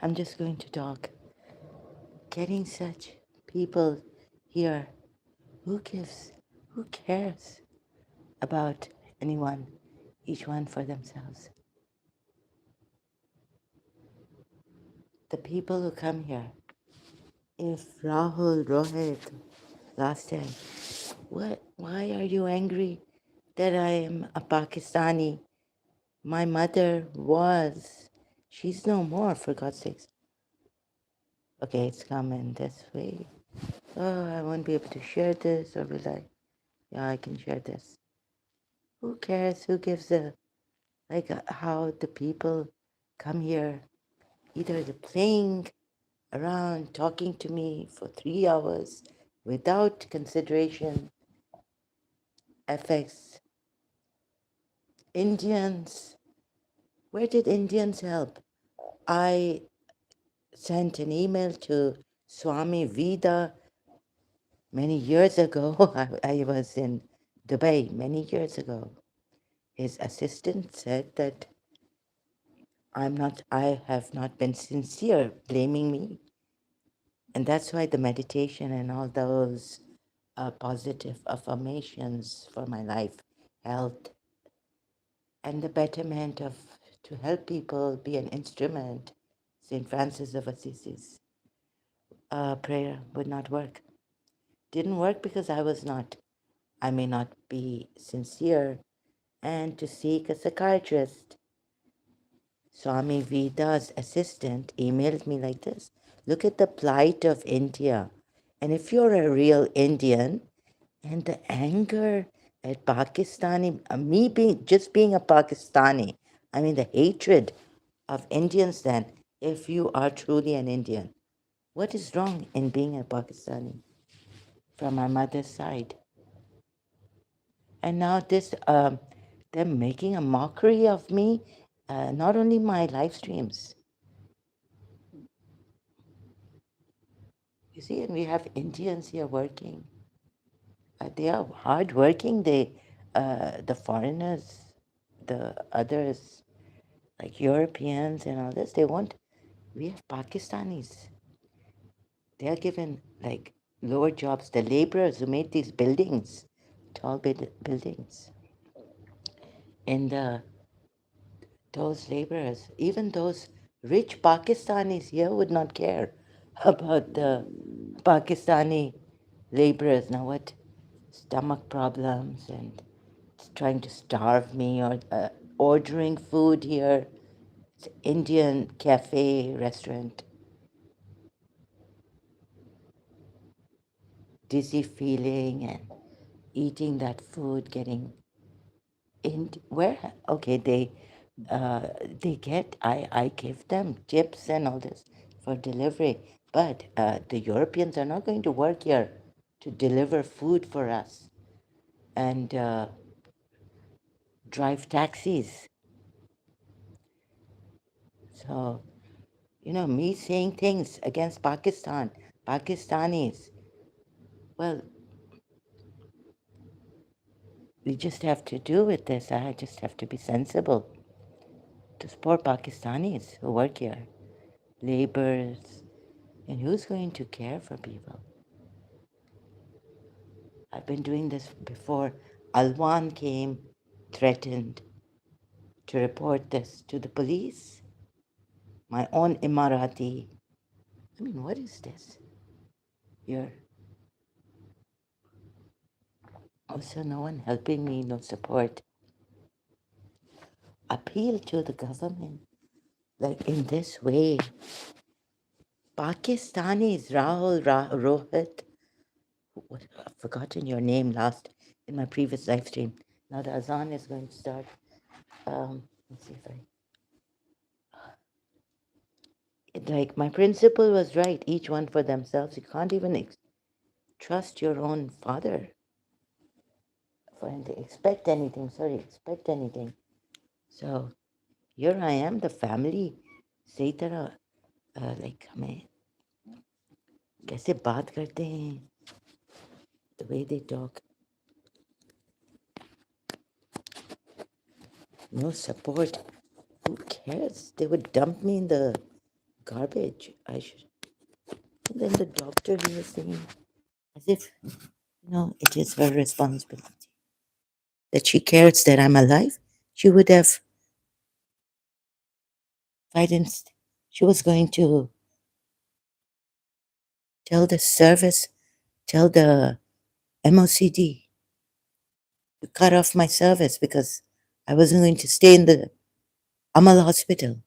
I'm just going to talk. Getting such people here, who gives, who cares about anyone, each one for themselves? The people who come here, if Rahul, Rohit, last time, why are you angry that I am a Pakistani? My mother was. She's no more, for God's sakes. Okay, it's coming this way. Oh, I won't be able to share this, or will I? Yeah, I can share this. Who cares? Who gives a, how the people come here, either they're playing around, talking to me for 3 hours without consideration, affects Indians. Where did Indians help? I sent an email to Swami Vida many years ago. I was in Dubai many years ago. His assistant said that I have not been sincere, blaming me. And that's why the meditation and all those positive affirmations for my life, health, and the betterment of to help people be an instrument, St. Francis of Assisi's prayer would not work. Didn't work because I may not be sincere, and to seek a psychiatrist. Swami Veda's assistant emailed me like this: look at the plight of India. And if you're a real Indian, and the anger at Pakistani, me being a Pakistani, I mean the hatred of Indians then, if you are truly an Indian, what is wrong in being a Pakistani from my mother's side? And now they're making a mockery of me, not only my live streams. You see, and we have Indians here working. They are hardworking. The foreigners, the others, like Europeans and all this, they won't. We have Pakistanis. They are given like lower jobs. The laborers who made these buildings, tall buildings, and those laborers, even those rich Pakistanis here would not care about the Pakistani laborers. Now what? Stomach problems and trying to starve me, or ordering food here. It's Indian cafe, restaurant. Dizzy feeling and eating that food, getting in where okay they get I give them tips and all this for delivery, but the Europeans are not going to work here to deliver food for us and drive taxis. So me saying things against Pakistanis, well, we just have to do with this. I just have to be sensible to support Pakistanis who work here, laborers. And who's going to care for people? I've been doing this before. Alwan came, threatened to report this to the police. My own Emirati. I mean, what is this? You're also no one helping me, no support. Appeal to the government. Like in this way. Pakistanis, Rohit. I've forgotten your name last in my previous live stream. Now the Azan is going to start. Let's see if I. Like my principal was right, each one for themselves. You can't even trust your own father for expect anything. Expect anything. So here I am, the family. सही तरह like हमें कैसे बात करते हैं, the way they talk, no support. Who cares? They would dump me in the garbage. I should. And then the doctor, he was saying, as if, it is her responsibility, that she cares that I'm alive. She would have, if I didn't, she was going to tell the service, tell the MOCD to cut off my service because I wasn't going to stay in the Amal hospital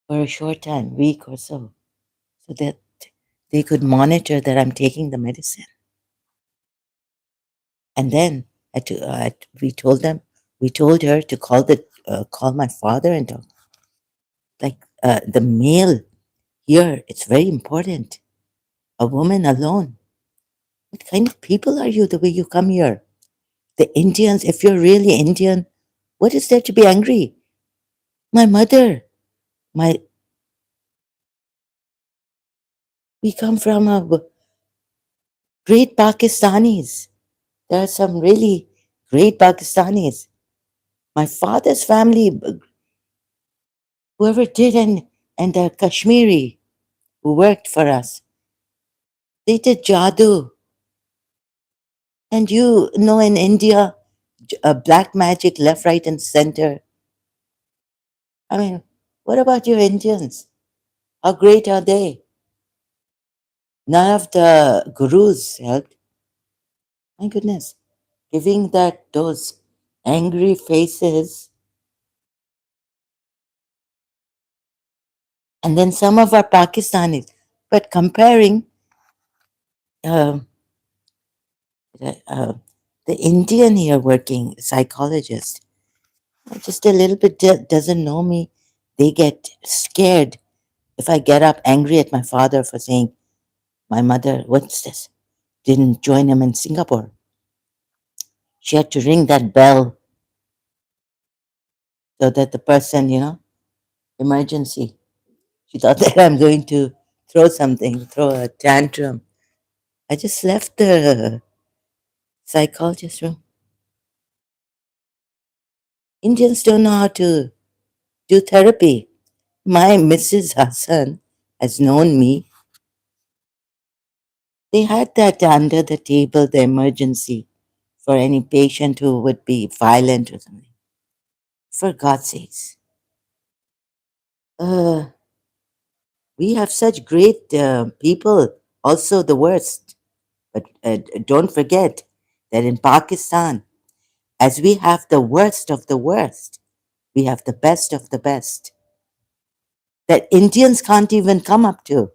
for a short time, week or so that they could monitor that I'm taking the medicine. And then we told them, we told her to call my father and talk. Like the male here, it's very important. A woman alone. What kind of people are you the way you come here? The Indians, if you're really Indian, what is there to be angry? My mother, my we come from a great Pakistanis. There are some really great Pakistanis. My father's family, whoever did, and the Kashmiri who worked for us, they did jadoo. And in India, black magic left, right, and center. I mean, what about your Indians? How great are they? None of the gurus helped. My goodness, giving those angry faces, and then some of our Pakistanis. But comparing uh, the, uh, the Indian here working psychologist, just a little bit doesn't know me, they get scared if I get up angry at my father for saying my mother, what's this? Didn't join him in Singapore. She had to ring that bell so that the person, emergency. She thought that I'm going to throw something, throw a tantrum. I just left the psychologist room. Indians don't know how to do therapy. My Mrs. Hassan has known me. They had that under the table, the emergency for any patient who would be violent or something. For God's sakes. Uh, we have such great people, also the worst. But don't forget that in Pakistan, as we have the worst of the worst, we have the best of the best that Indians can't even come up to.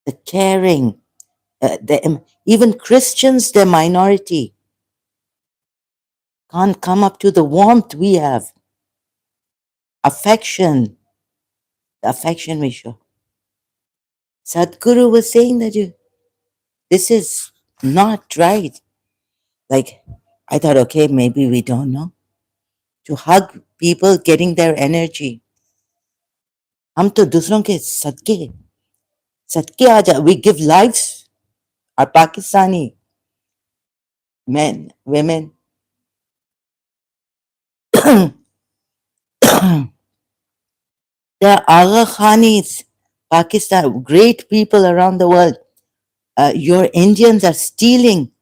The caring, even Christians, the minority, can't come up to the warmth we have, affection, the affection we show. Sadhguru was saying that this is not right. Like, I thought, okay, maybe we don't know. To hug people, getting their energy. हम तो दूसरों के सदके सदके आ जा we give lives, our Pakistani men, women. The Agha Khanis, Pakistan, great people around the world. Your Indians are stealing.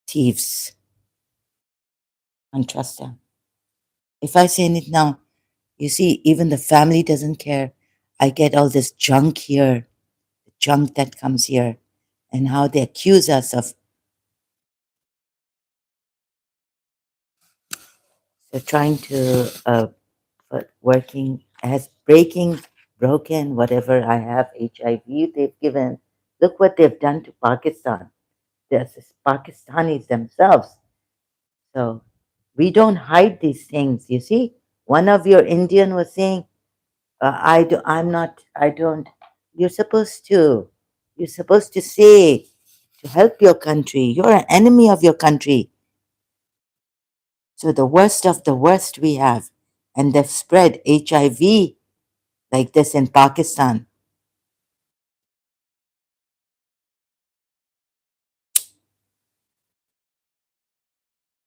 Thieves. And trust them. If I say it now, you see, even the family doesn't care. I get all this junk here, the junk that comes here, and how they accuse us of trying to working as breaking, broken, whatever I have, HIV they've given. Look what they've done to Pakistan. There's Pakistanis themselves. So we don't hide these things. You see, one of your Indian was saying, "I do, I'm not. I don't." You're supposed to. You're supposed to say to help your country. You're an enemy of your country. So the worst of the worst we have, and they've spread HIV like this in Pakistan.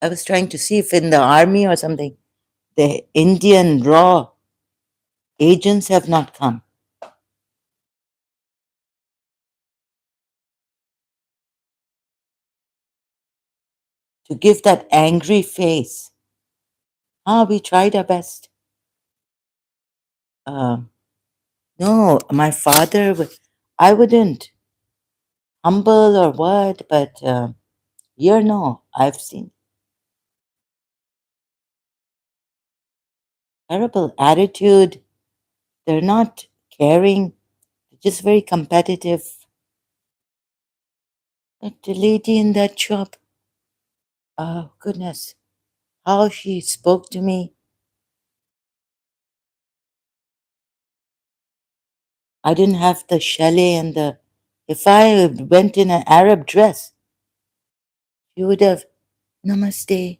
I was trying to see if in the army or something, the Indian raw agents have not come to give that angry face. Ah, we tried our best. Um, no, my father, I wouldn't humble or what, but here, no, I've seen terrible attitude. They're not caring, they're just very competitive. That lady in that shop, oh, goodness, how she spoke to me. I didn't have the chalet and the. If I went in an Arab dress, she would have, namaste,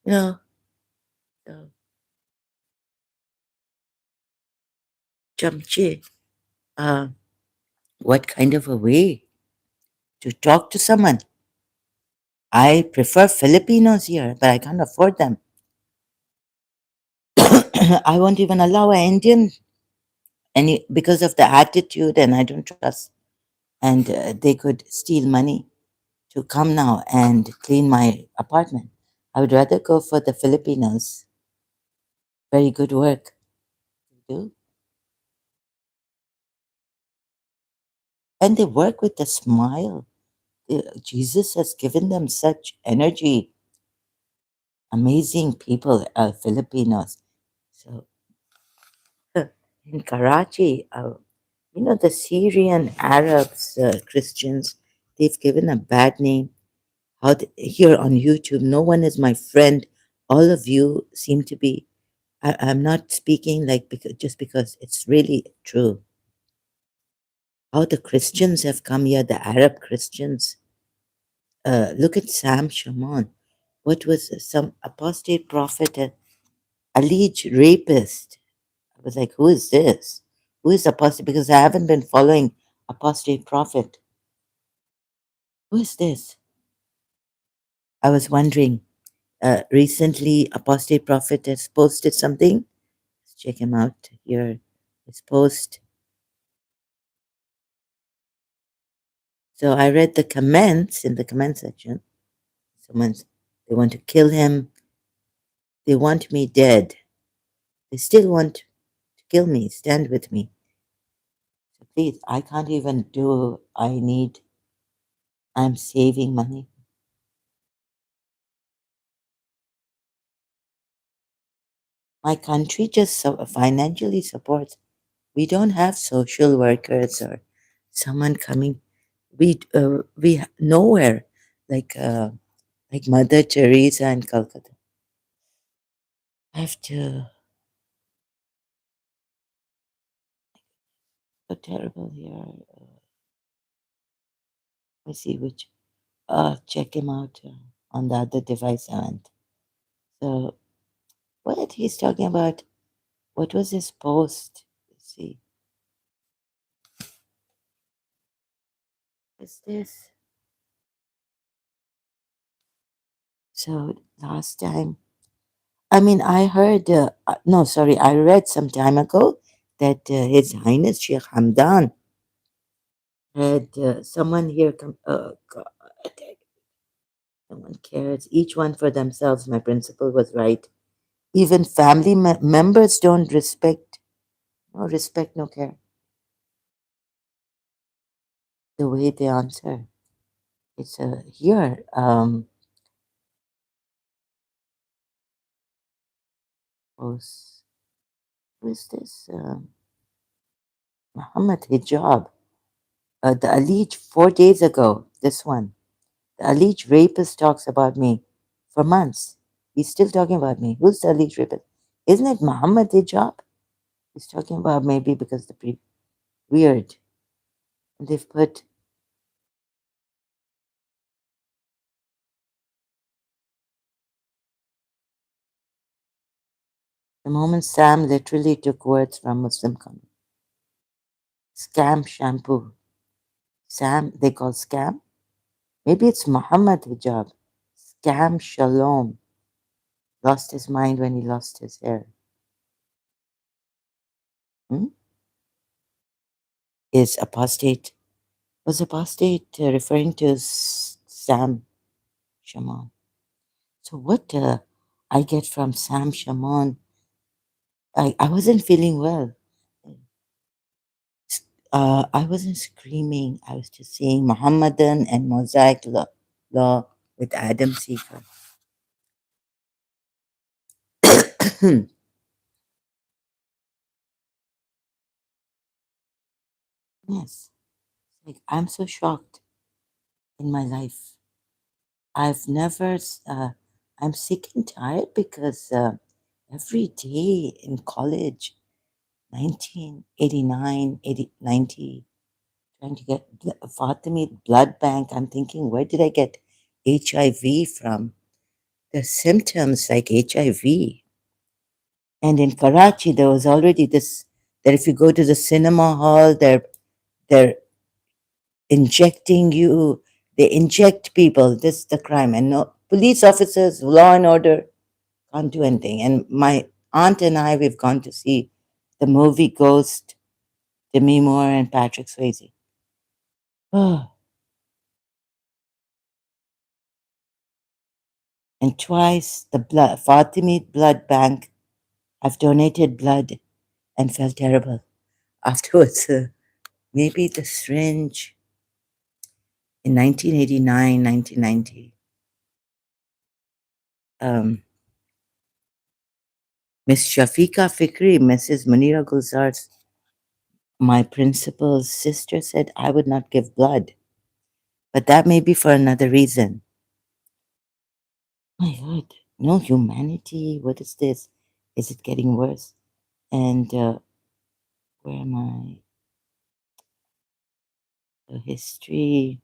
you know, so, chamche. Uh, what kind of a way to talk to someone? I prefer Filipinos here, but I can't afford them. I won't even allow an Indian any because of the attitude, and I don't trust. And they could steal money to come now and clean my apartment. I would rather go for the Filipinos. Very good work. Do. And they work with a smile. Jesus has given them such energy. Amazing people, Filipinos. So in Karachi, the Syrian Arabs, Christians, they've given a bad name. Here on YouTube, no one is my friend. All of you seem to be. I'm not speaking like just because it's really true. How the Christians have come here, the Arab Christians. Look at Sam Shaman. What was some apostate prophet, alleged rapist? I was like, who is this? Who is apostate? Because I haven't been following apostate prophet. Who is this? I was wondering. Recently, apostate prophet has posted something. Let's check him out here. His post. So I read the comments in the comment section. Someone's they want to kill him. They want me dead. They still want to kill me. Stand with me. So please, I can't even do. I'm saving money. My country just financially supports. We don't have social workers or someone coming. We nowhere like Mother Teresa in Calcutta. I have to. So terrible here. Let me see which. Check him out on the other device I went. So what he's talking about? What was his post? Let's see. What's this? So last time, I mean, I heard. No, sorry, I read some time ago that His Highness Sheikh Hamdan had someone here come. Oh God, someone cares. Each one for themselves. My principal was right. Even family members don't respect. No respect, no care. The way they answer. It's here. Was who is this? Muhammad Hijab. The alleged 4 days ago. This one. The alleged rapist talks about me for months. He's still talking about me. Who's the alleged rapist? Isn't it Muhammad Hijab? He's talking about maybe because weird. And they've put the moment Sam literally took words from Muslim comment. Scam shampoo. Sam, they call scam? Maybe it's Muhammad Hijab. Scam Shalom lost his mind when he lost his hair. Hmm? Is apostate, was apostate referring to Sam Shamoun? So what I get from Sam Shamoun, I wasn't feeling well. I wasn't screaming. I was just saying Muhammadan and Mosaic law with Adam Seeker. Yes, like I'm so shocked in my life. I've never, I'm sick and tired because every day in college, 1989, 90, trying to get Fatimid blood bank. I'm thinking, where did I get HIV from? The symptoms like HIV. And in Karachi, there was already this that if you go to the cinema hall, they're injecting you. They inject people. This is the crime, and no police officers, law and order can't do anything. And my aunt and I, we've gone to see the movie Ghost, Demi Moore and Patrick Swayze. Oh, and twice the blood Fatimid blood bank. I've donated blood and felt terrible afterwards. Maybe the syringe in 1989, 1990. Um, Miss Shafika Fikri, Mrs. Munira Gulzar's, my principal's sister, said I would not give blood, but that may be for another reason. My God, no humanity. What is this? Is it getting worse? And where am I? The history.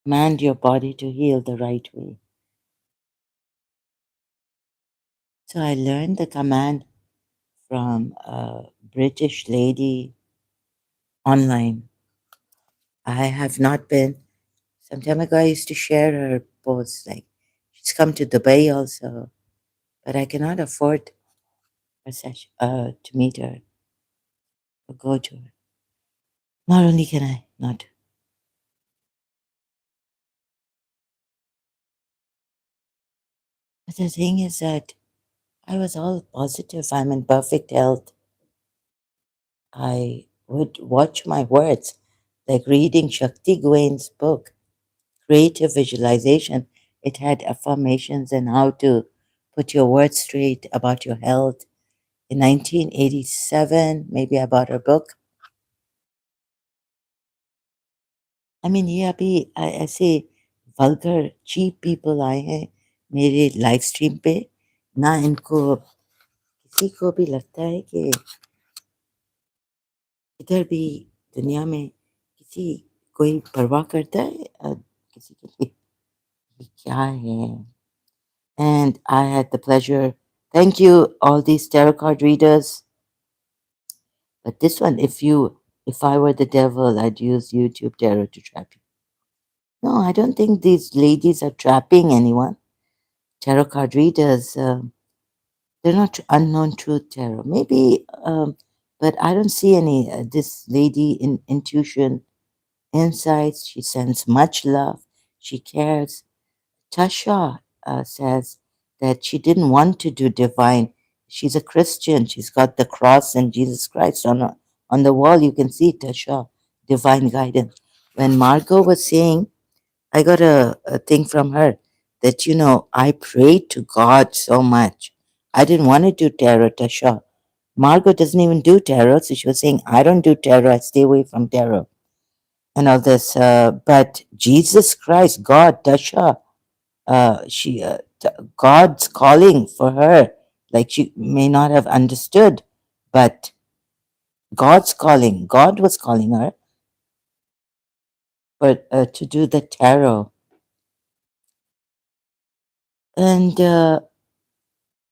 Command your body to heal the right way. So I learned the command from a British lady online. I have not been. Some time ago, I used to share her posts. Like she's come to Dubai also, but I cannot afford a session to meet her or go to her. Not only can I not, but the thing is that I was all positive. I'm in perfect health. I would watch my words, like reading Shakti Gwain's book, Creative Visualization. It had affirmations and how to put your words straight about your health. In 1987, maybe I bought her book. I mean, ये अभी ऐसे vulgar cheap people आए हैं मेरे live stream पे ना इनको किसी को भी लगता है कि इधर भी दुनिया में किसी कोई परवाह करता है किसी के लिए ये क्या है and I had the pleasure thank you all these tarot card readers but this one if I were the devil I'd use YouTube tarot to trap you. No, I don't think these ladies are trapping anyone. Tarot card readers, they're not unknown truth tarot. Maybe, but I don't see any. This lady in intuition, insights, she sends much love. She cares. Tasha says that she didn't want to do divine. She's a Christian. She's got the cross and Jesus Christ on the wall. You can see Tasha, divine guidance. When Margot was saying, I got a thing from her that, I prayed to God so much. I didn't want to do tarot, Tasha. Margot doesn't even do tarot. So she was saying, I don't do tarot. I stay away from tarot and all this. But Jesus Christ, God, Tasha, God's calling for her. Like she may not have understood, but God's calling. God was calling her for to do the tarot. And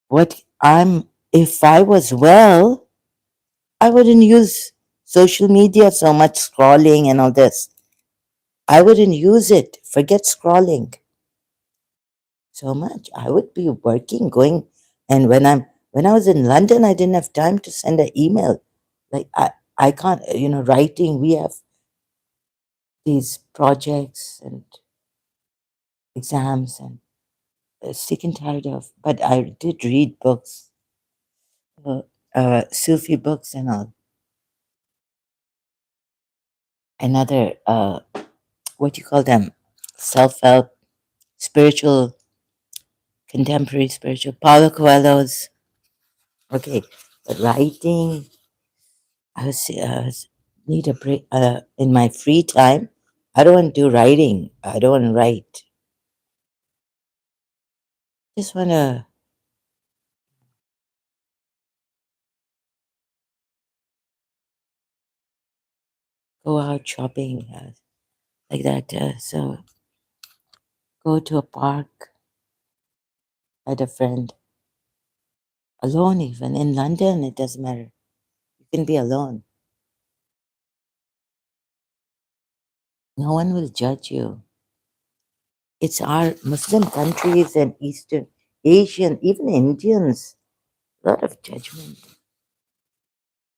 what I'm if I was well, I wouldn't use social media, so much scrolling and all this. I wouldn't use it. Forget scrolling so much. I would be working, going, and when I was in London, I didn't have time to send an email. Like I can't, writing. We have these projects and exams and sick and tired of. But I did read books, uh, Sufi books and all. Another, what do you call them? Self-help, spiritual, contemporary spiritual. Paulo Coelho's. Okay, but writing. I was need a break in my free time. I don't want to do writing. I don't want to write. Just want to go out shopping like that. So go to a park, had a friend, alone even. In London, it doesn't matter. You can be alone. No one will judge you. It's our Muslim countries and Eastern Asian, even Indians, a lot of judgment.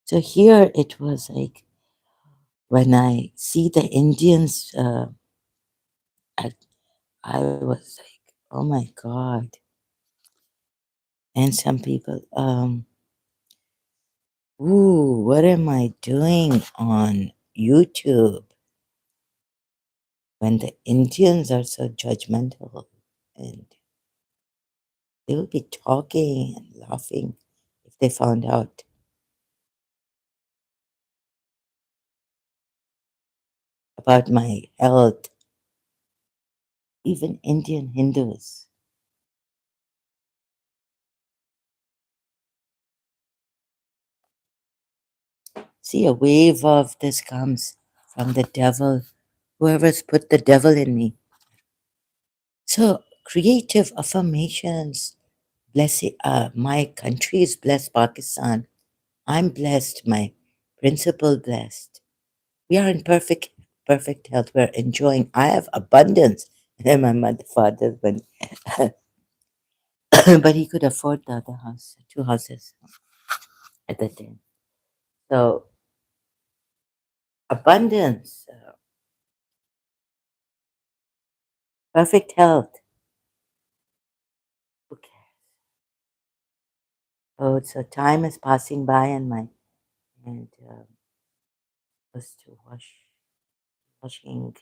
So here it was like when I see the Indians, I, I was like, oh my God. And some people, ooh, what am I doing on YouTube when the Indians are so judgmental and they will be talking and laughing if they found out about my health, even Indian Hindus. See, a wave of this comes from the devil, whoever's put the devil in me. So, creative affirmations. My country is blessed, Pakistan. I'm blessed, my principal blessed. We are in perfect health. We're enjoying. I have abundance. And then my father, when, but he could afford the other house, two houses at the time. So abundance, perfect health. Okay. Oh, so time is passing by, and was to washing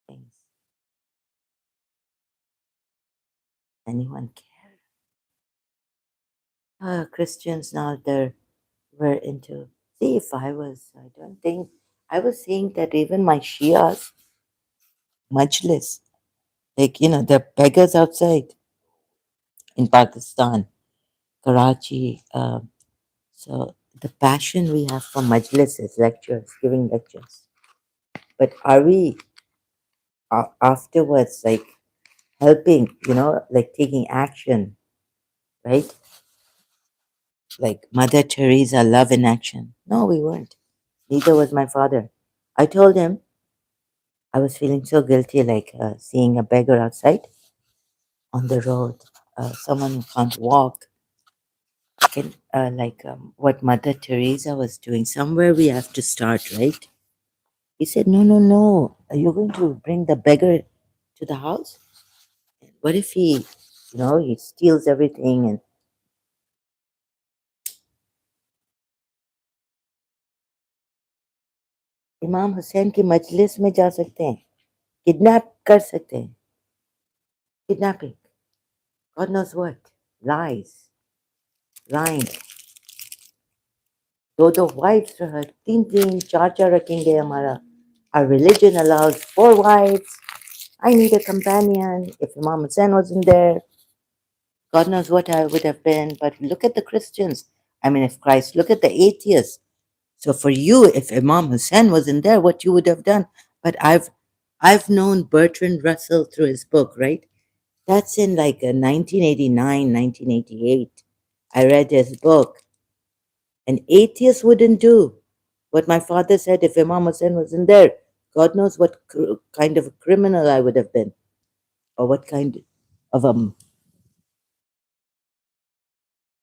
things. Anyone care? Christians now were into. See, if I was, I don't think I was saying that even my Shias majlis, like the beggars outside in Pakistan, Karachi. So the passion we have for majlises, lectures, giving lectures. But are we afterwards like helping? Like taking action, right? Like Mother Teresa, love in action. No, we weren't. Neither was my father. I told him I was feeling so guilty, like seeing a beggar outside on the road, someone who can't walk. Like what Mother Teresa was doing. Somewhere we have to start, right? He said, no, no, no. Are you going to bring the beggar to the house? What if he steals everything and इमाम हुसैन की मजलिस में जा सकते हैं, kidnap कर सकते हैं, kidnapping, God knows what, lies, lying. दो wives रहा, तीन चार रखेंगे हमारा. Our religion allows 4 wives. I need a companion. If Imam Hussein wasn't there, God knows what I would have been. But look at the Christians. I mean, if Christ, look at the atheists. So for you, if Imam Hussein wasn't there, what you would have done. But I've known Bertrand Russell through his book, right? That's in like 1989, 1988. I read his book. An atheist wouldn't do. What my father said, if Imam Hussein wasn't there, God knows what kind of a criminal I would have been, or what kind of a.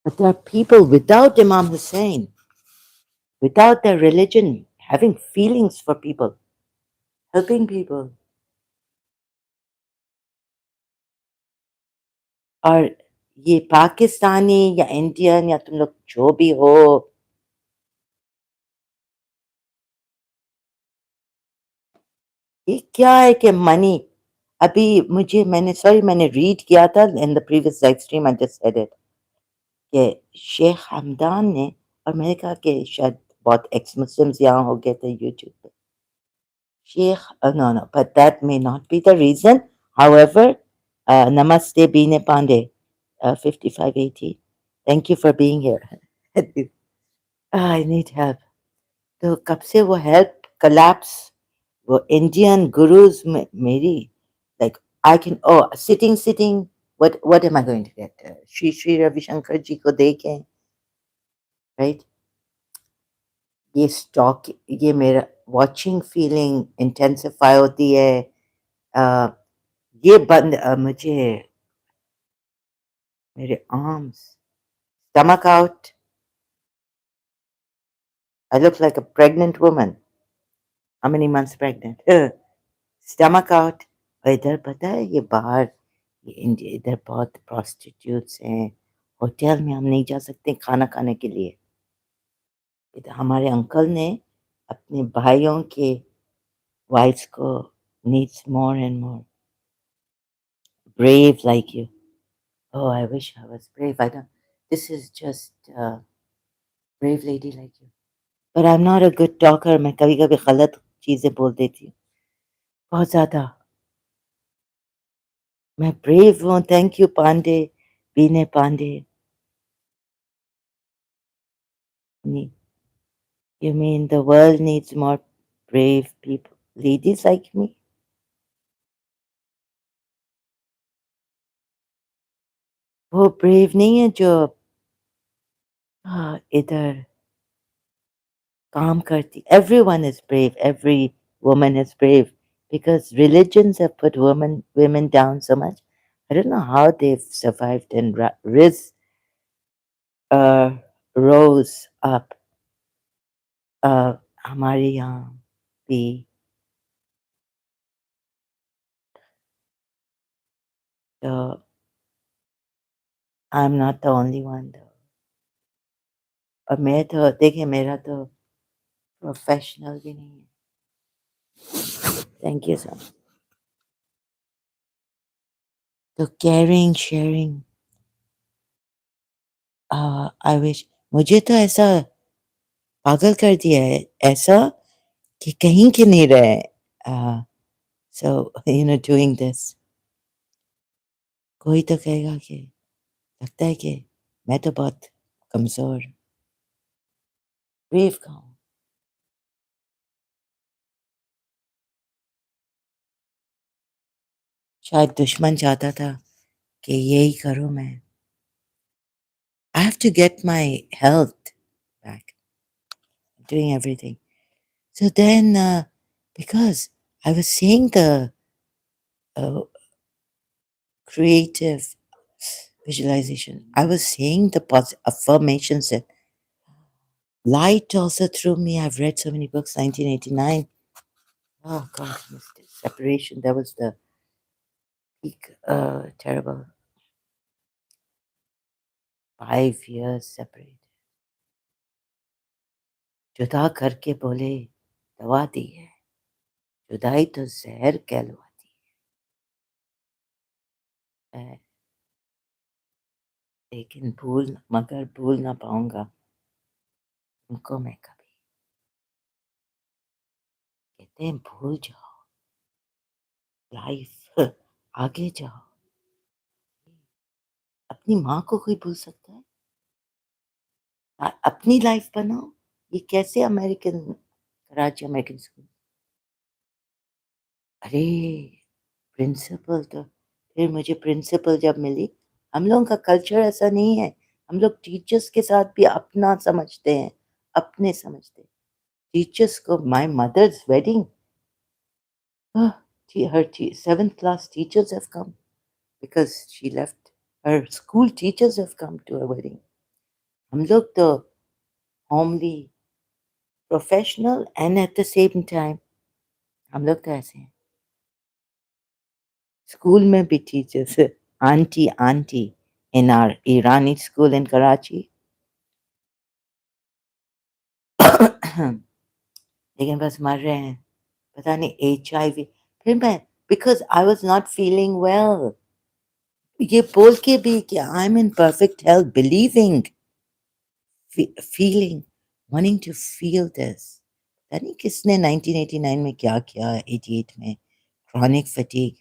But there are people without Imam Hussein, without their religion, having feelings for people, helping people. और ये पाकिस्तानी या Indian या तुम लोग जो भी हो, ये क्या है कि मनी, अभी मुझे मैंने रीड किया था in the previous live stream, I just said it, कि शेख हमदान ने, और मैंने कहा कि शायद बहुत एक्स मुस्लिम्स यहाँ हो गए थे यूट्यूब पे, Sheikh, no no, but that may not be the reason, however, नमस्ते बीने Pandey, 5580, thank you for being here, I need help. तो कब से वो हेल्प कोलैप्स, वो इंडियन गुरुज में मेरी, like I can, oh sitting, what am I going to get? Shri Shri Ravi Shankar ji को देखें, राइट? ये स्टॉक, ये मेरा वॉचिंग फीलिंग इंटेंसिफाई होती है। अ, ये बंद, मुझे मेरे arms, stomach out, I look like a pregnant woman, how many months pregnant, stomach out. और इधर पता है, ये बाहर, ये इंडिया, इधर बहुत प्रोस्टिट्यूट्स हैं, होटल में हम नहीं जा सकते खाना खाने के लिए। इधर हमारे अंकल ने अपने भाइयों के वाइफ्स को, needs more and more, brave like you. Oh, I wish I was brave. I don't. This is just brave lady like you. But I'm not a good talker. मैं कभी-कभी गलत चीजें बोल देती हूँ, बहुत ज्यादा। मैं brave हूँ। Thank you, पांडे, बीने Pandey. You mean the world needs more brave people, ladies like me? वो brave नहीं है जो इधर काम करती। Everyone is brave. Every woman is brave because religions have put women down so much. I don't know how they've survived and uh, rose up. हमारे यहाँ भी, तो I'm not the only one though. और मैं तो देखिए, मेरा तो प्रोफेशनल भी नहीं है। Thank you sir. तो केयरिंग शेयरिंग, आई विश, मुझे तो ऐसा पागल कर दिया है, ऐसा कि कहीं के नहीं रहे। सो डूइंग दिस, कोई तो कहेगा कि लगता है कि मैं तो बहुत कमजोर, ब्रेव का हूँ। शायद दुश्मन चाहता था कि यही करूँ मैं। I have to get my health back, doing everything. So then, because I was saying the uh, creative visualization, I was saying the affirmations that light also through me. I've read so many books. 1989. Oh God, separation. That was the peak. Terrible. 5 years separated. जुदा करके बोले दवा दी है, जुदाई तो जहर कहलवाती है, लेकिन मगर भूल ना पाऊंगा उनको मैं कभी। कहते हैं भूल जाओ, लाइफ आगे जाओ। अपनी माँ को कोई भूल सकता है? अपनी लाइफ बनाओ। ये कैसे अमेरिकन, कराची अमेरिकन स्कूल? अरे प्रिंसिपल तो, फिर मुझे प्रिंसिपल जब मिली, हम लोगों का कल्चर ऐसा नहीं है। हम लोग टीचर्स के साथ भी अपना समझते हैं, अपने समझते हैं। Teachers go, my mother's wedding. Oh, seventh class teachers have come because she left. Her school teachers have come to her wedding. हम लोग तो homely professional and at the same time हम लोग तो ऐसे हैं स्कूल में भी teachers aunty aunty in are Irani school इन कराची लेकिन बस मर रहे हैं पता नहीं HIV फिर मैं because I was not feeling well ये बोल के भी कि I am in perfect health believing feeling wanting to feel this पता नहीं किसने 1989 में क्या किया 88 में chronic fatigue.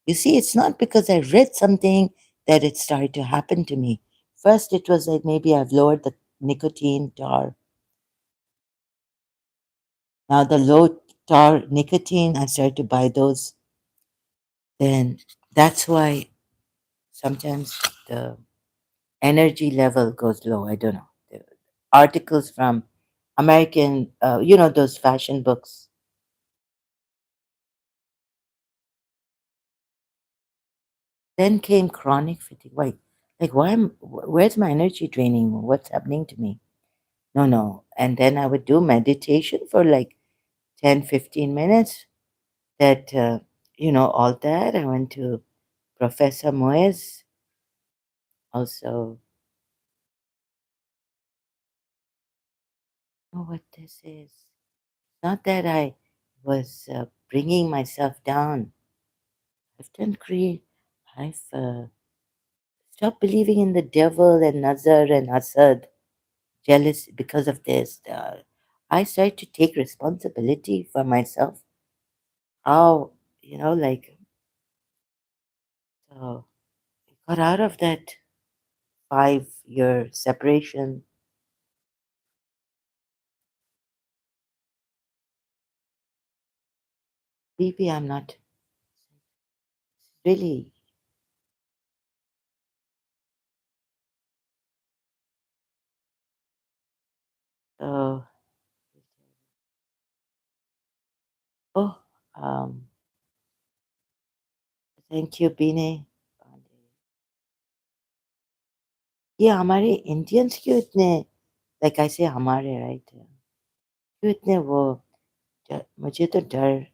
You see, it's not because I read something that it started to happen to me. First, it was like maybe I've lowered the nicotine tar. Now, the low tar nicotine, I started to buy those. Then that's why sometimes the energy level goes low. I don't know. The articles from American, those fashion books. Then came chronic fatigue. Like, where's my energy draining? What's happening to me? No, no. And then I would do meditation for like 10, 15 minutes. That, all that. I went to Professor Moyes. Also, know what this is. Not that I was bringing myself down. I've done create. I've stopped believing in the devil and Nazar and Asad. Jealous because of this. I started to take responsibility for myself. How, like, so got out of that 5-year separation. Maybe I'm not really. So, oh, um, thank you, Bine. ये हमारे Indians क्यों इतने like ऐसे हमारे right क्यों इतने वो मुझे तो डर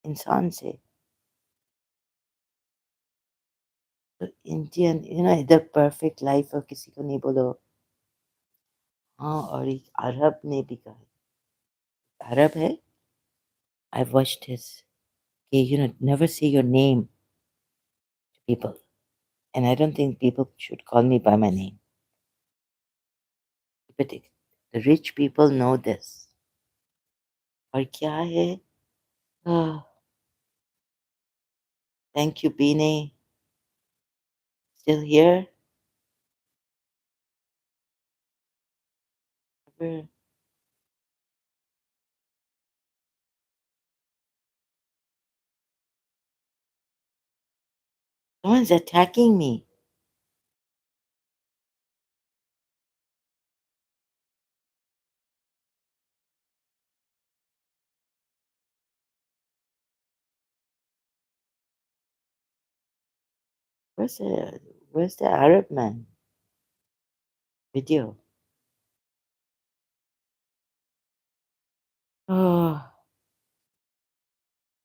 इंसान से तो इंडियन इधर परफेक्ट लाइफ और किसी को नहीं बोलो हाँ और एक अरब ने भी कहा अरब है आई वॉच्ड हिज कि never say your name to people and I don't think people should call me by my name but the rich people know this और क्या है thank you Bine still here no one's attacking me where's the where's the Arab man video oh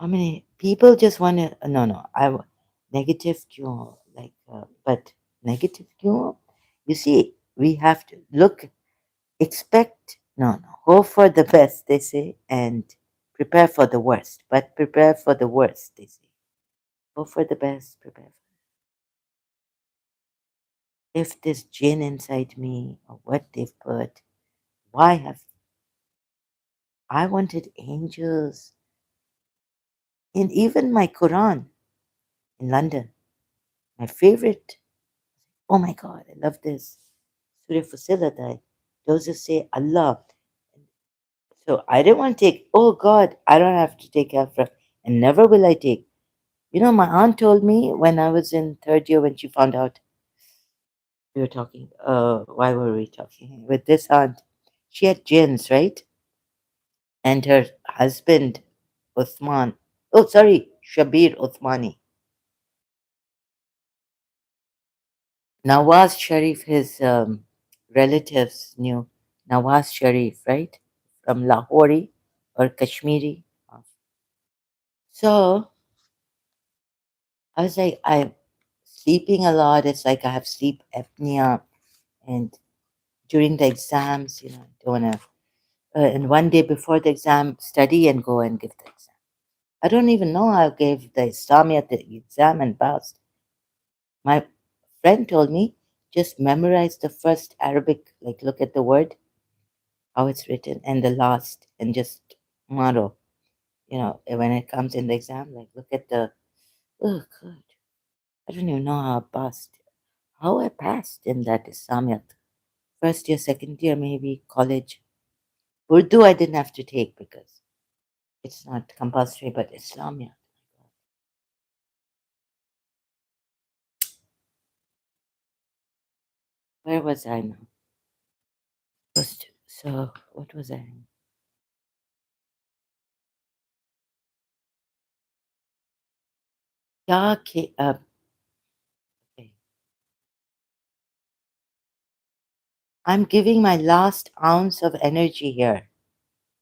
I mean, people just want to. No, no. Negative क्यों? Like, but negative क्यों? You see, we have to look, expect. No, no. Hope for the best, they say, and prepare for the worst. But prepare for the worst, they say. Hope for the best, prepare. If this gin inside me, or what they've put, why have I wanted angels in even my Quran in London? My favorite. Oh my God, I love this. Surah Fusilat, those who say Allah. So I didn't want to take, oh God, I don't have to take Afra. And never will I take. My aunt told me when I was in third year when she found out We were talking. Why were we talking? With this aunt, she had gins, right? And her husband, Uthman. Oh, sorry, Shabir Uthmani. Nawaz Sharif, his relatives knew Nawaz Sharif, right? From Lahori or Kashmiri. So I was like, I'm sleeping a lot. It's like I have sleep apnea. And during the exams, I don't want to. And one day before the exam, study and go and give the exam. I don't even know how I gave the Islamiyat the exam and passed. My friend told me just memorize the first Arabic, like look at the word, how it's written, and the last, and just motto. When it comes in the exam, like look at the. Oh, God. I don't even know how I passed. How I passed in that Islamiyat. First year, second year, maybe college. Urdu I didn't have to take because it's not compulsory, but Islamiyat. Where was I now? So, what was I? Yeah, okay. I'm giving my last ounce of energy here.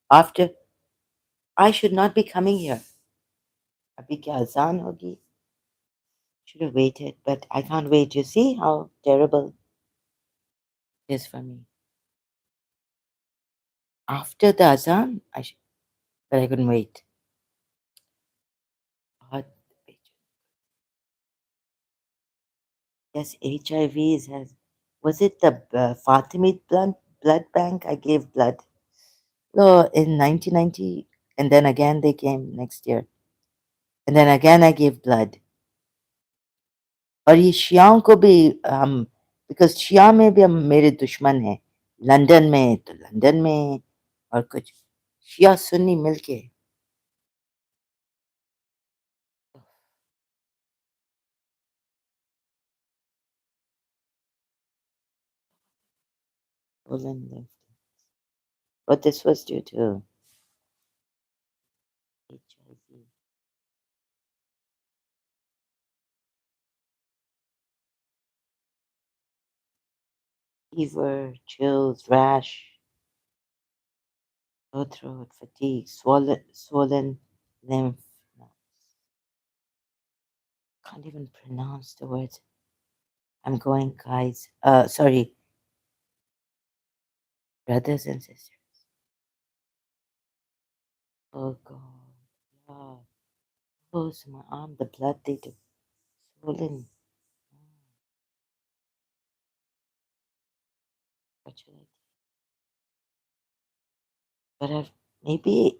After, I should not be coming here. Abhi kya azan hogi? Should have waited, but I can't wait. You see how terrible it is for me. After the azan, but I couldn't wait. God, yes, HIV has. Was it the Fatimid blood bank? I gave blood. No, in 1990, and then again they came next year, and then again I gave blood. और ये शियाओं को भी हम because शिया में भी हम मेरे दुश्मन हैं लंदन में तो लंदन में और कुछ शिया सुन्नी मिलके Poland. But this was due to HIV. Fever, chills, rash, sore throat, fatigue, swollen lymph nodes. Can't even pronounce the words. I'm going, guys. Sorry, brothers and sisters. Oh God. Yeah. Oh, so my arm, the blood they do. Swollen. What should I do? But maybe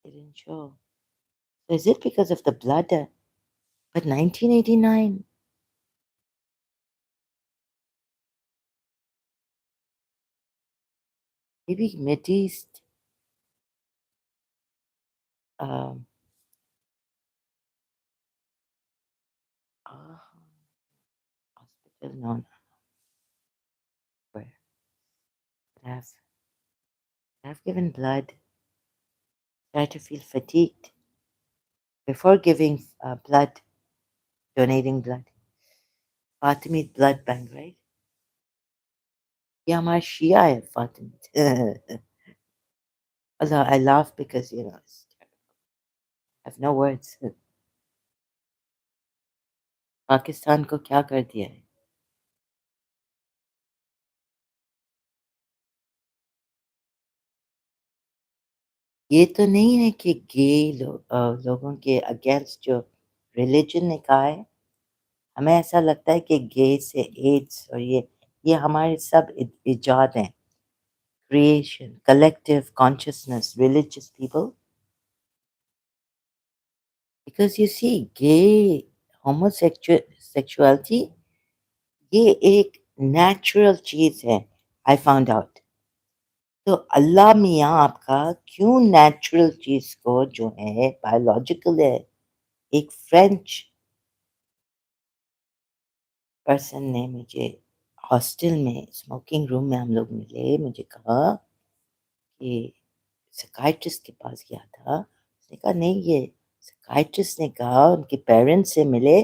it didn't show. So is it because of the blood? But 1989, maybe Mid East um, uh, hospital, no, where I've, I've given blood, try to feel fatigued before giving blood, donating blood. Fatimid blood bank, right? Yeah, my Shia है Fatimid. Although I laugh because, I have no words. Pakistan को क्या कर दिया है ये तो नहीं है कि लोगों के अगेंस्ट जो रिलीजन ने कहा है हमें ऐसा लगता है कि गे से एड्स और ये हमारे सब इजाद हैं creation collective consciousness religious people because you see gay homosexuality ये एक नेचुरल चीज है आई फाउंड आउट तो अल्लाह मियाँ आपका क्यों नेचुरल चीज को जो है बायोलॉजिकल है एक फ्रेंच पर्सन ने मुझे हॉस्टल में स्मोकिंग रूम में हम लोग मिले, मुझे कहा कि साइकियाट्रिस्ट के पास गया था। उसने कहा नहीं, ये साइकियाट्रिस्ट ने कहा उनके पेरेंट्स से मिले,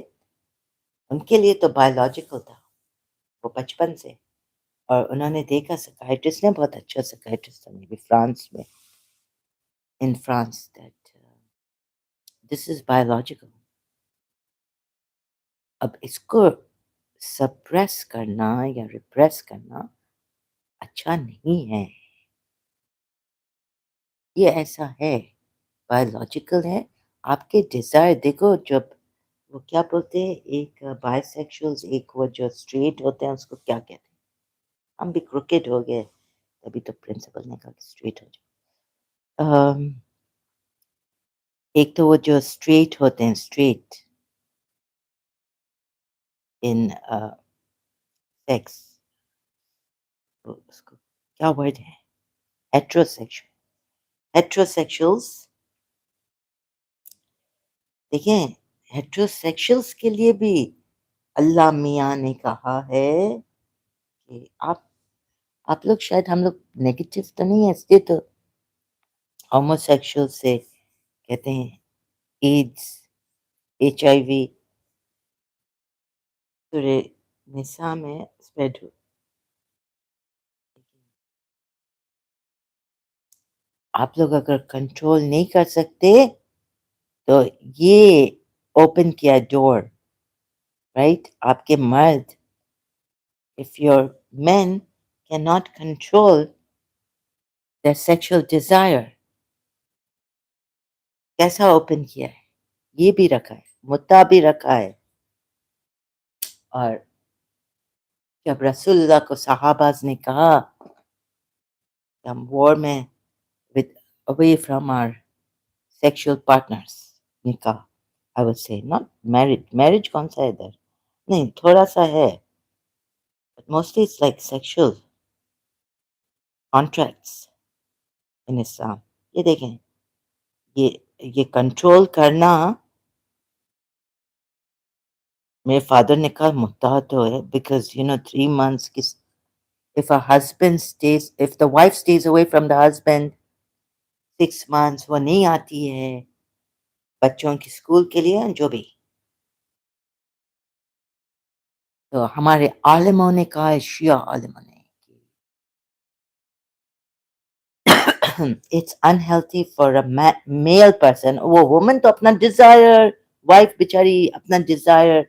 उनके लिए तो बायोलॉजिकल था वो बचपन से, और उन्होंने देखा साइकियाट्रिस्ट ने, बहुत अच्छा साइकियाट्रिस्ट था, मे बी फ्रांस में, in France, that this is biological. अब इसको सप्रेस करना या रिप्रेस करना अच्छा नहीं है, ये ऐसा है, बायोलॉजिकल है। आपके डिजायर देखो, जब वो क्या बोलते हैं, एक बाइसेक्सुअल्स, एक वो जो स्ट्रेट होते हैं उसको क्या कहते हैं, हम भी क्रिकेट हो गए, तभी तो प्रिंसिपल ने कहा कि स्ट्रेट हो जाओ। एक तो वो जो स्ट्रेट होते हैं, स्ट्रेट इन सेक्स, उसको क्या वर्ड है, हेट्रोसेक्सुअल, हेट्रोसेक्सुअल्स, देखिए, हेट्रोसेक्सुअल्स के लिए भी अल्लाह मियाँ ने कहा है कि आप लोग शायद, हम लोग नेगेटिव तो नहीं है, इसलिए तो होमोसेक्सुअल से कहते हैं एड्स, HIV सूरे निसा में स्प्रेड हो। आप लोग अगर कंट्रोल नहीं कर सकते तो ये ओपन किया डोर, राइट, आपके मर्द, if your men cannot control their sexual desire, कैसा ओपन किया है, ये भी रखा है, मुद्दा भी रखा है। और जब रसूलुल्लाह को सहाबाज ने कहा कि हम वॉर में with away from our sexual partners, nikah, I would say not marriage, marriage कौन सा है इधर, नहीं, थोड़ा सा है, but mostly it's like sexual contracts in Islam। ये देखें, ये ये कंट्रोल करना, मेरे फादर ने कहा मुद्दा तो है, because you know 3 months की, if a husband stays, if the wife stays away from the husband 6 months, वो नहीं आती है बच्चों की स्कूल के लिए जो भी, तो हमारे आलिमों ने कहा है, शिया आलिमों ने, it's unhealthy for a male person, वो woman तो अपना desire, wife बेचारी अपना desire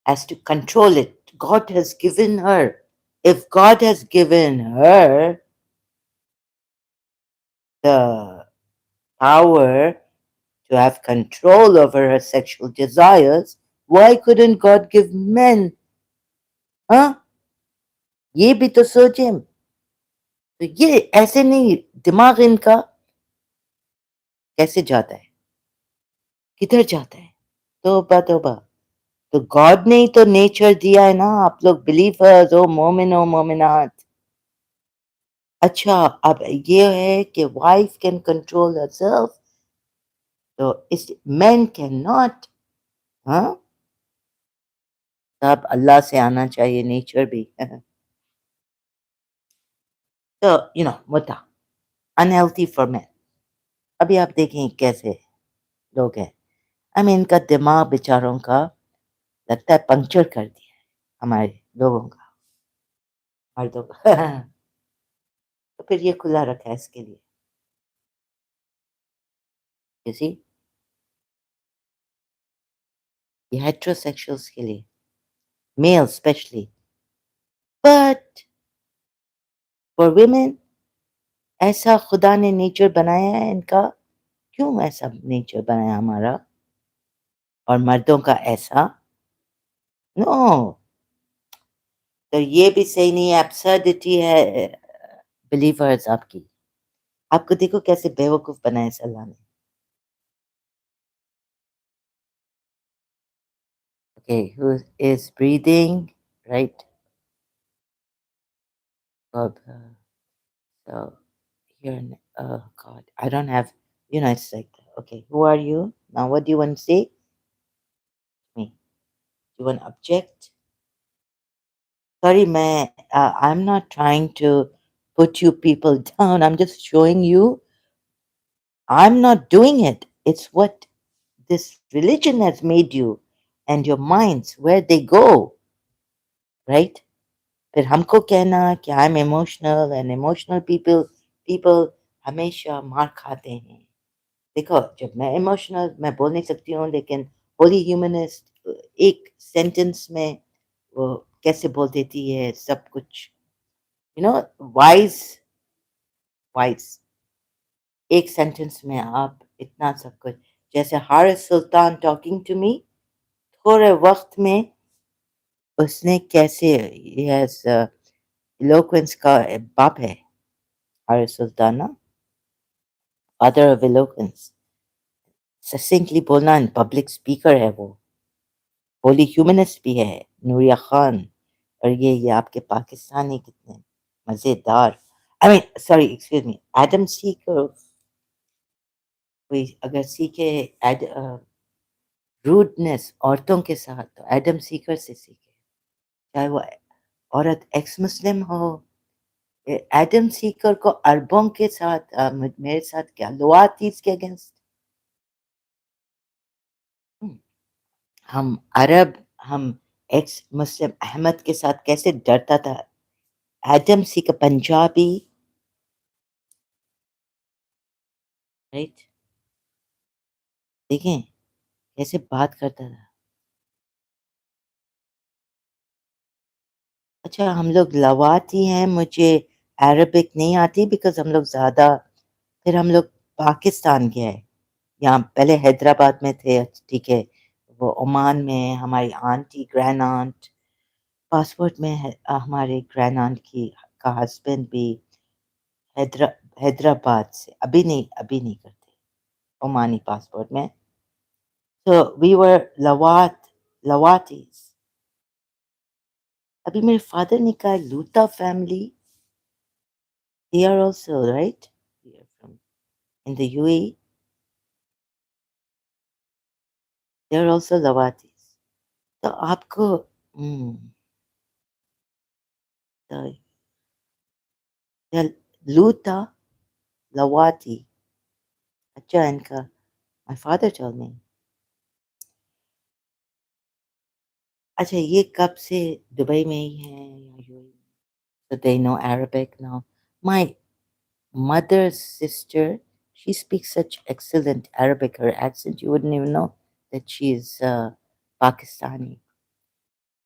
has to control it, God has given her, if God has given her the power to have control over her sexual desires, why couldn't God give men, हाँ, ये भी तो सोचे, तो ये ऐसे नहीं, दिमाग इनका कैसे जाता है, किधर जाता है, तौबा तौबा। तो गॉड ने ही तो नेचर दिया है ना, आप लोग बिलीवर्स हो, मोमिन हो, मोमिनात। अच्छा, अब ये है कि वाइफ कैन कंट्रोल हरसेल्फ, तो इस मैन कैन नॉट, हाँ, तब अल्लाह से आना चाहिए नेचर भी। तो मुद्दा अनहेल्थी फॉर मैन। अभी आप देखें कैसे लोग हैं, आई मीन इनका दिमाग बेचारों का लगता है पंक्चर कर दिया है, हमारे लोगों का, मर्दों का। तो फिर ये खुला रखा है इसके लिए, किसी, ये हेट्रोसेक्सुअल्स के लिए, male specially, but for women ऐसा खुदा ने नेचर बनाया है इनका, क्यों ऐसा नेचर बनाया हमारा और मर्दों का ऐसा, नो, तो ये भी सही नहीं है, एब्सर्डिटी है बिलीवर्स आपकी। आपको देखो कैसे बेवकूफ बनाया है अल्लाह ने। Okay, who is breathing, right? Bob, so here, oh God, I don't have, it's like, okay, who are you? Now, what do you want to say? Me. Do you want to object? Sorry, I'm not trying to put you people down. I'm just showing you I'm not doing it. It's what this religion has made you and your minds, where they go, right? फिर हमको कहना कि I am emotional and emotional people हमेशा मार खाते हैं। देखो, जब मैं इमोशनल मैं बोल नहीं सकती हूँ, लेकिन होली ह्यूमनिस्ट एक सेंटेंस में वो कैसे बोल देती है सब कुछ, यू नो, वाइज वाइज एक सेंटेंस में आप इतना सब कुछ, जैसे हारिस सुल्तान टॉकिंग टू मी थोड़े वक्त में उसने कैसे यस इलोक्वेंस का बाप है हारिस सुल्तान ना, फादर ऑफ इलोक्वेंस, ससिंकली बोलना एंड पब्लिक स्पीकर है वो, होली ह्यूमनिस्ट भी है नूरिया खान। और ये आपके पाकिस्तानी कितने मजेदार, I mean sorry excuse me, Adam Sikar, कोई अगर सीखे रूडनेस औरतों के साथ तो एडम सीकर से सीखे, चाहे वो औरत एक्स मुस्लिम हो। एडम सीकर को अरबों के साथ मेरे साथ क्या लुआतीस के अगेंस्ट, हम अरब, हम एक्स मुस्लिम अहमद के साथ कैसे डरता था। एडम सीकर पंजाबी, राइट, देखें कैसे बात करता था। अच्छा, हम लोग लवाती हैं, मुझे अरबिक नहीं आती बिकॉज़ हम लोग ज़्यादा, फिर हम लोग पाकिस्तान गए। यहाँ पहले हैदराबाद में थे, ठीक है, वो ओमान में हमारी आंटी, ग्रैंड आंट, पासपोर्ट में है हमारे ग्रैंड आंट की का हस्बैंड भी हैदरा हैदराबाद से, अभी नहीं करते, ओमानी पासपोर्ट में। So we were Lawatis. अभी मेरे फादर ने कहा लूता family, they are also right. They are from in the UAE. They are also Lawatis. तो आपको the, the लूता लवाती, अच्छा इनका, my father told me. अच्छा, ये कब से दुबई में ही है या UAE? So they know Arabic now. My mother's sister, she speaks such excellent Arabic. Her accent, you wouldn't even know that she's Pakistani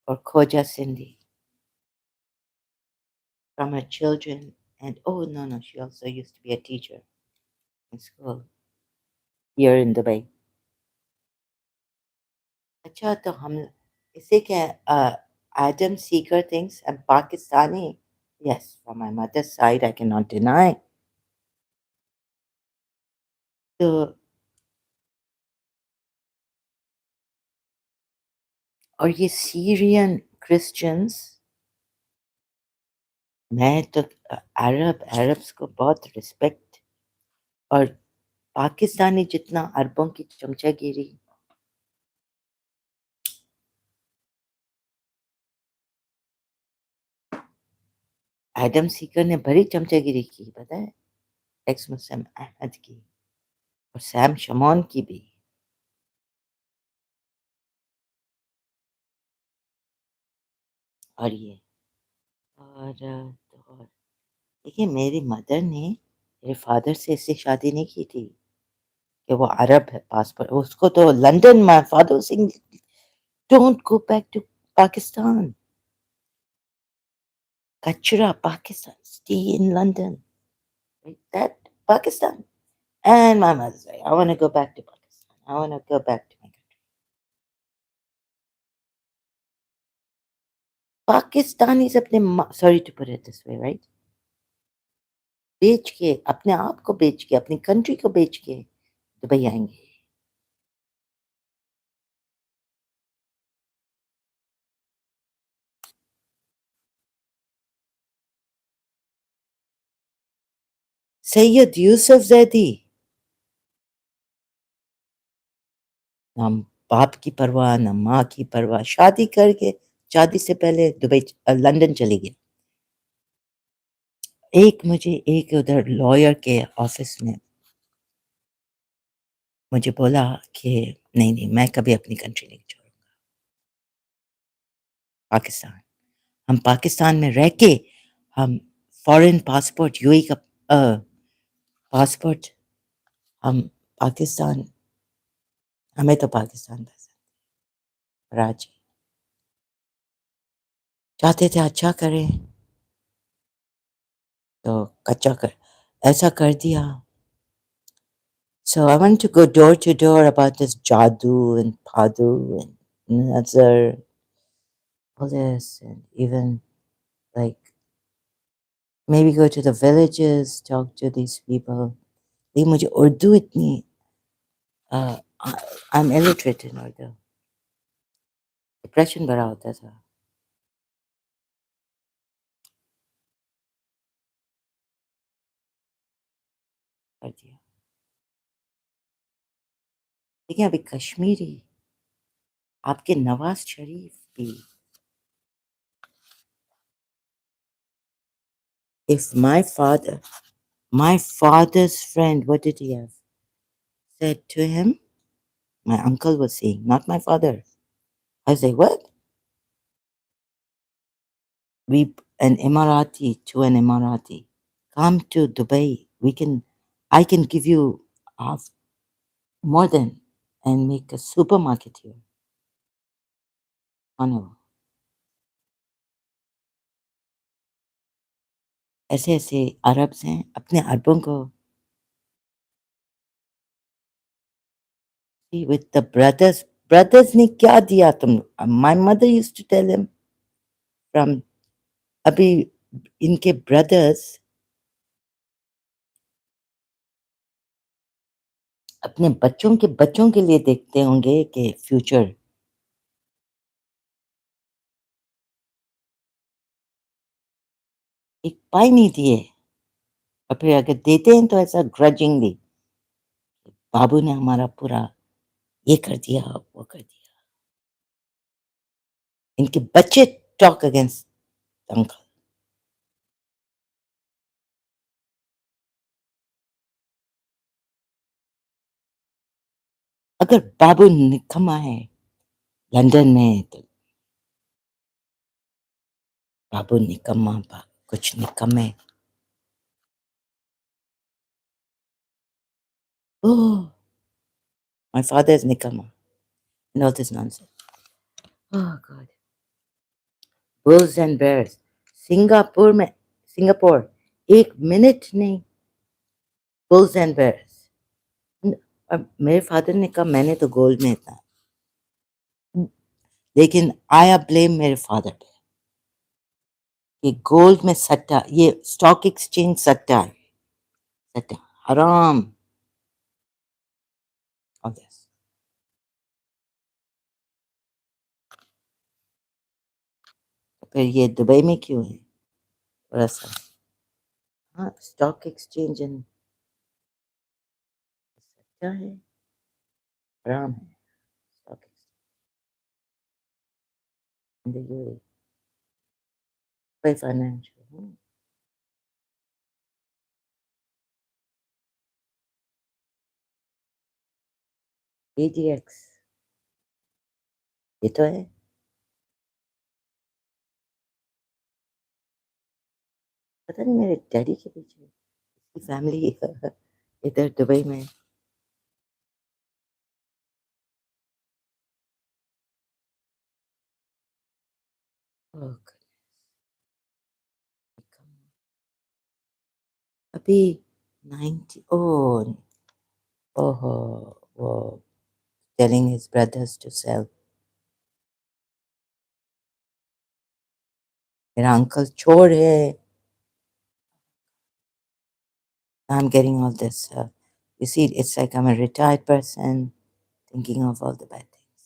or Khoja Sindhi from her children. And oh, no, she also used to be a teacher in school here in Dubai. अच्छा, तो हम इसे क्या Adam Seeker things and Pakistani? Yes, from my mother's side, I cannot deny. तो और ये Syrian Christians, मैं तो अरब्स को बहुत रिस्पेक्ट, और पाकिस्तानी जितना अरबों की चमचागिरी। एडम सीकर ने बड़ी चमचागिरी की, पता है, एक्स मुस्लिम अहमद की और सैम शमौन की भी। और ये और देखिए, मेरी मदर ने मेरे फादर से इससे शादी नहीं की थी कि वो अरब है, पासपोर्ट उसको तो London, my father Singh, don't go back to Pakistan, कचरा Pakistan, stay in London, that Pakistan. And my mother's like, I want to go back to Pakistan. I want to go back to my country. Pakistanis अपने sorry to put it this way, right? बेच के, अपने आप को बेच के, अपनी country को बेच के दुबई आएंगे। सैयद यूसुफ जैदी, ना बाप की परवाह ना माँ की परवाह, शादी करके शादी से पहले लंदन चली गई। मुझे एक उधर लॉयर के ऑफिस में मुझे बोला कि नहीं, मैं कभी अपनी कंट्री नहीं छोड़ूँगा, पाकिस्तान। हम पाकिस्तान में रह के हम फॉरेन पासपोर्ट यूएई का पासपोर्ट हम पाकिस्तान हमें तो पाकिस्तान पसंद राजी चाहते थे अच्छा करें तो कच्चा कर ऐसा कर दिया. So I wanted to go door to door about this jadoo and padu and nazar, all this, and even like maybe go to the villages, talk to these people. लेकिन मुझे उर्दू इतनी I'm illiterate in Urdu. Depression बड़ा होता था. कर दिया. लेकिन अभी कश्मीरी आपके नवाज शरीफ भी. If my father's friend, what did he have said to him? My uncle was saying, not my father. I was like, what? We an Emirati to an Emirati. Come to Dubai. I can give you half more than and make a supermarket here. Honor. ऐसे ऐसे Arabs हैं अपने अरबों को with the brothers ने क्या दिया तुम. My mother used to tell him from अभी इनके brothers अपने बच्चों के लिए देखते होंगे कि फ्यूचर एक पाई नहीं दिए और फिर अगर देते हैं तो ऐसा ग्रजिंगली बाबू ने हमारा पूरा ये कर दिया वो कर दिया. इनके बच्चे टॉक अगेंस्ट अंकल. अगर बाबू निकम्मा है लंदन में तो बाबू निकम्मा कुछ निकम्मे. Oh, my father is निकम्मा and all this nonsense. Oh God. Bulls and bears. Singapore एक मिनट नहीं. Bulls and bears. और मेरे फादर ने कहा मैंने तो गोल्ड में था लेकिन आया ब्लेम मेरे फादर पे कि गोल्ड में सट्टा ये स्टॉक एक्सचेंज सट्टा है. सट्टा हराम. All this. फिर ये दुबई में क्यों है थोड़ा सा. हाँ स्टॉक एक्सचेंज एंड सट्टा है हराम है. Stock exchange by financial. ADX ये तो है. पता नहीं मेरे डैडी के पीछे इसकी फैमिली इधर दुबई में. Oh, अभी 90. वो telling his brothers to sell. मेरा अंकल चोर है. I'm getting all this. You see, it's like I'm a retired person thinking of all the bad things.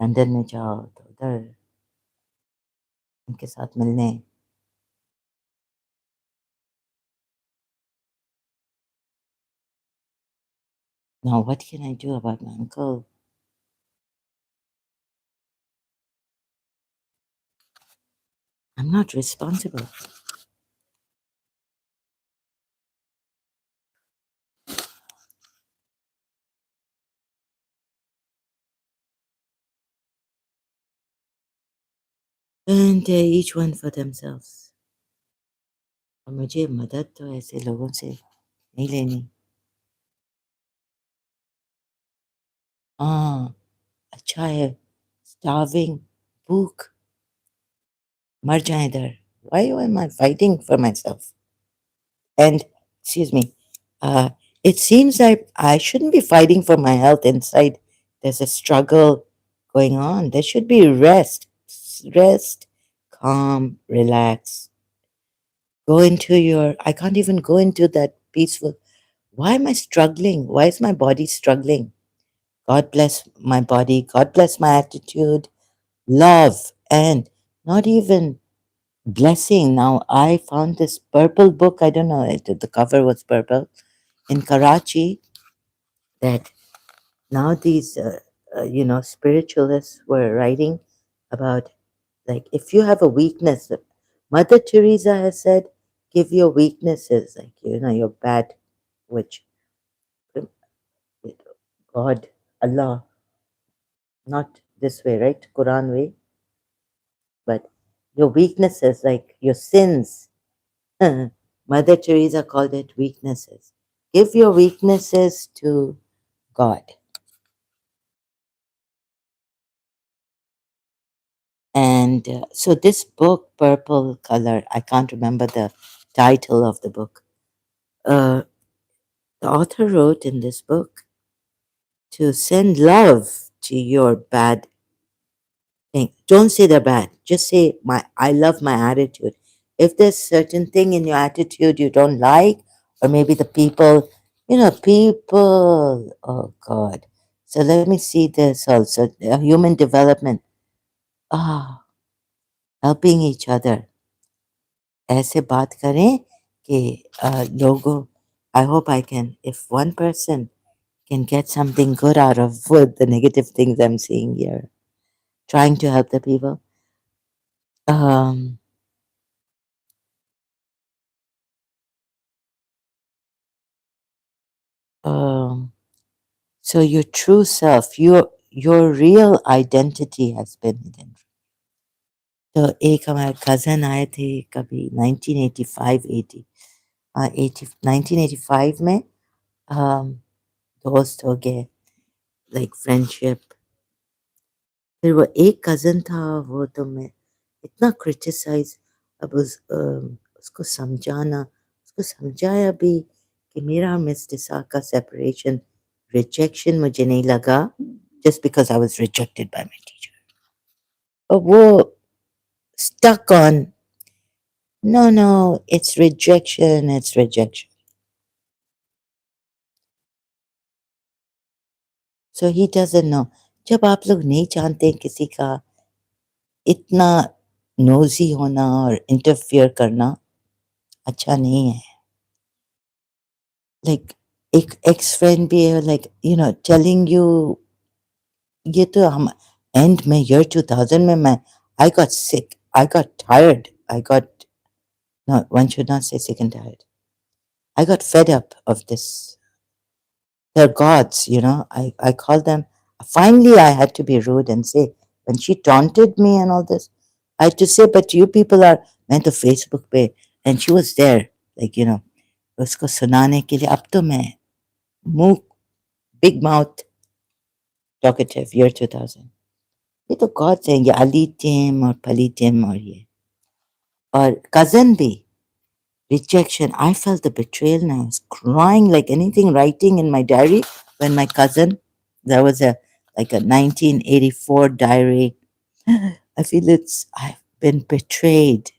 London में जाओ तो उधर उनके साथ मिलने. Now what can I do about my uncle? I'm not responsible. And each one for themselves. और मुझे मदद तो ऐसे लोगों से नहीं लेनी. हाँ, अच्छा है. Starving, भूख, मर जाए इधर. Why am I fighting for myself? And, excuse me, uh, it seems like I shouldn't be fighting for my health inside. There's a struggle going on. There should be rest, calm, relax. Go into your, I can't even go into that peaceful. Why am I struggling? Why is my body struggling? God bless my body. God bless my attitude, love, and not even blessing. Now, I found this purple book. I don't know, the cover was purple in Karachi, that now these, spiritualists were writing about, like, if you have a weakness, Mother Teresa has said, give your weaknesses, like, your bad, which um, God, Allah, not this way, right? Quran way, but your weaknesses, like your sins. Mother Teresa called it weaknesses. Give your weaknesses to God. And so this book, Purple Color, I can't remember the title of the book. Uh, the author wrote in this book to send love to your bad thing. Don't say they're bad. Just say I love my attitude. If there's certain thing in your attitude you don't like, or maybe the people, people. Oh God. So let me see this also. Human development. Ah, helping each other. ऐसे बात करें कि लोगों, I hope I can, if one person can get something good out of the negative things I'm seeing here, trying to help the people. Um, um, so your true self, your real identity has been hidden. तो एक हमारे cousin आए थे कभी 1985 80 80 1985 में, दोस्त हो गए, लाइक फ्रेंडशिप. फिर वो एक कज़न था, वो तो मैं इतना क्रिटिसाइज़, अब उसको समझाना, उसको समझाया भी कि मेरा और मिस इसाक का सेपरेशन रिजेक्शन मुझे नहीं लगा, just because I was rejected by my teacher. और वो stuck on, no, no, it's rejection, it's rejection. So he doesn't know. जब आप लोग नहीं जानते किसी का, इतना नोज़ी होना और इंटरफियर करना अच्छा नहीं है. लाइक एक एक्स फ्रेंड भी है, लाइक टेलिंग यू, ये तो हम एंड में ईयर 2000 में मैं, I got sick, I got tired, I got, no one should not say sick and tired. I got fed up of this. They're gods, I call them. Finally, I had to be rude and say, when she taunted me and all this, I had to say, but you people are meant to Facebook पे, and she was there, like, उसको सुनाने के लिए. अब तो मैं मुंह, big mouth, talkative, year 2000. ये तो गॉड हैं, ये अली टिम और पली टिम और ये, और cousin भी, rejection. I felt the betrayal and I was crying like anything, writing in my diary when my cousin, there was a like a 1984 diary. I feel I've been betrayed.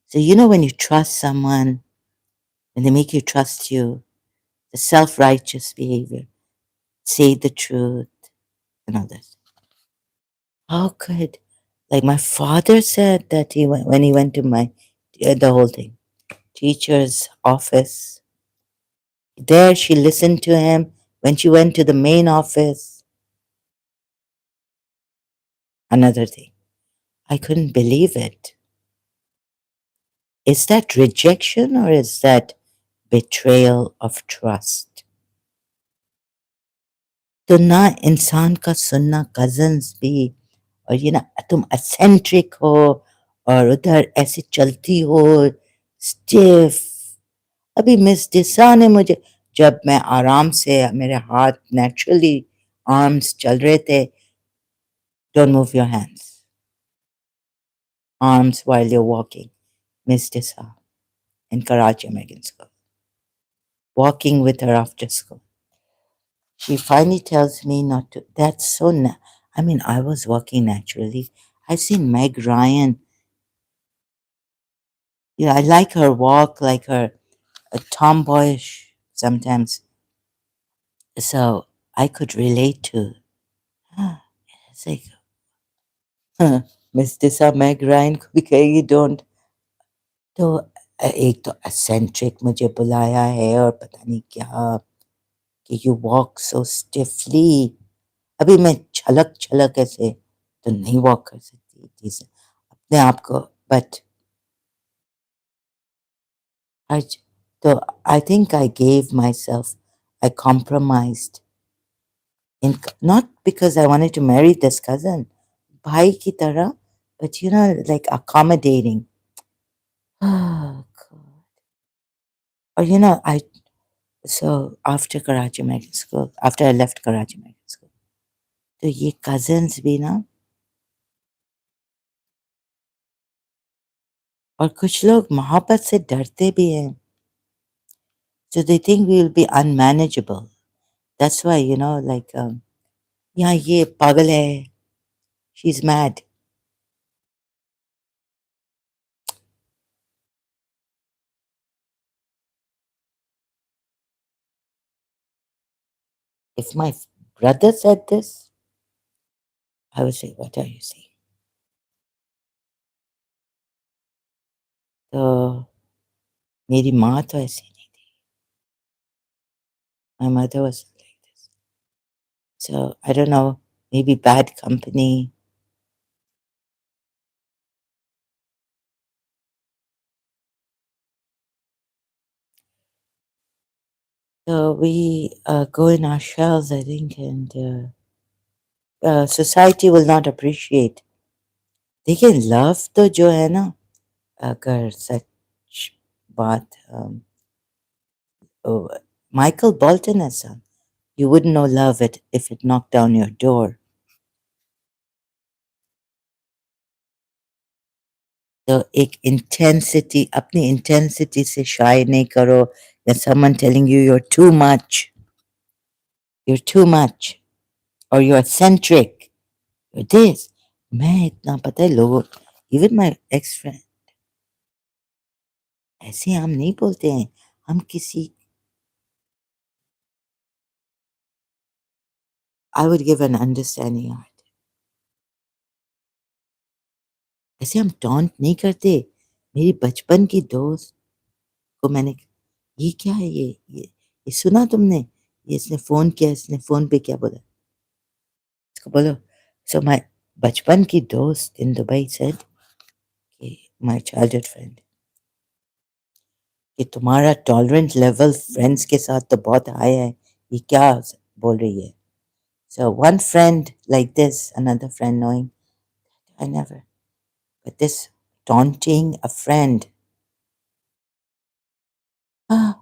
So, when you trust someone, when they make you trust you, the self righteous behavior, say the truth, and all this. How could, like my father said that he went, when he went to the whole thing, teacher's office. There, she listened to him. When she went to the main office, another thing. I couldn't believe it. Is that rejection or is that betrayal of trust? तो ना इंसान का सुनना cousins भी और ये ना तुम असेंट्रिक हो और उधर ऐसे चलती हो स्टिफ अभी मिस डिसा ने मुझे जब मैं आराम से मेरे हाथ नेचुरली आर्म्स चल रहे थे don't move your hands arms while you're walking miss disa in Karachi American school walking with her after school she finally tells me not to that's so I mean I was walking naturally I've seen Meg Ryan yeah I like her walk like her tomboyish sometimes so I could relate to it's like miss Disha Meg Ryan को भी कहेगी don't तो एक तो eccentric मुझे बुलाया है और पता नहीं क्या कि यू वॉक सो स्टिफली अभी मैं छलक छलक ऐसे तो नहीं वॉक कर सकती थी अपने आप को बट आई तो I think I gave my self I compromised in not because I wanted to marry this cousin भाई की तरह but you know like accommodating oh God. Or you know I so after Karachi American School after I left Karachi American School तो ये cousins भी ना और कुछ लोग मोहब्बत से डरते भी हैं so they think we will be unmanageable that's why you know like यहाँ ये पागल है she's mad if my brother said this I would say what are you saying तो मेरी माँ तो ऐसी नहीं my mother was like this so I don't know maybe bad company so we go in our shells I think and society will not appreciate देखिए love तो जो है ना अगर सच बात Michael Bolton ऐसा you wouldn't know love it if it knocked down your door तो एक intensity अपनी intensity से shy नहीं करो या someone telling you you're too much or you're eccentric you're this मैं इतना पता है लोगों even my ex friend ऐसे हम नहीं बोलते हैं हम किसी I would give an understanding heart ऐसे हम टॉन्ट नहीं करते मेरी बचपन की दोस्त को मैंने ये क्या है ये सुना तुमने ये इसने फोन किया इसने फोन पे क्या बोला इसको बोलो सो माय बचपन की दोस्त इन दुबई सेड कि माय चाइल्डहुड फ्रेंड कि तुम्हारा टॉलरेंस लेवल फ्रेंड्स के साथ तो बहुत हाई है ये क्या बोल रही है so one friend like this another friend knowing I never but this taunting a friend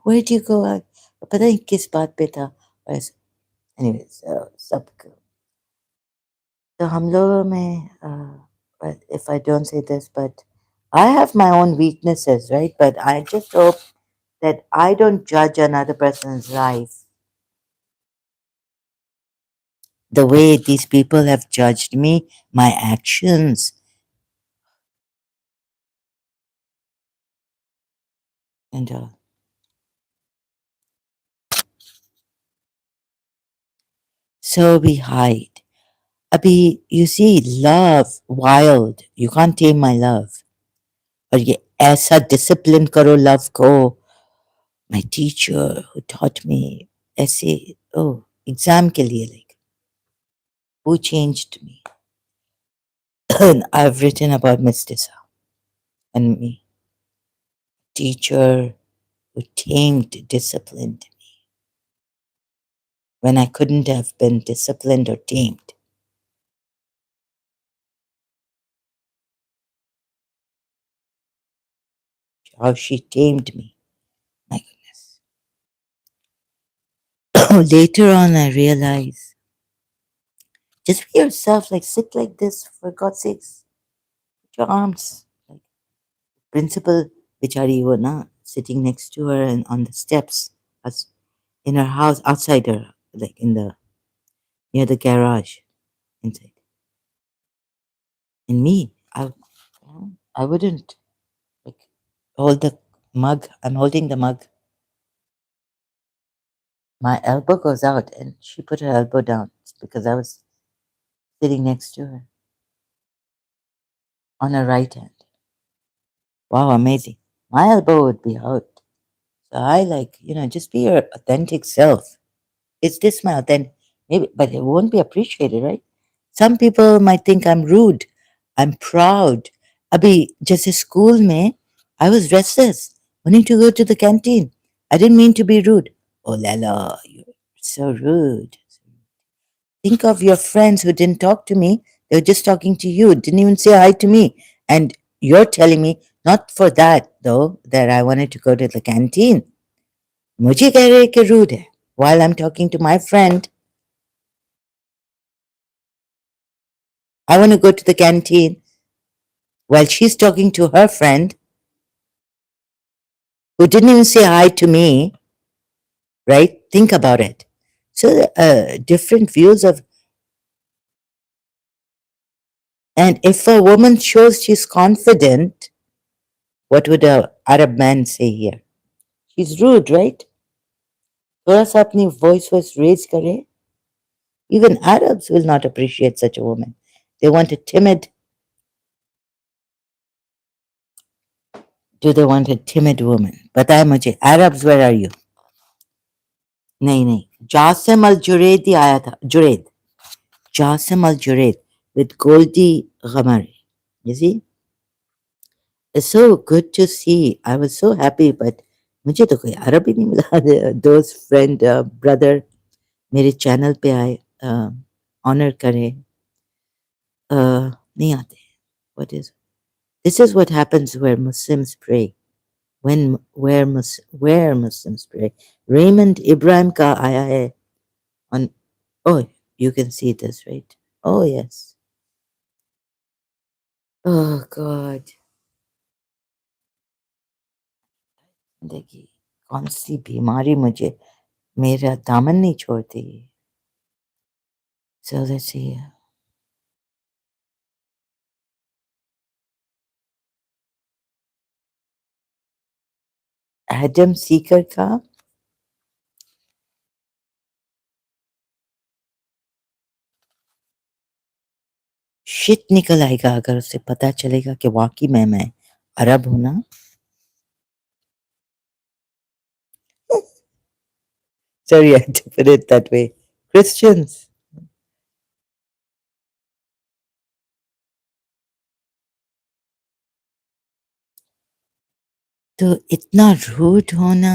where do you go पता नहीं किस बात पे था anyways सब तो हम लोगों में but if I don't say this but I have my own weaknesses right but I just hope that I don't judge another person's life the way these people have judged me my actions and so we hide abhi you see love wild you can't tame my love और ये ऐसा discipline करो love को my teacher who taught me ऐसे oh exam के लिए like who changed me I've written about Miss Tissa and me, teacher who tamed, disciplined when I couldn't have been disciplined or tamed. How she tamed me. My goodness. Later on, I realized just be yourself, like sit like this, for God's sakes. Put your arms. Like Principal Bichari na sitting next to her and on the steps as in her house, outside her, like in the near the garage inside. And me, I wouldn't like hold the mug. I'm holding the mug. My elbow goes out, and she put her elbow down because I was sitting next to her on her right hand. Wow, amazing. My elbow would be out. So I like, just be your authentic self. Is this my authentic? Maybe, but it won't be appreciated, right? Some people might think I'm rude. I'm proud. Abhi, just school mein, I was restless, wanting to go to the canteen. I didn't mean to be rude. Oh, Lala, you're so rude. Think of your friends who didn't talk to me. They were just talking to you, didn't even say hi to me. And you're telling me, not for that, though, that I wanted to go to the canteen. मुझे कह रहे कि rude है. While I'm talking to my friend, I want to go to the canteen while she's talking to her friend who didn't even say hi to me, right? Think about it. So, different views of, and if a woman shows she's confident, what would a Arab man say here? She's rude, right? थोड़ा सा अपनी voice raise करे. Even Arabs will not appreciate such a woman. They want a timid. Do they want a timid woman? बताए मुझे. Arabs, where are you? नहीं नहीं. जासिम अल जुरैद ही आया था. जुरैद. Jasim al Junaid with Goldie Ghamari. You see? It's so good to see. I was so happy, but मुझे तो कोई अरब ही नहीं मिला. Those friend, brother मेरे चैनल पे आए, ऑनर करे, नहीं आते. What is? This is what happens where Muslims pray. Where Muslims pray. Raymond Ibrahim का आया है on. Oh, you can see this, right? Oh yes. Oh God. देखिए कौन सी बीमारी मुझे मेरा दामन नहीं छोड़ती. So let's see. Adam Sikar का शिट निकल आएगा अगर उसे पता चलेगा कि वाकई में मैं अरब हूं ना. Sorry, I had to put it that way. Christians. तो इतना रूड होना.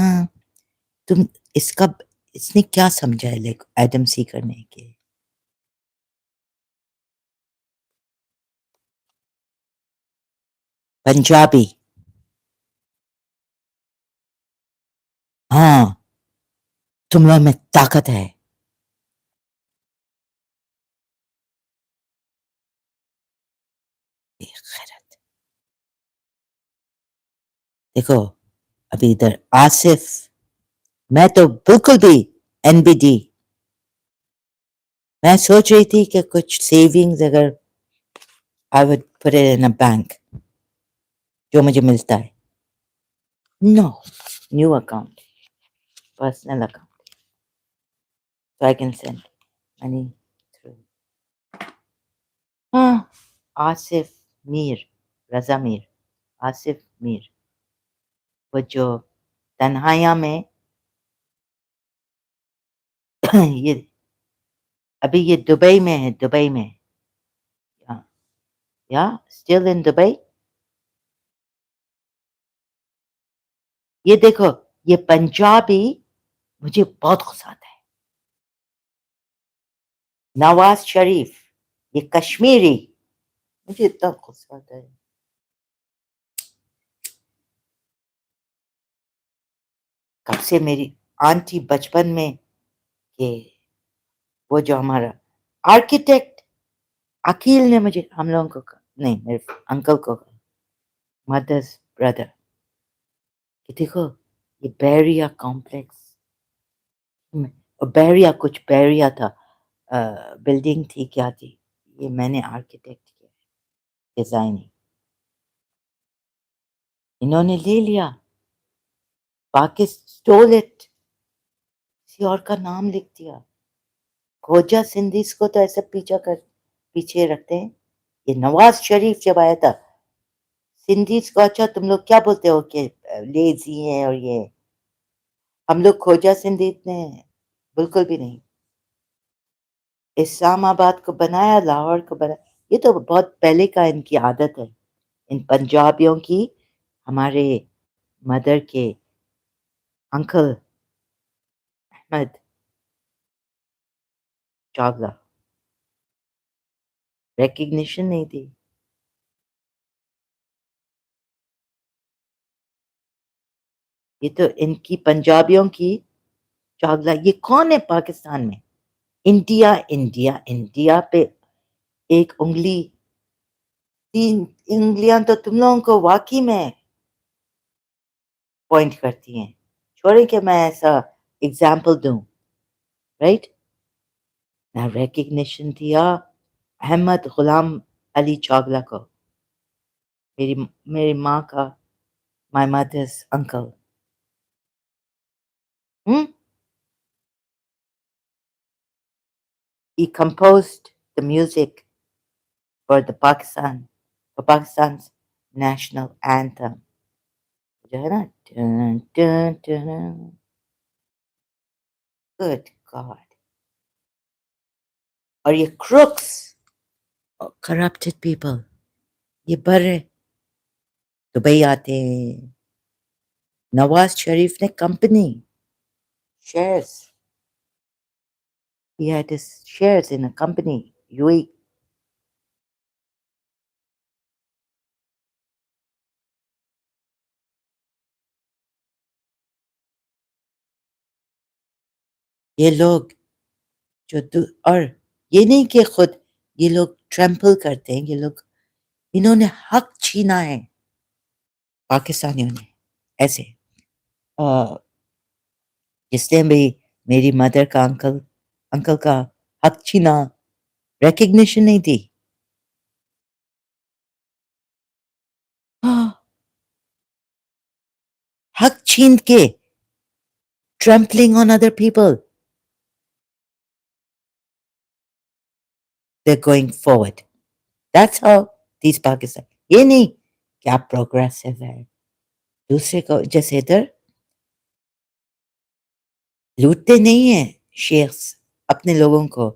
तुम इसका इसने क्या समझा है लाइक एडम सीकर ने के पंजाबी. हाँ, तुम लोग में ताकत है. खैरत. देखो अभी इधर आसिफ. मैं तो बिल्कुल भी एनबीडी. मैं सोच रही थी कि कुछ सेविंग्स अगर I would put it in a bank जो मुझे मिलता है. No, new account, personal account, so I can send money through. हाँ, आसिफ मीर, रजा मीर, आसिफ मीर, वो जो तन्हाइया में ये अभी ये दुबई में है, दुबई में. हाँ, Yeah, still in Dubai. ये देखो, ये पंजाबी मुझे बहुत गुस्सा आता है। नवाज शरीफ, ये कश्मीरी, मुझे इतना गुस्सा आता है। कब से मेरी आंटी बचपन में, ये वो जो हमारा आर्किटेक्ट अकील ने मुझे, हम लोगों को नहीं, मेरे अंकल को, मदर्स ब्रदर, कि देखो ये बैरिया कॉम्प्लेक्स, बैरिया कुछ बैरिया था, बिल्डिंग थी क्या थी, ये मैंने आर्किटेक्ट किया, डिजाइनिंग, इन्होंने ले लिया, पाकिस्तान स्टोल इट, किसी और का नाम लिख दिया। खोजा सिंधीस को तो ऐसे पीछे रखते हैं। ये नवाज शरीफ जब आया था, सिंधीस को अच्छा तुम लोग क्या बोलते हो कि लेजी हैं, और ये हम लोग खोजा सिंधी इतने बिल्कुल भी नहीं। इस्लामाबाद को बनाया, लाहौर को बनाया, ये तो बहुत पहले का इनकी आदत है, इन पंजाबियों की। हमारे मदर के अंकल अहमद चावला, रिकग्निशन नहीं थी। ये तो इनकी पंजाबियों की चावला, ये कौन है पाकिस्तान में? इंडिया इंडिया इंडिया पे एक उंगली, तीन उंगलियां तो तुम लोगों को वाकई में पॉइंट करती हैं। छोड़े कि मैं ऐसा एग्जाम्पल दूं, राइट? ना रिकग्निशन दिया अहमद गुलाम अली चावला को, मेरी मेरी माँ का, my mother's uncle. Hmm? He composed the music for the for Pakistan's national anthem, जो है ना, dun, dun, dun. Good God. और ये crooks, corrupted people, ये बड़े दुबई आते हैं। नवाज शरीफ ने company shares, he had his shares in a company, UAE. ये लोग और ये नहीं कि खुद ये लोग ट्रैम्पल करते हैं, ये लोग, इन्होंने हक छीना है पाकिस्तानियों ने, ऐसे अ, जिसने भी मेरी मदर का अंकल का हक छीना, रिकग्निशन नहीं दी। हाँ, हक छीन के trampling on other people, they're going forward. That's how these Pakistan, ये नहीं क्या प्रोग्रेसिव है, दूसरे को जैसे इधर लूटते नहीं है शेख्स अपने लोगों को,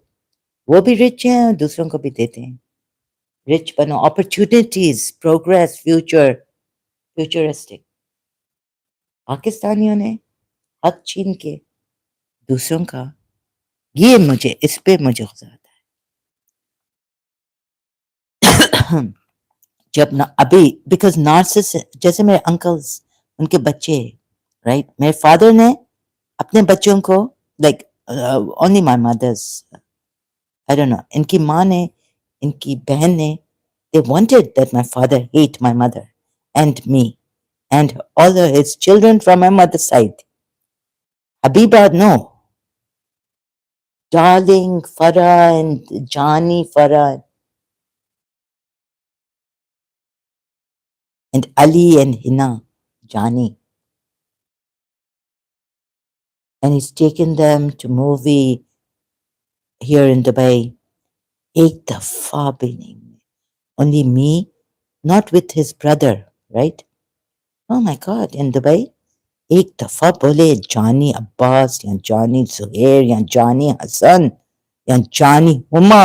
वो भी रिच हैं और दूसरों को भी देते हैं। रिच बनो, अपॉर्चुनिटीज, प्रोग्रेस, फ्यूचरिस्टिक। पाकिस्तानियों ने हक छीन के दूसरों का, ये मुझे, इस पे मुझे गुस्सा आता है। जब ना अभी, बिकॉज नार्सिस, जैसे मेरे अंकल्स, उनके बच्चे, राइट, मेरे फादर ने अपने बच्चों को, like only my mother's, I don't know, इनकी माँ ने, इनकी बहन ने, they wanted that my father hate my mother and me and all of his children from my mother's side. Habiba, no. Darling Farah and Johnny Farah and Ali and Hina, Johnny. And he's taken them to movie here in Dubai. एक दफा भी नहीं, only me, not with his brother, right? Oh my God, in Dubai, एक दफा बोले जानी अब्बास या जानी जुहैर या जानी हसन या जानी Huma,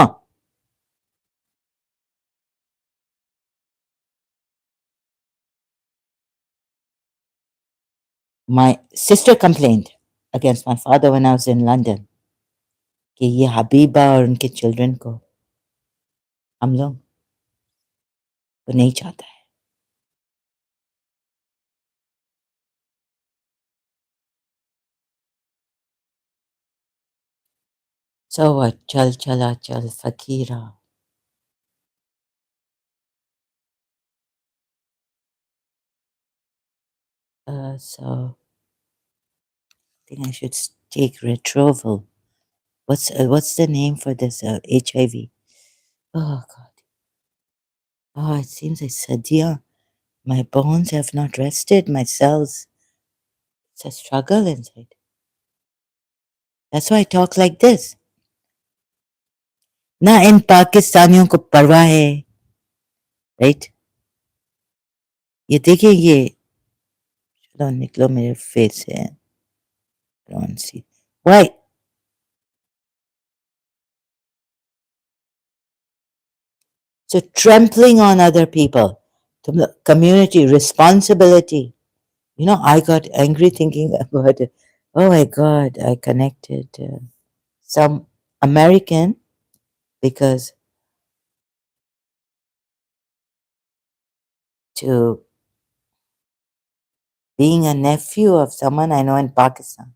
My sister complained against my father when I was in London कि ये हबीबा और उनके चिल्ड्रन को हम लोग को नहीं चाहता है. So what? चल चला चल फकीरा. So I think I should take Retroval. What's the name for this HIV? Oh God. Oh, it seems like Sadia. My bones have not rested. My cells. It's a struggle inside. That's why I talk like this. ना इन पाकिस्तानियों को परवाह है, right? ये देखिए ये चलो निकलो मेरे फेस से. Don't see. Why? So trampling on other people, the community responsibility. You know, I got angry thinking about it. Oh my God, I connected some American because to being a nephew of someone I know in Pakistan.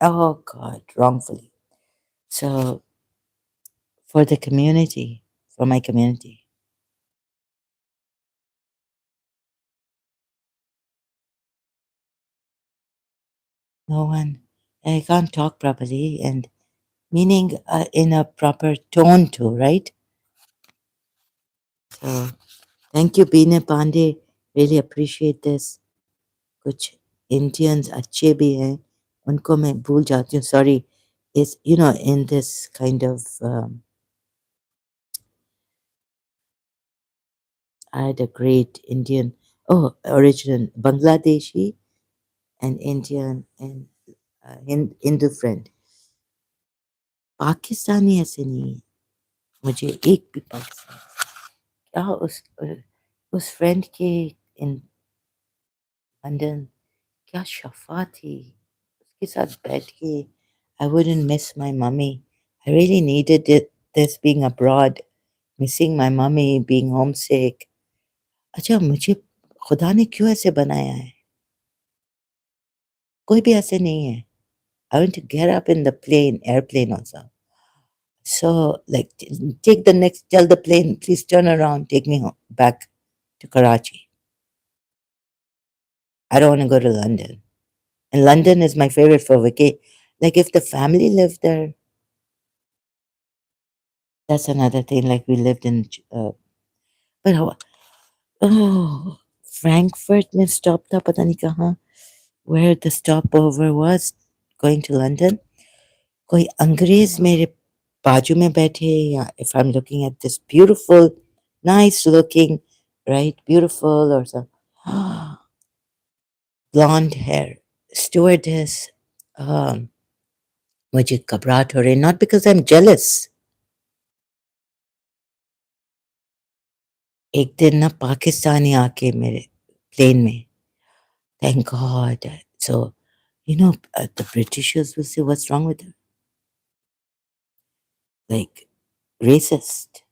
Oh God, wrongfully. So for the community, for my community, no one, I can't talk properly and meaning in a proper tone too, right? So thank you, Bina Pandey. Really appreciate this. कुछ Indians अच्छे भी हैं, उनको मैं भूल जाती हूँ. Sorry, it's in this kind of I had a great Indian, original Bangladeshi and Indian and Hindu friend. Pakistani ऐसे नहीं है. मुझे एक भी पाकिस्तानी क्या उस फ्रेंड के इन लंदन क्या शफा थी. उसके साथ बैठ के I wouldn't miss my mummy. I really needed it. This being abroad, missing my mummy, being homesick. अच्छा मुझे खुदा ने क्यों ऐसे बनाया है? कोई भी ऐसे नहीं है. I want to get up in the airplane also. So, like, take the next, tell the plane, please turn around, take me home, back to Karachi. I don't want to go to London. And London is my favorite for vacation. Like, if the family lived there, that's another thing. Like, we lived in, but oh, Frankfurt में stop था पता नहीं कहाँ, where the stopover was going to London. कोई अंग्रेज मेरे बाजू में बैठे या if I'm looking at this beautiful, nice looking, right, beautiful or some blonde hair stewardess, um, मुझे घबराहट हो रही, not because I'm jealous. एक दिन ना पाकिस्तानी आके मेरे प्लेन में, thank God. So, the Britishers will say, what's wrong with her? Like, racist.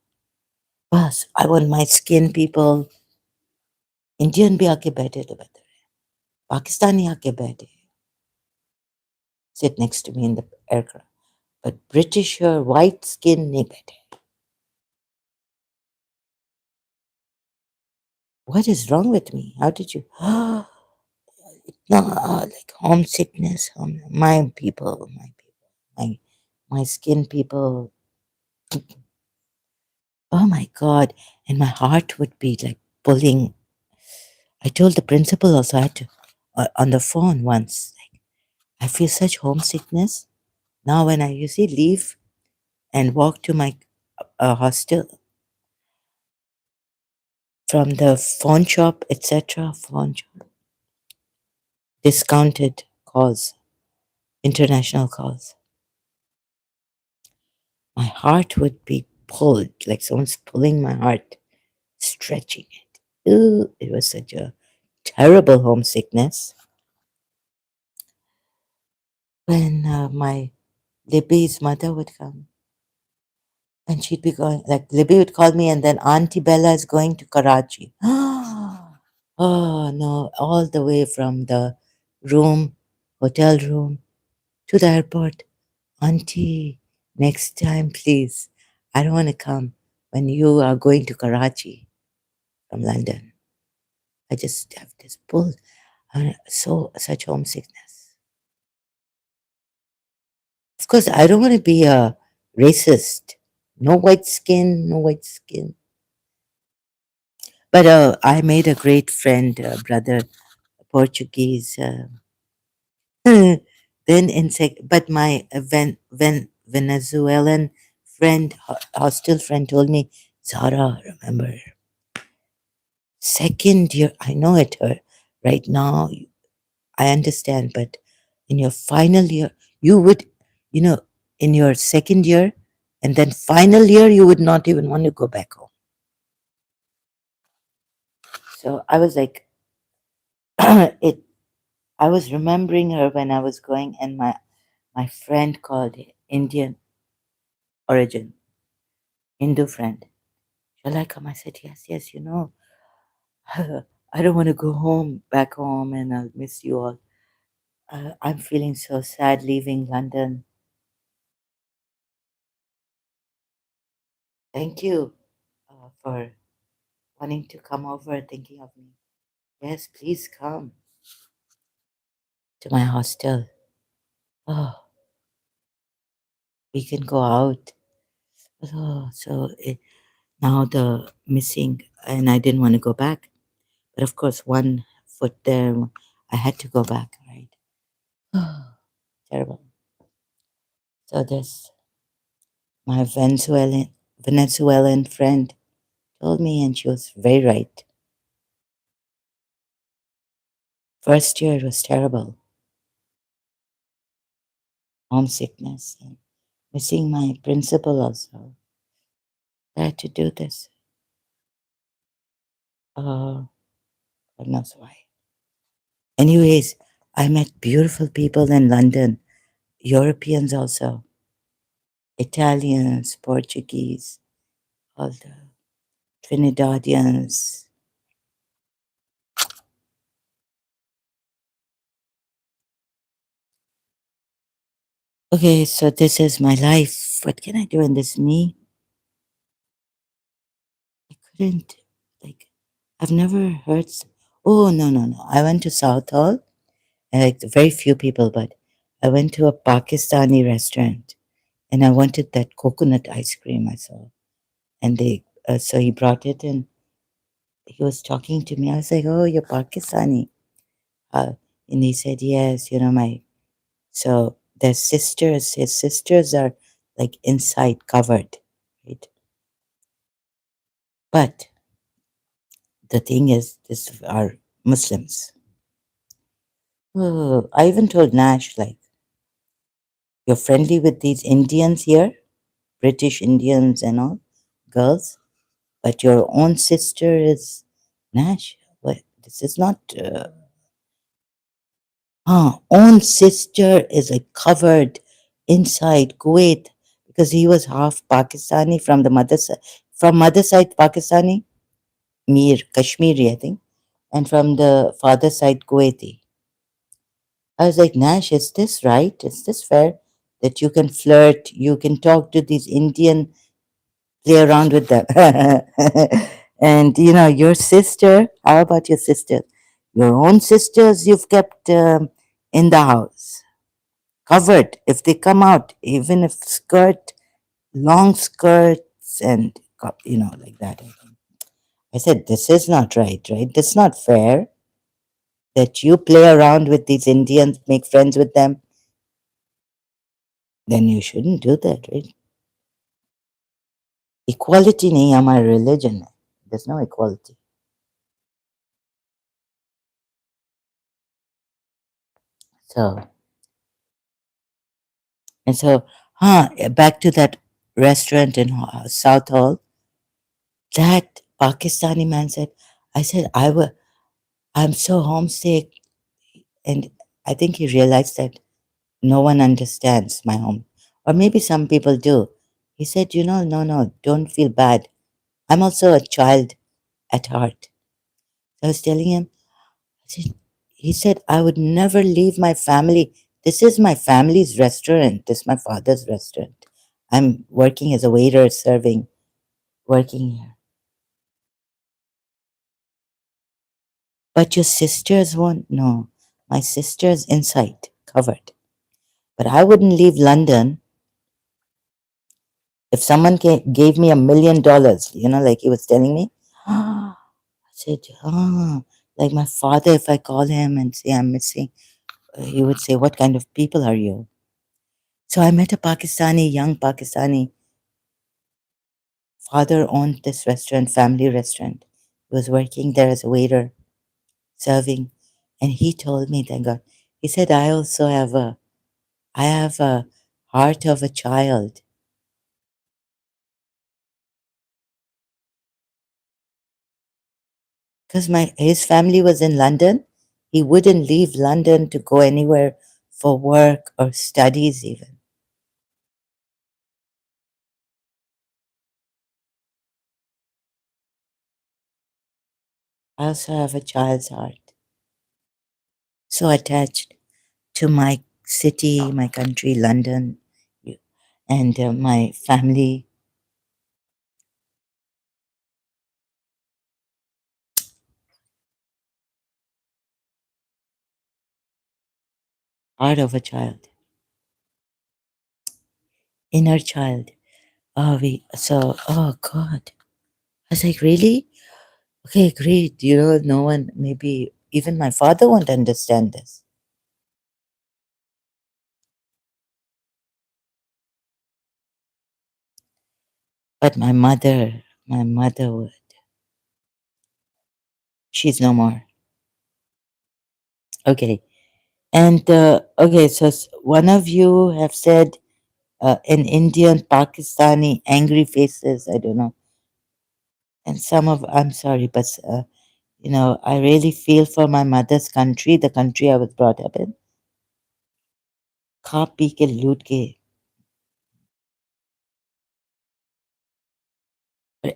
बस, I want my skin people. Indian भी आके बैठे तो बेहतर है. Pakistani आके बैठे. Sit next to me in the aircraft. But British or white skin नहीं बैठे. What is wrong with me? How did you? No, like homesickness. My skin people. Oh my God. And my heart would be like pulling. I told the principal also, I had to, on the phone once, like, I feel such homesickness. Now, when I usually leave and walk to my hostel from the phone shop, etc., phone shop, discounted calls, international calls, my heart would be pulled, like someone's pulling my heart, stretching it. Ooh, it was such a terrible homesickness. when my Libby's mother would come, and she'd be going, like, Libby would call me, and then Auntie Bella is going to Karachi. Oh, no, all the way from the room, hotel room, to the airport. Auntie, next time, please. I don't want to come when you are going to Karachi from London. I just have this pull, such homesickness. Of course, I don't want to be a racist. No white skin, no white skin. But I made a great friend, brother, Portuguese. Then but my Venezuelan friend, hostel friend, told me, Zara, remember, second year, I know it right now, I understand, but in your final year, you would, you know, in your second year, and then final year, you would not even want to go back home. So I was like, it. I was remembering her when I was going, and my friend called Indian origin, Hindu friend. Shall I come? I said, yes, yes, I don't want to go home, back home, and I'll miss you all. I'm feeling so sad leaving London. Thank you for wanting to come over, thinking of me. Yes, please come to my hostel. Oh, we can go out. Oh, so now the missing, and I didn't want to go back. But of course, one foot there, I had to go back, right? Oh, terrible. So this, my Venezuelan friend told me, and she was very right. First year was terrible, homesickness, and missing my principal also. I had to do this. God knows why. Anyways, I met beautiful people in London, Europeans also, Italians, Portuguese, all the Trinidadians. Okay, so this is my life. What can I do in this me? I couldn't, like, I've never heard. Oh, no, no, no. I went to Southall, and like very few people, but I went to a Pakistani restaurant and I wanted that coconut ice cream I saw. And so he brought it and he was talking to me. I was like, oh, you're Pakistani. Uh, and he said, yes, so their sisters, his sisters are like inside covered, right? But the thing is, this are Muslims. Oh, I even told Nash, like, you're friendly with these Indians here, British Indians and all, girls, but your own sister is Nash. What? This is not. Own sister is like covered inside Kuwait because he was half Pakistani from the mother side. From mother side Pakistani, Kashmiri, I think, and from the father side Kuwaiti. I was like, Nash, is this right? Is this fair that you can flirt, you can talk to these Indian, play around with them? And your sister, how about your sister? Your own sisters you've kept in the house, covered. If they come out, even if long skirts and, like that. I said, this is not right, right? This is not fair that you play around with these Indians, make friends with them. Then you shouldn't do that, right? Equality nahi hamara religion hai. There's no equality. So, and so, back to that restaurant in South Hall. That Pakistani man said, I said, I'm so homesick. And I think he realized that No one understands my home. Or maybe some people do. He said, no, no, don't feel bad. I'm also a child at heart. I was telling him, he said, I would never leave my family. This is my family's restaurant. This is my father's restaurant. I'm working as a waiter, serving, working here. But your sisters won't know. My sister's inside, covered. But I wouldn't leave London if someone gave me $1 million, like he was telling me. I said, like my father, if I call him and say I'm missing, he would say, what kind of people are you? So I met a young Pakistani. Father owned this restaurant, family restaurant. He was working there as a waiter, serving. And he told me, thank God, he said, I have a heart of a child. Because his family was in London. He wouldn't leave London to go anywhere for work or studies even. I also have a child's heart. So attached to my city, my country, London, and my family. Heart of a child, inner child. Oh God. I was like, really? Okay, great. No one, maybe even my father won't understand this. But my mother would. She's no more. Okay. And okay, so one of you have said in Indian, Pakistani, angry faces. I don't know. And I'm sorry, but I really feel for my mother's country, the country I was brought up in. खा P के लूट के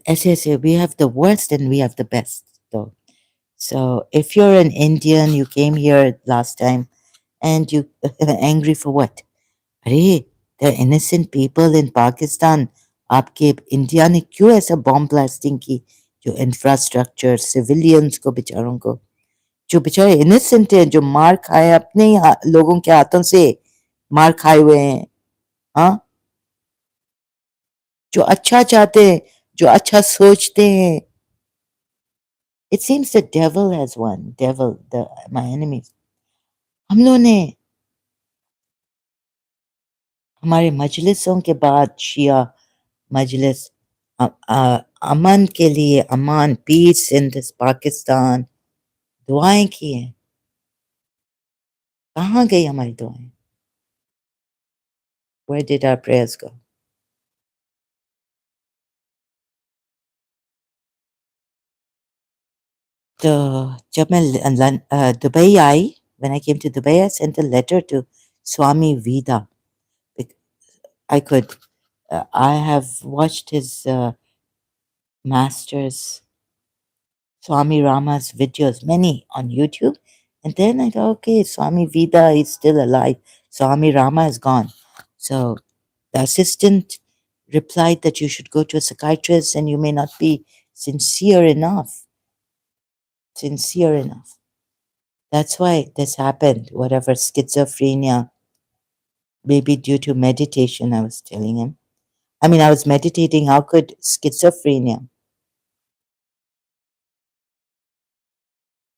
ऐसे ऐसे we have the worst and we have the best though. So if you're an Indian, you came here last time and you angry for what? अरे, there are innocent people in Pakistan. आपके India ने क्यों ऐसा bomb blasting की जो infrastructure civilians को बेचारों को जो बेचारे इनोसेंट हैं जो मार खाए अपने ही लोगों के हाथों से मार खाए हुए हैं हाँ जो अच्छा चाहते हैं जो अच्छा सोचते हैं it seems the devil has won devil my enemies हम लोगों ने हमारे मजलिसों के बाद शिया मजलिस अमन के लिए अमान पीस इन दिस पाकिस्तान दुआएं की हैं कहाँ गई हमारी दुआएं where did our prayers go तो जब मैं Dubai I when I came to Dubai I sent a letter to Swami Vida I could I have watched his masters Swami Rama's videos, many on YouTube. And then I thought, okay, Swami Vida is still alive. Swami Rama is gone. So the assistant replied that you should go to a psychiatrist and you may not be sincere enough. Sincere enough. That's why this happened, whatever schizophrenia, maybe due to meditation, I was telling him. I mean, I was meditating. How could schizophrenia?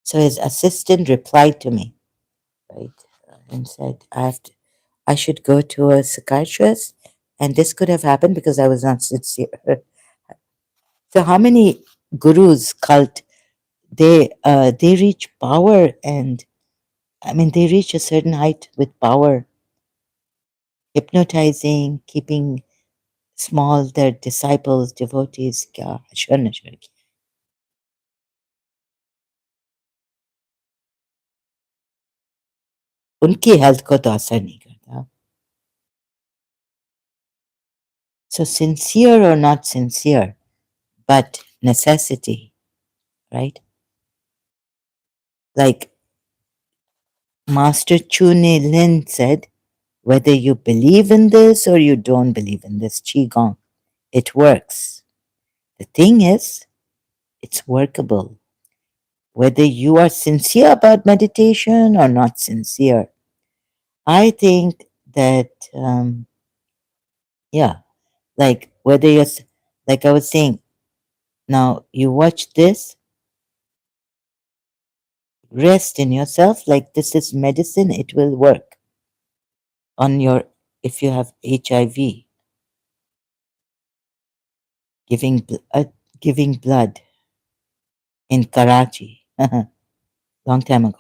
So his assistant replied to me, right, and said, I should go to a psychiatrist. And this could have happened because I was not sincere. So how many gurus cult they reach power and I mean they reach a certain height with power, hypnotizing, keeping small their disciples, devotees. क्या अशर नशर की. उनकी health को तो असर नहीं करता So sincere or not sincere, but necessity, right? Like Master Chune Lin said, whether you believe in this or you don't believe in this Qigong, it works. The thing is, it's workable. Whether you are sincere about meditation or not sincere, I think that, yeah, like whether you're, like I was saying, now you watch this, rest in yourself, like this is medicine, it will work on your, if you have HIV, giving, giving blood in Karachi, long time ago.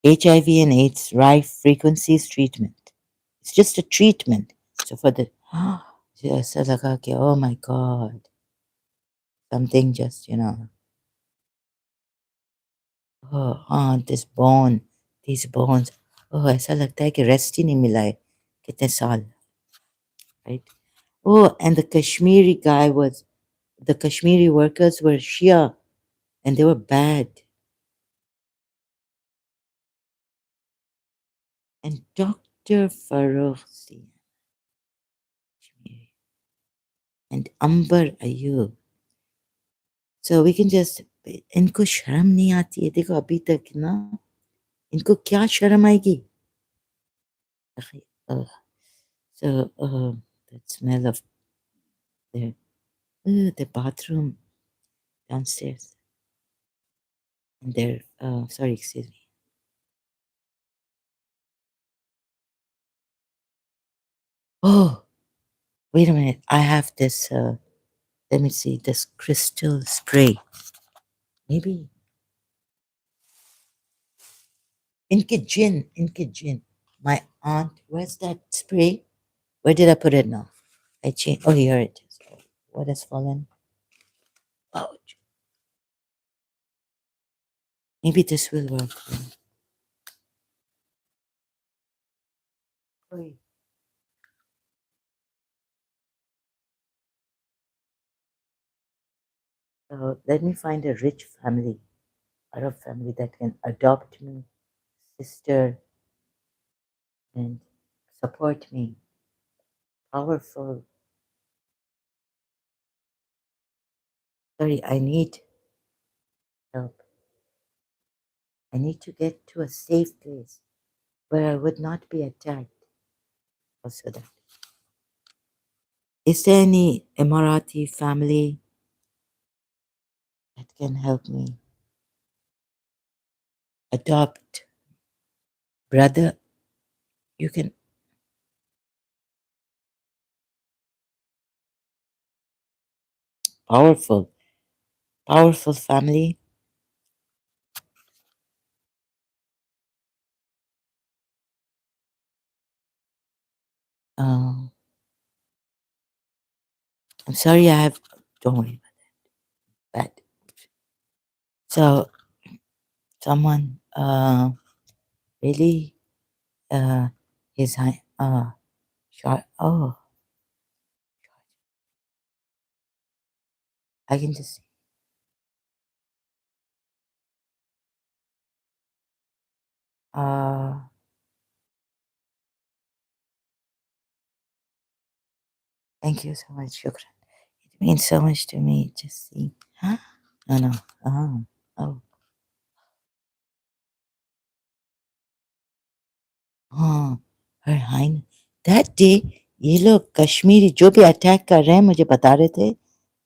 HIV and AIDS rife frequencies treatment. It's just a treatment. So for the, yes, oh my God, something just, this bone, these bones, ऐसा लगता है कि rest ही नहीं मिला है कितने साल, right? Oh, and the Kashmiri guy was, the Kashmiri workers were Shia and they were bad. And Dr. Farooq and Amber Ayub. So we can just, इनको शर्म नहीं आती है, देखो अभी तक ना, इनको क्या शर्म आएगी? Ugh. So that smell of their, the bathroom downstairs. And their, sorry, excuse me. Oh, wait a minute. I have this, let me see, this crystal spray. Maybe inke gin. My aunt, where's that spray? Where did I put it now? I changed. Oh, here it is. What has fallen? Oh, maybe this will work. Wait. So let me find a rich family, Arab family that can adopt me, sister, and support me. Powerful. Sorry, I need help. I need to get to a safe place where I would not be attacked. Also, that. Is there any Emirati family that can help me adopt? Brother, you can, powerful, powerful family. Uh, I'm sorry, I have, don't worry about that. So, someone, really, his, short, oh, I can just, uh, thank you so much, Shukran. It means so much to me, just see. Huh? No, no, oh, हाँ, her highness. That day, ये लोग कश्मीरी जो भी attack कर रहे हैं मुझे बता रहे थे,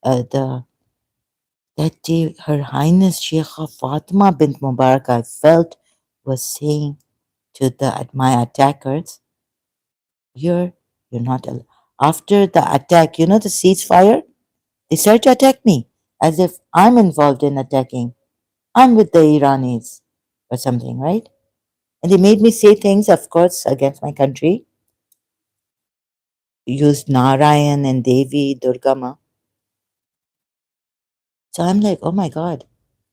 the that day her highness Sheikha Fatima bint Mubarak, I felt, was saying to the my attackers, you're not after the attack, the ceasefire, they started to attack me as if I'm involved in attacking. I'm with the Iranis or something, right? And they made me say things, of course, against my country, used Narayan and Devi, Durgama. So I'm like, oh my God,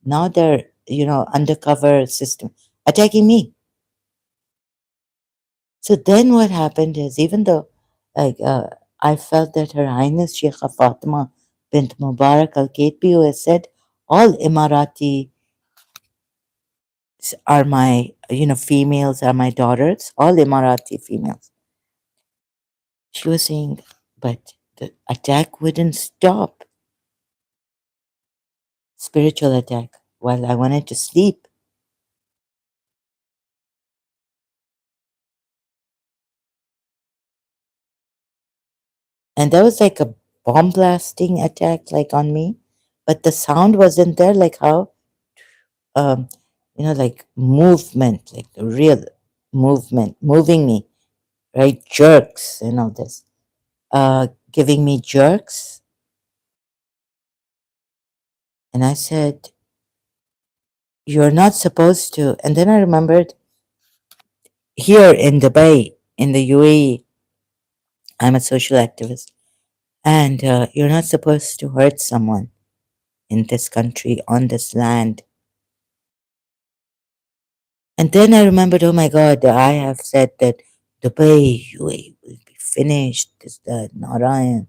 now they're, undercover system attacking me. So then what happened is, even though Like, I felt that Her Highness Sheikha Fatima bint Mubarak Al Ketbi, who has said, all Emirati are my, females are my daughters, all Emirati females. She was saying, but the attack wouldn't stop, spiritual attack, while I wanted to sleep. And that was like a bomb blasting attack, like on me. But the sound wasn't there, like how, um, like movement, like real movement, moving me, right? Jerks and all this, giving me jerks. And I said, you're not supposed to. And then I remembered here in Dubai, in the UAE, I'm a social activist. And you're not supposed to hurt someone in this country, on this land. And then I remembered, oh my God, I have said that Dubai, UAE will be finished, this, that, Narayan.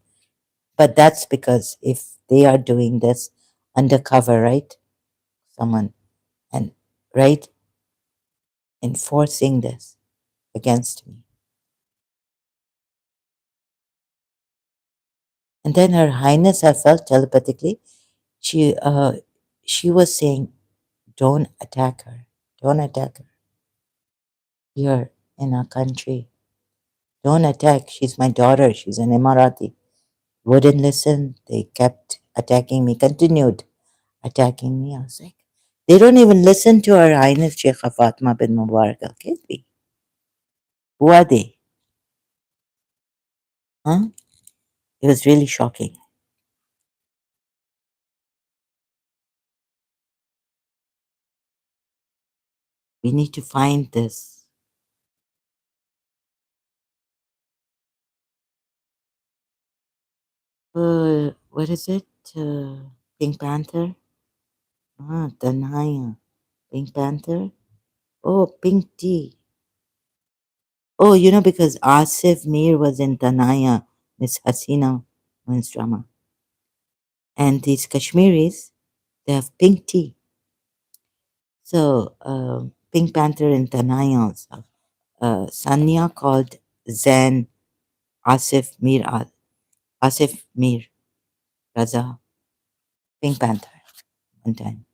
But that's because if they are doing this undercover, right? Someone, and right, enforcing this against me. And then Her Highness, I felt telepathically, she uh, she was saying, don't attack her. Don't attack her here in our country. Don't attack. She's my daughter. She's an Emirati. Wouldn't listen. They kept attacking me, continued attacking me. I was like, they don't even listen to Her Highness Sheikh Fatma bin Mubarak Al Kitbi. Who are they? Huh? It was really shocking. We need to find this. What is it? Pink Panther? Tanaya. Pink Panther? Oh, Pink Tea. Oh, because Asif Mir was in Tanaya, Miss Hasina Women's drama. And these Kashmiris, they have pink tea. So, Pink Panther in Tanaya also. Sanya called Zen Asif Mir, Asif Mir Raza, Pink Panther one time.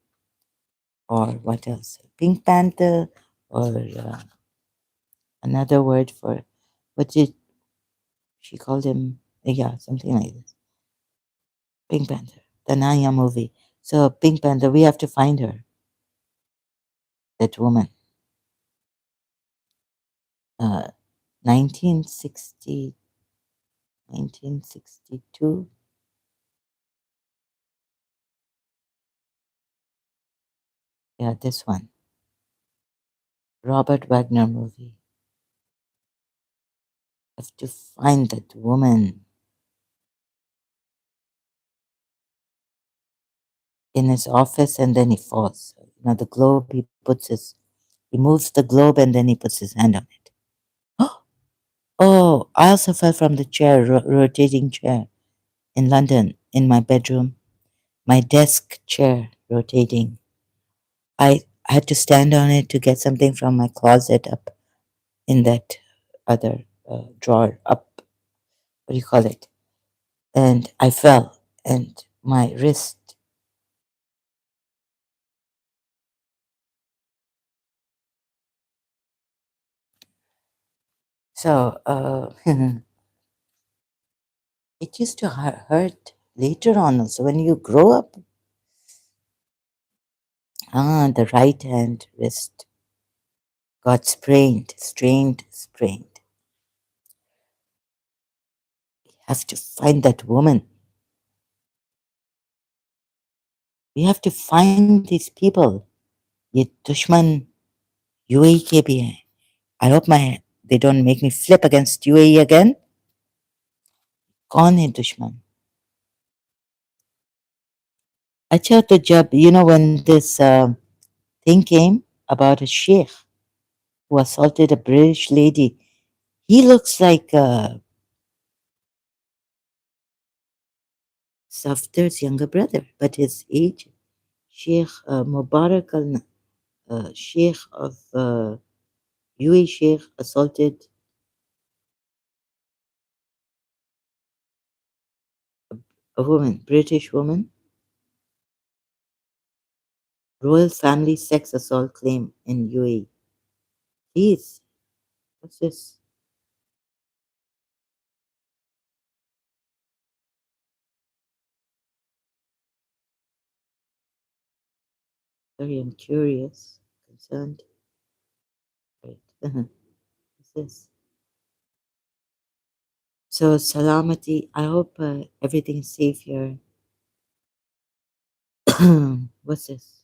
Or what else? Pink Panther, or another word for, what did she called him? Yeah, something like this. Pink Panther, the Naya movie. So Pink Panther, we have to find her, that woman. 1960, 1962. Yeah, this one. Robert Wagner movie. Have to find that woman in his office, and then he falls. The globe, he moves the globe and then he puts his hand on it. Oh, I also fell from the chair, rotating chair in London, in my bedroom. My desk chair rotating. I had to stand on it to get something from my closet up in that other drawer up. What do you call it? And I fell, and my wrist. So it used to hurt later on also when you grow up. The right hand wrist got sprained, strained, sprained. Have to find that woman. We have to find these people. ये दुश्मन UAE के भी हैं. I hope they don't make me flip against UAE again. कौन है दुश्मन? अच्छा तो जब when this thing came about a sheikh who assaulted a British lady, he looks like Safdar's younger brother, but his age, Sheikh Mubarak Sheikh of UAE Sheikh assaulted a woman, British woman, royal family sex assault claim in UAE. Please, what's this? Sorry, I'm curious, concerned. Right. What's this? So, Salamati, I hope everything's safe here. What's this?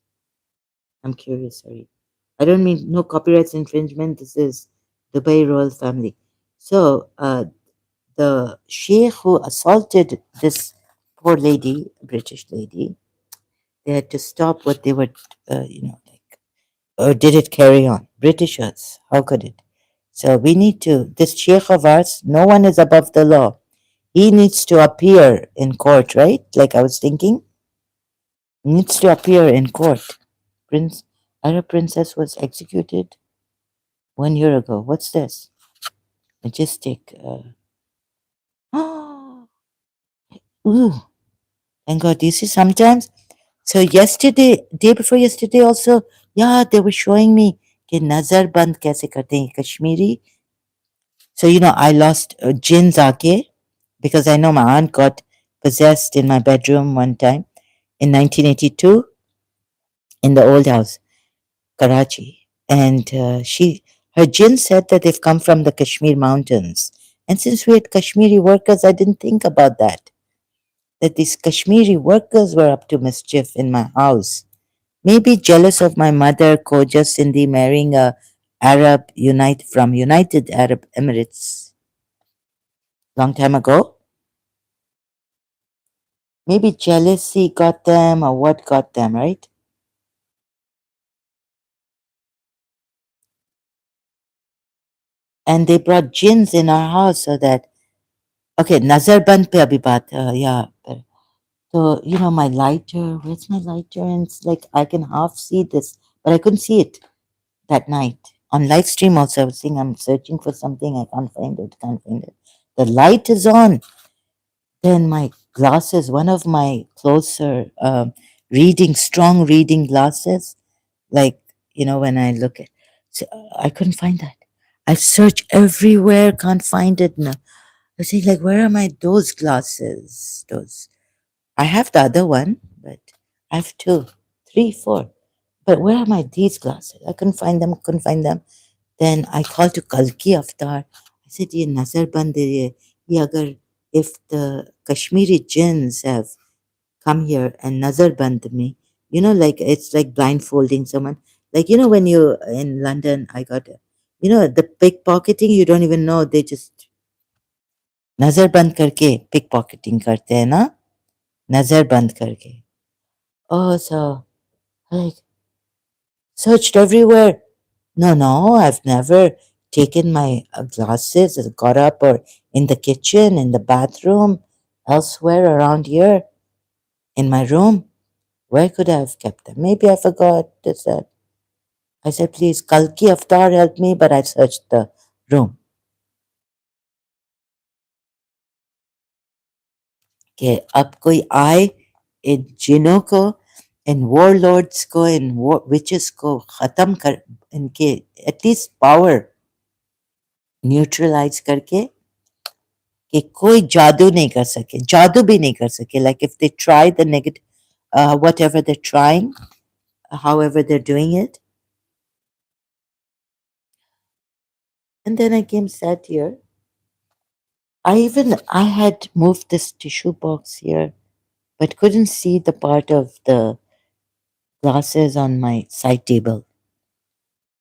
I'm curious, sorry. I don't mean no copyrights infringement. This is Dubai royal family. So, the sheikh who assaulted this poor lady, British lady, they had to stop what they were, like, or did it carry on? Britishers, how could it? So we need to, this sheikh of ours, no one is above the law. He needs to appear in court, right? Like I was thinking, he needs to appear in court. Prince, Arab princess was executed 1 year ago. What's this? Majestic. Ooh, thank God. Do you see sometimes? So yesterday, day before yesterday also, yeah, they were showing me कि नजर बंद कैसे करते हैं Kashmiri. So I lost jinns aake because I know my aunt got possessed in my bedroom one time in 1982 in the old house, Karachi, and her jinn said that they've come from the Kashmir mountains. And since we had Kashmiri workers, I didn't think about that these Kashmiri workers were up to mischief in my house. Maybe jealous of my mother, Koja Sindhi, marrying a Arab from United Arab Emirates long time ago. Maybe jealousy got them or what got them, right? And they brought jinns in our house so that, okay, Nazar Band pe abhi baat, yeah. So, my lighter, where's my lighter? And it's like I can half see this, but I couldn't see it that night. On live stream also, I was saying I'm searching for something, I can't find it. The light is on. Then my glasses, one of my closer strong reading glasses, like, when I look at, so I couldn't find that. I search everywhere, can't find it now. I say, like, where are those glasses? Those. I have the other one, but I have two, three, four. But where are these glasses? I couldn't find them. Then I called to Kalki Avatar. I said, ये नजर बंद है ये अगर if the Kashmiri jinns have come here and nazar band me, like it's like blindfolding someone. Like, when you in London, I got, the pickpocketing, you don't even know, they just nazar band करके pickpocketing करते हैं ना, nazar band करके. Oh, so like searched everywhere. No, no, I've never taken my glasses and got up or in the kitchen, in the bathroom, elsewhere around here, in my room. Where could I have kept them? Maybe I forgot this, that. I said, please, Kalki Avatar help me, but I searched the room. कि अब कोई आए इन जिनों को, इन warlords को, इन witches को खत्म कर, इनके एटलीस्ट पावर न्यूट्रलाइज करके कि कोई जादू नहीं कर सके, जादू भी नहीं कर सके. Like if they try the negative, whatever they're trying, however they're doing it. And then I came sat here. I had moved this tissue box here, but couldn't see the part of the glasses on my side table.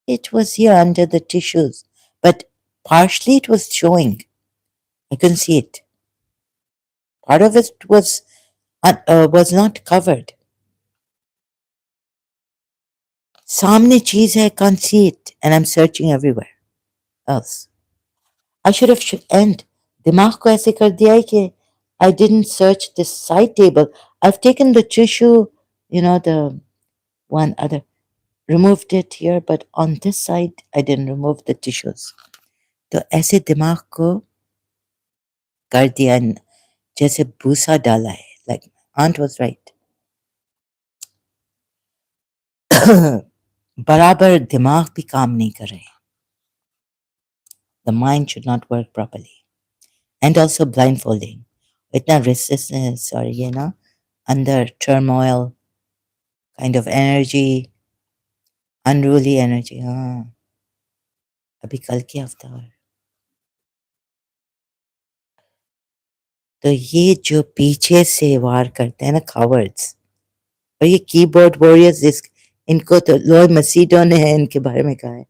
It was here under the tissues, but partially it was showing. I couldn't see it. Part of it was not covered. सामने चीज है, can't see it, and I'm searching everywhere else. I should have end. दिमाग को ऐसे कर दिया है कि I didn't search this side table. I've taken the tissue, the one other, removed it here, but on this side, I didn't remove the tissues. तो ऐसे दिमाग को कर दिया जैसे भूसा डाला है. Like aunt was right. बराबर दिमाग भी काम नहीं कर रहे. The mind should not work properly. And also blindfolding. इतना restlessness और under turmoil kind of energy, unruly energy. हाँ, अभी कल की हफ्ता और तो ये जो पीछे से वार करते हैं ना cowards, और ये कीबोर्ड वॉरियर्स इनको तो लॉय मसीडो ने इनके बारे में कहा है.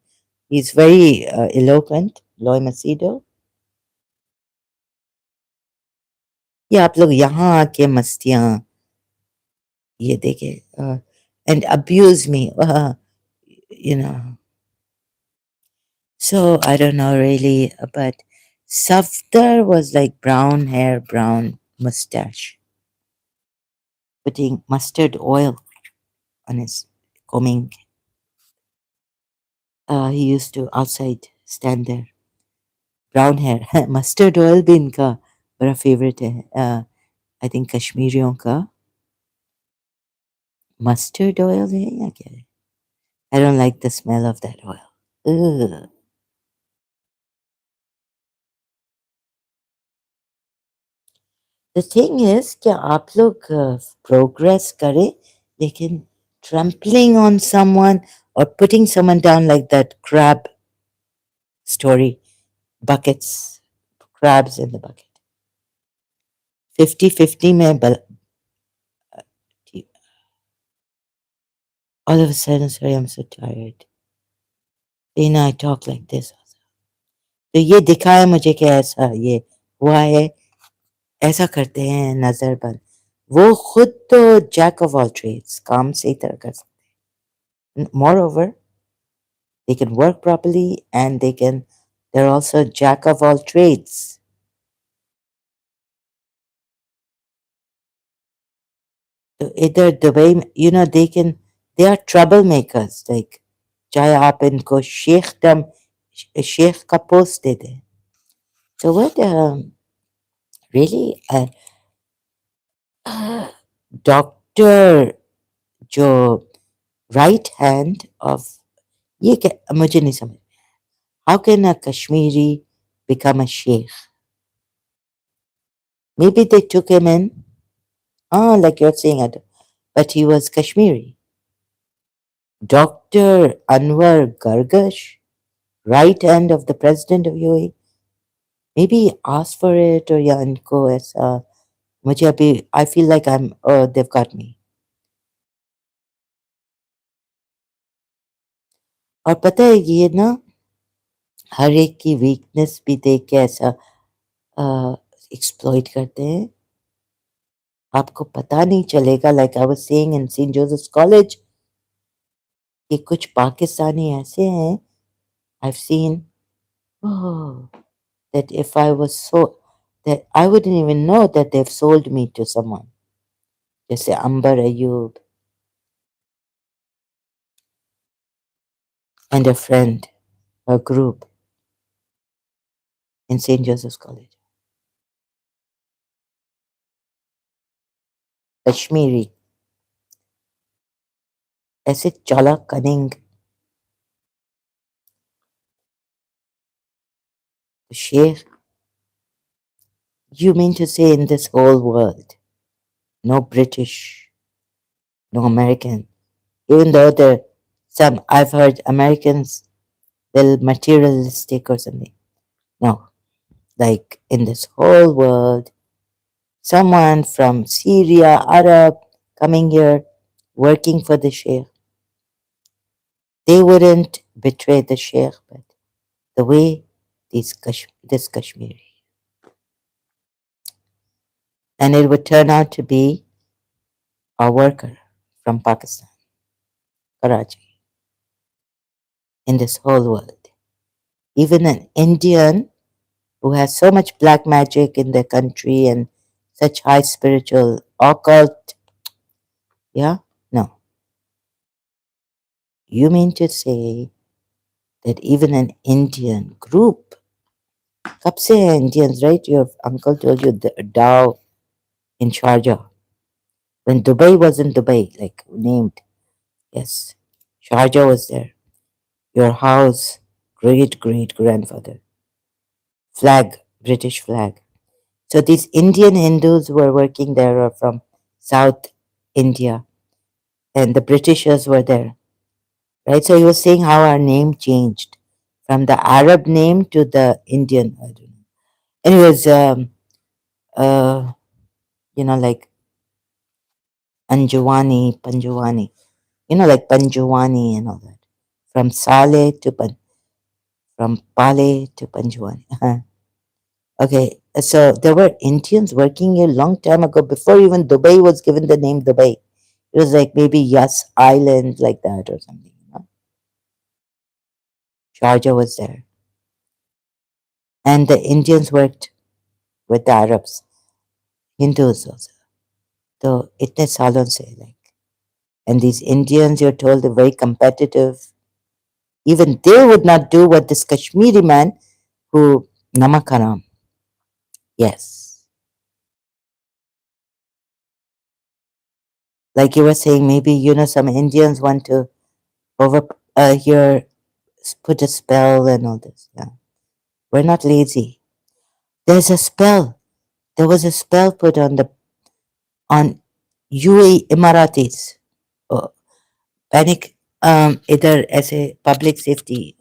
He is very eloquent, Loy Macedo. ये आप लोग यहाँ आके मस्तियाँ ये देखे and abuse me, you know. So I don't know really, but Safdar was like brown hair, brown mustache, putting mustard oil on his combing. He used to outside stand there. Brown hair. Mustard oil भी इनका बड़ा favorite है. I think कश्मीरियों का mustard oil है या क्या है? I don't like the smell of that oil. Ugh. The thing is कि आप लोग progress करें, लेकिन trampling on someone or putting someone down like that crab story, buckets, crabs in the bucket. 50-50 में all of a sudden, sorry, I'm so tired. I talk like this. तो ये दिखाया मुझे कि ऐसा ये हुआ है, ऐसा करते हैं नजर बंद. वो खुद तो जैक ऑफ ऑल ट्रेड्स, काम सही तरह कर सकते. Moreover, they can work properly and they're also jack of all trades. तो इधर दुबई में, they are troublemakers. Like चाहे आप इनको शेख का पोस्ट दे दें. So what really डॉक्टर जो right hand of ये क्या मुझे नहीं समझ. How can a Kashmiri become a sheikh? Maybe they took him in, like you're saying, but he was Kashmiri. Dr. Anwar Gargash, right hand of the president of UAE, maybe ask for it or या इनको ऐसा मुझे अभी I feel like they've got me. और पता है ये ना हर एक की वीकनेस भी देख के ऐसा एक्सप्लॉइट करते हैं. आपको पता नहीं चलेगा. Like I was saying in Saint Joseph's college कि कुछ पाकिस्तानी ऐसे हैं I've seen, that if I was so that I wouldn't even know that they've sold me to someone. जैसे अंबर Ayub and a friend, a group in St. Joseph's College. Kashmiri, ऐसे चालाक cunning Sheikh. You mean to say in this whole world, no British, no American, even though there some I've heard Americans they'll materialistic or something. No, like in this whole world, someone from Syria, Arab, coming here, working for the sheikh, they wouldn't betray the sheikh, but the way this Kashmiri, and it would turn out to be a worker from Pakistan, Karachi, in this whole world. Even an Indian who has so much black magic in their country and such high spiritual, occult. Yeah? No. You mean to say that even an Indian group, कब से हैं Indians, right? Your uncle told you the Dow in Sharjah. When Dubai wasn't Dubai, like named. Yes. Sharjah was there. Your house, great great grandfather. Flag, British flag. So these Indian Hindus who were working there are from South India, and the Britishers were there, right? So he was saying how our name changed from the Arab name to the Indian. I don't know. Anyways, uh, like Anjuwani, Panjuwani, like Panjuwani and all that. From Saleh to from Pale to Panjuwani. Okay, so there were Indians working here a long time ago before even Dubai was given the name Dubai. It was like maybe Yas Island, like that or something. Sharjah was there. And the Indians worked with the Arabs, Hindus also. So itne salon se like. And these Indians, you're told, are very competitive. Even they would not do what this Kashmiri man who Namakaram. Yes. Like you were saying, maybe, some Indians want to over here put a spell and all this. Yeah. We're not lazy. There's a spell. There was a spell put on UAE Emiratis. Oh, panic. Either as a public safety.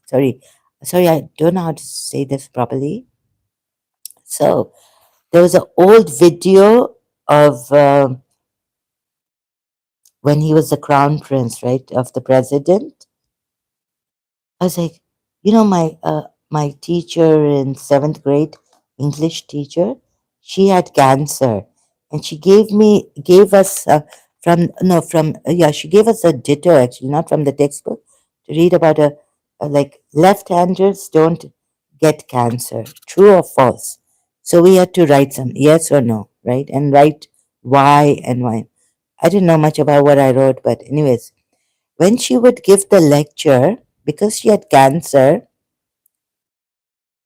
Sorry, I don't know how to say this properly. So there was an old video of when he was the crown prince, right, of the president. I was like, my teacher in seventh grade, English teacher, she had cancer, and she gave us from no from yeah she gave us a ditto, actually, not from the textbook, to read about a like left-handers don't get cancer, true or false. So we had to write some yes or no, right, and write why and why. I didn't know much about what I wrote, but anyways, when she would give the lecture, because she had cancer,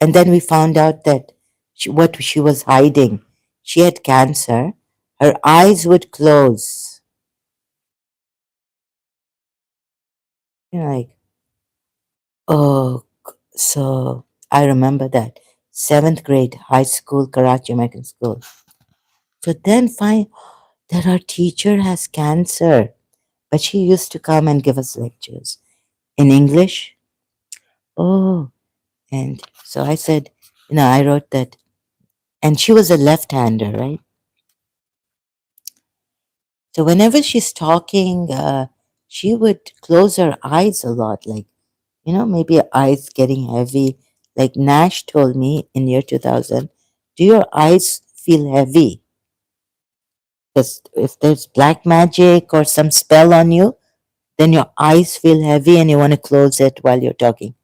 and then we found out that what she was hiding, she had cancer, her eyes would close. Like, oh, so I remember that. Seventh grade, high school, Karachi American School. So then find that our teacher has cancer, but she used to come and give us lectures in English. Oh, and so I said, I wrote that. And she was a left-hander, right? So whenever she's talking, she would close her eyes a lot, like, maybe her eyes getting heavy. Like Nash told me in year 2000, do your eyes feel heavy? Because if there's black magic or some spell on you, then your eyes feel heavy and you want to close it while you're talking.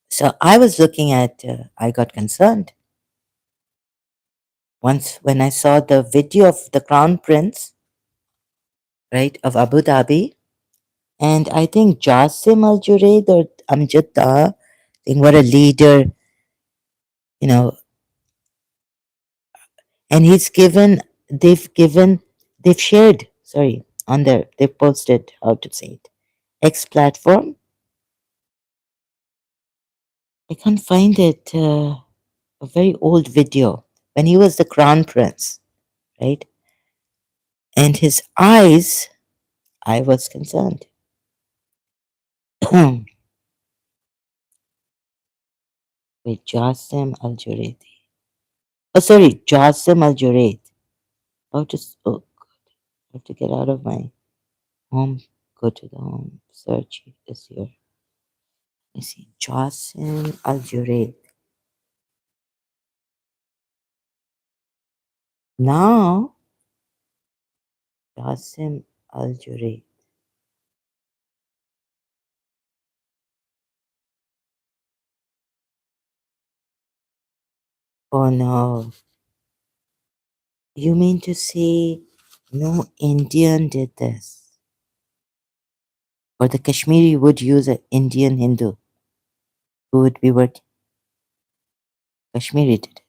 So I was looking at, I got concerned once when I saw the video of the crown prince, right, of Abu Dhabi. And I think Jasim Al Junaid or Amjad Taha, I think what a leader, you know, and they've shared, sorry, they've posted, how to say it, X platform. I can't find it, a very old video when he was the crown prince, right? And his eyes, I was concerned. With Jasim Al Junaid. Oh, sorry, Jasim Al Junaid. Oh, I have to get out of my home, go to the home, search is here. Let me see. Jasim Al Junaid. Now, Jasim Al Junaid. Oh no. You mean to say no Indian did this? Or the Kashmiri would use an Indian Hindu who would be working? Kashmiri did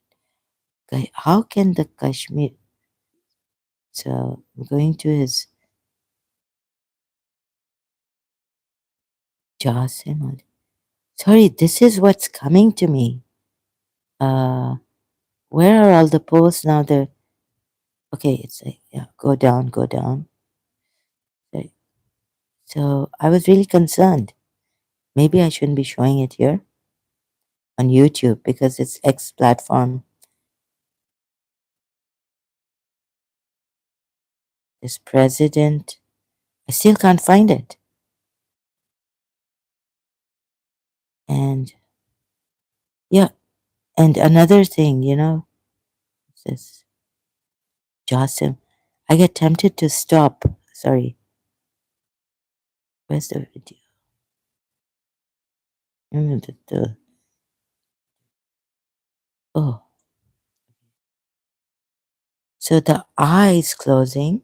it. How can the Kashmir? So I'm going to his Jasim. Sorry, this is what's coming to me. Uh, where are all the posts now? They're okay. It's like, yeah, go down, go down. Right. So I was really concerned. Maybe I shouldn't be showing it here on YouTube because it's X platform. This president, I still can't find it. And yeah, and another thing, this Jasim, I get tempted to stop. Sorry, where's the video? Oh, so the eye is closing.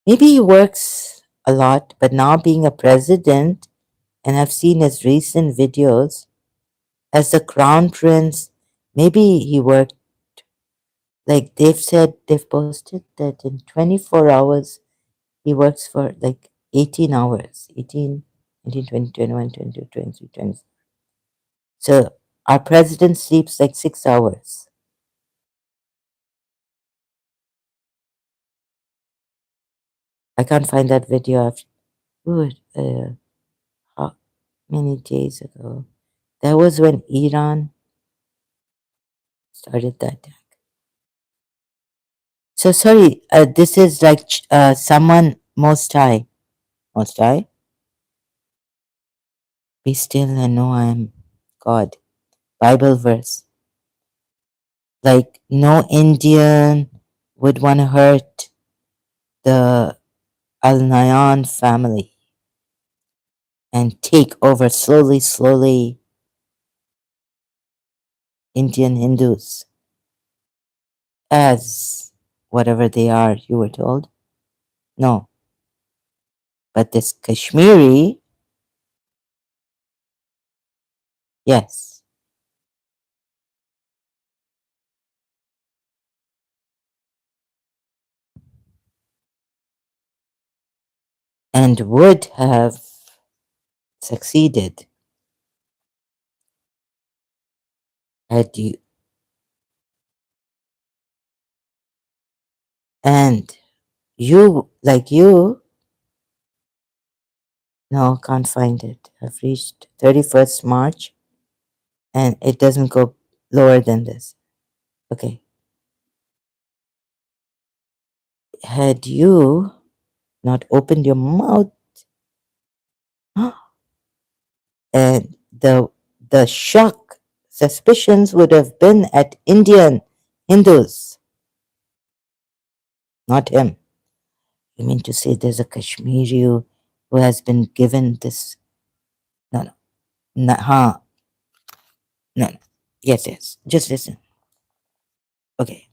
Maybe he works a lot, but now being a president, and I've seen his recent videos as the crown prince, maybe he worked, like they've posted that in 24 hours, he works for like 18 hours, 18, 19, 20, 21, 22, 23, 20. So our president sleeps like 6 hours. I can't find that video. How many days ago? That was when Iran started that attack. So sorry, this is like someone most high. Most high? Be still and know I am God. Bible verse. Like no Indian would want to hurt the Al Nayan family and take over slowly, slowly Indian Hindus as whatever they are, you were told? No. But this Kashmiri, yes. And would have succeeded had you. And you, like you, no, can't find it. I've reached 31st March and it doesn't go lower than this. Okay. Had you not opened your mouth, and the shock suspicions would have been at Indian Hindus, not him. You mean to say there's a Kashmiri who has been given this? No, no, no, huh? No, no. Yes, yes. Just listen. Okay.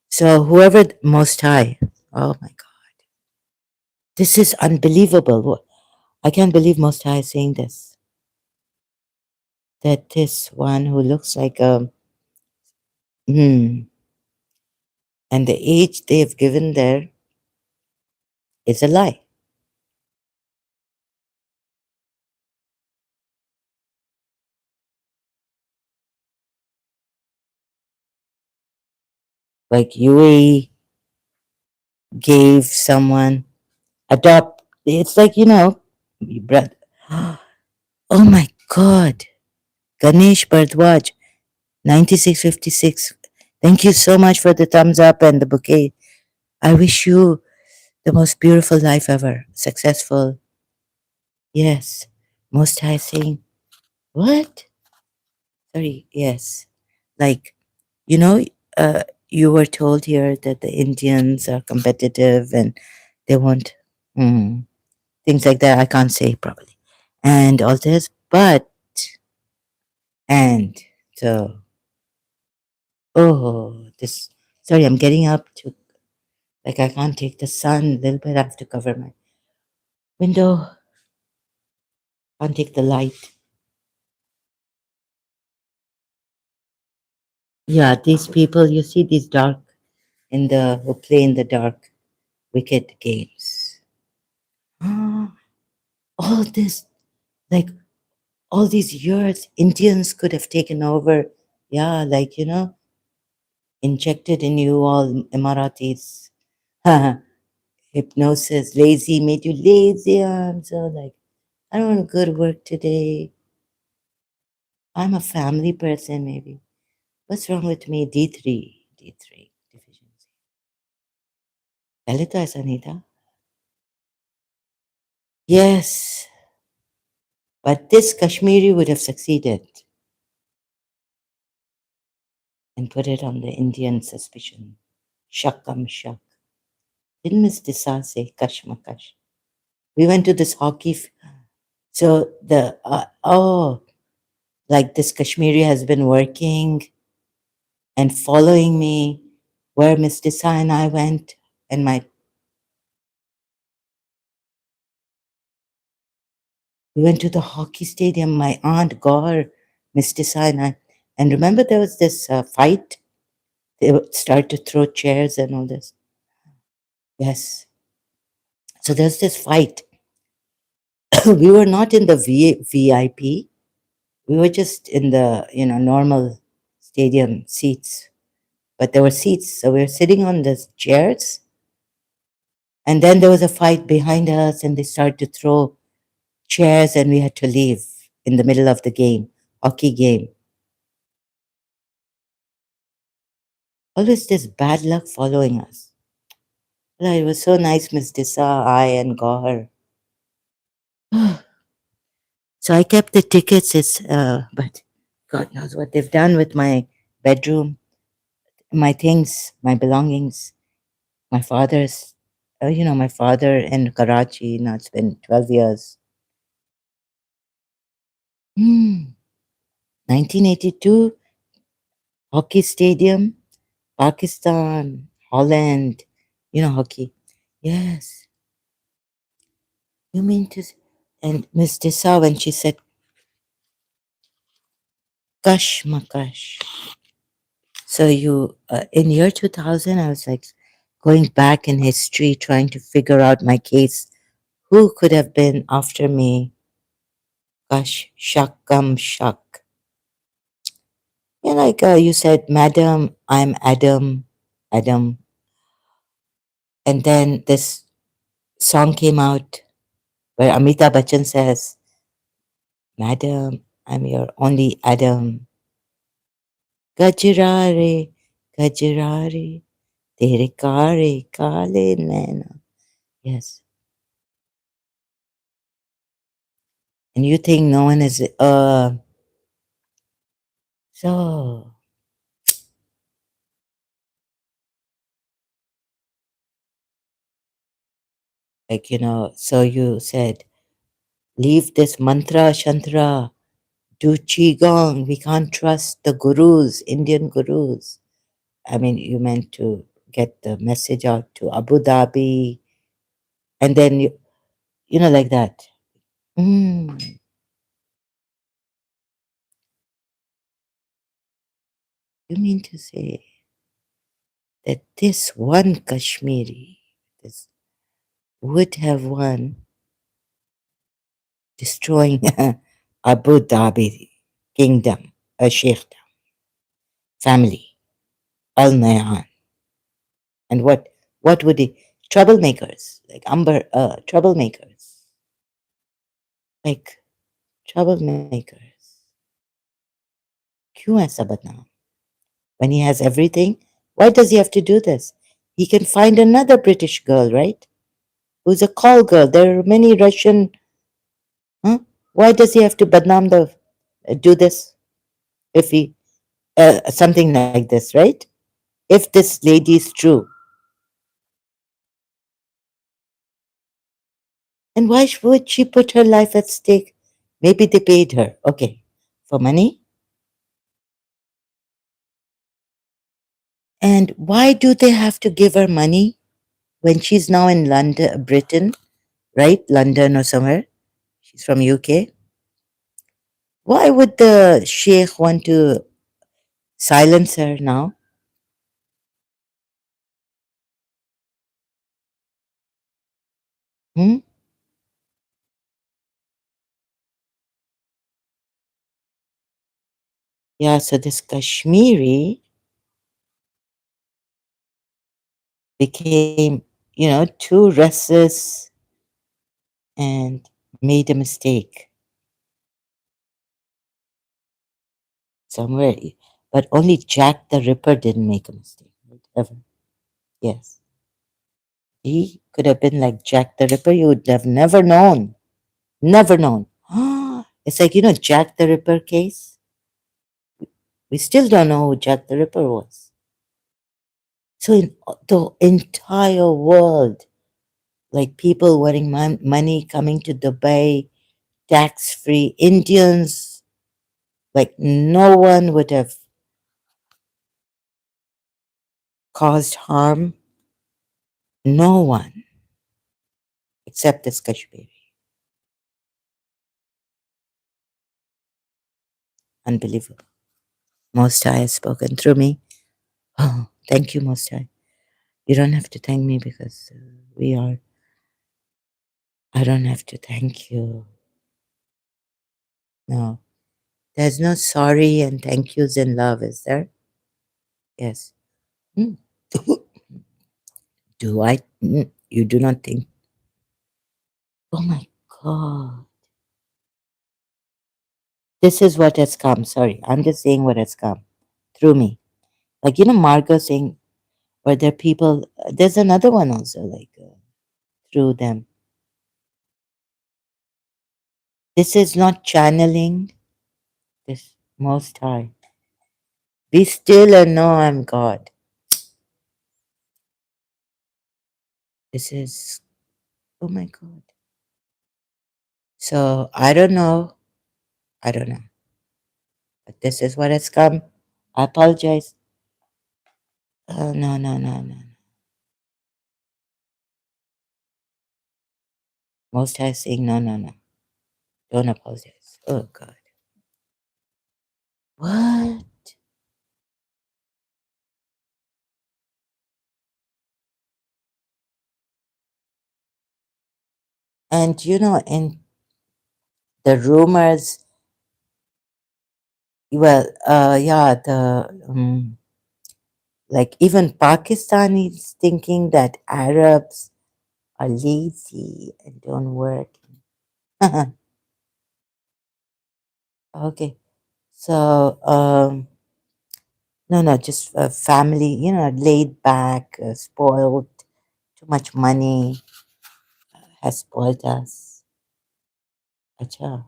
So whoever Most High, oh my God, this is unbelievable. I can't believe Most High is saying this. That this one who looks like a, hmm, and the age they have given there is a lie. Like UAE gave someone adopt. It's like brother. Oh my God, Ganesh Bhardwaj, 9656. Thank you so much for the thumbs up and the bouquet. I wish you the most beautiful life ever. Successful. Yes. Most High saying, what? Sorry. Yes. Like, you know, you were told here that the Indians are competitive and they want things like that. I can't say properly. And all this, but, and so Oh, this. Sorry, I'm getting up to, like, I can't take the sun a little bit. I have to cover my window. Can't take the light. Yeah, these people, you see these dark who play in the dark, wicked games. Ah, all this, like, all these years, Indians could have taken over. Yeah, like, injected in you all Emiratis. Hypnosis, lazy, made you lazy. I'm so like, I don't want to go to work today. I'm a family person, maybe. What's wrong with me? D3, D3 deficiency. Dalita Sanita? Yes, but this Kashmiri would have succeeded and put it on the Indian suspicion. Shakam shak. Didn't Miss Disa say kashmakash? We went to this hockey. So like this Kashmiri has been working and following me where Miss Disa and I went, and we went to the hockey stadium. My aunt Gaur, Miss Disa and I, and remember there was this fight. They would start to throw chairs and all this. Yes. So there's this fight. We were not in the VIP. We were just in the normal stadium seats, but there were seats, so we were sitting on the chairs. And then there was a fight behind us, and they started to throw chairs, and we had to leave in the middle of the game, hockey game. Always this bad luck following us. Well, it was so nice, Miss Disa, I, and Gaur. So I kept the tickets. But God knows what they've done with my bedroom, my things, my belongings. My father's, my father in Karachi. Now it's been 12 years. 1982, hockey stadium, Pakistan, Holland. Hockey. Yes. You mean to? And Miss Disa, when she said Kash Makash. So in year 2000, I was like going back in history, trying to figure out my case. Who could have been after me? Kash Shakam Shak. Yeah, like you said, Madam, I'm Adam, Adam. And then this song came out where Amitabh Bachchan says, Madam, I'm your only Adam. Gajrare, Gajrare, Tere Kare, Kale Naina. Yes. And you think no one is, so, like, so you said, leave this mantra, shantra, do qigong. We can't trust the gurus, Indian gurus. I mean, you meant to get the message out to Abu Dhabi, and then like that. Mm, you mean to say that this one Kashmiri this would have won destroying Abu Dhabi kingdom, a sheikhdom, family, Al Nayan, and what would he? Troublemakers, like troublemakers, like troublemakers. क्यों ऐसा बदनाम? When he has everything, why does he have to do this? He can find another British girl, right? Who's a call girl. There are many Russian. Huh? Why does he have to badnam do this if he something like this, right? If this lady is true, and why would she put her life at stake? Maybe they paid her, okay, for money. And why do they have to give her money when she's now in London, Britain, right? London or somewhere. She's from UK. Why would the sheikh want to silence her now? Hmm? Yeah, so this Kashmiri became, too restless and made a mistake somewhere. But only Jack the Ripper didn't make a mistake, right? Ever. Yes. He could have been like Jack the Ripper. You would have never known. Never known. It's like, Jack the Ripper case. We still don't know who Jack the Ripper was. So in the entire world, like people wearing money coming to Dubai, tax free, Indians, like no one would have caused harm. No one except this Kashmiri. Unbelievable. Most High has spoken through me. Oh, thank you, Most High. You don't have to thank me because we are. I don't have to thank you. No. There's no sorry and thank yous in love, is there? Yes. Hmm. Do I? You do not think? Oh my God. This is what has come. Sorry. I'm just saying what has come through me. Like, Margot saying, were there people? There's another one also, like through them. This is not channeling this Most High. Be still and know I'm God. This is, oh my God. So I don't know. I don't know. But this is what has come. I apologize. No, no, no, no. Most High saying, no, no, no. Don't apologize. Oh God. What? And in the rumors, well, yeah, like even Pakistanis thinking that Arabs are lazy and don't work. Okay. So, no, no, just family, laid back, spoiled, too much money has spoiled us. Acha,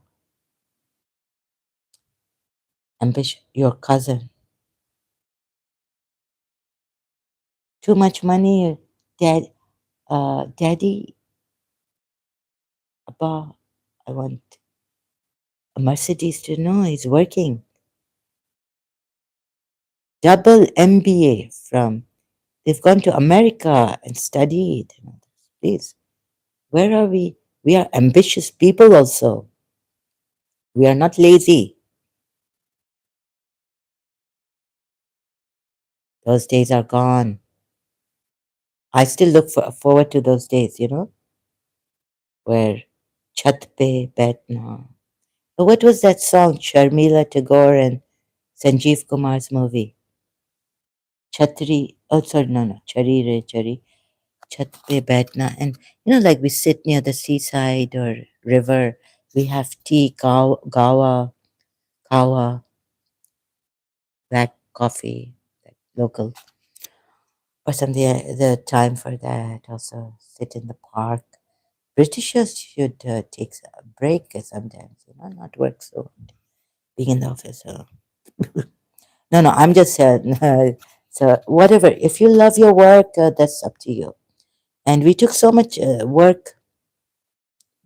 ambition, your cousin, too much money, daddy, Abba, I want a Mercedes to know he's working. Double MBA from, they've gone to America and studied. Please, where are we? We are ambitious people also. We are not lazy. Those days are gone. I still look forward to those days, where Chat Pe Baithna. What was that song? Sharmila Tagore and Sanjeev Kumar's movie. Chhatri. Oh, sorry, no, no. Chari Re Chari. Chat Pe Baithna. And, like we sit near the seaside or river. We have tea, kawa, black coffee, like local, or something. The time for that. Also, sit in the park. Britishers should take a break sometimes, not work so hard, being in the office. So. No, no, I'm just so whatever. If you love your work, that's up to you. And we took so much work,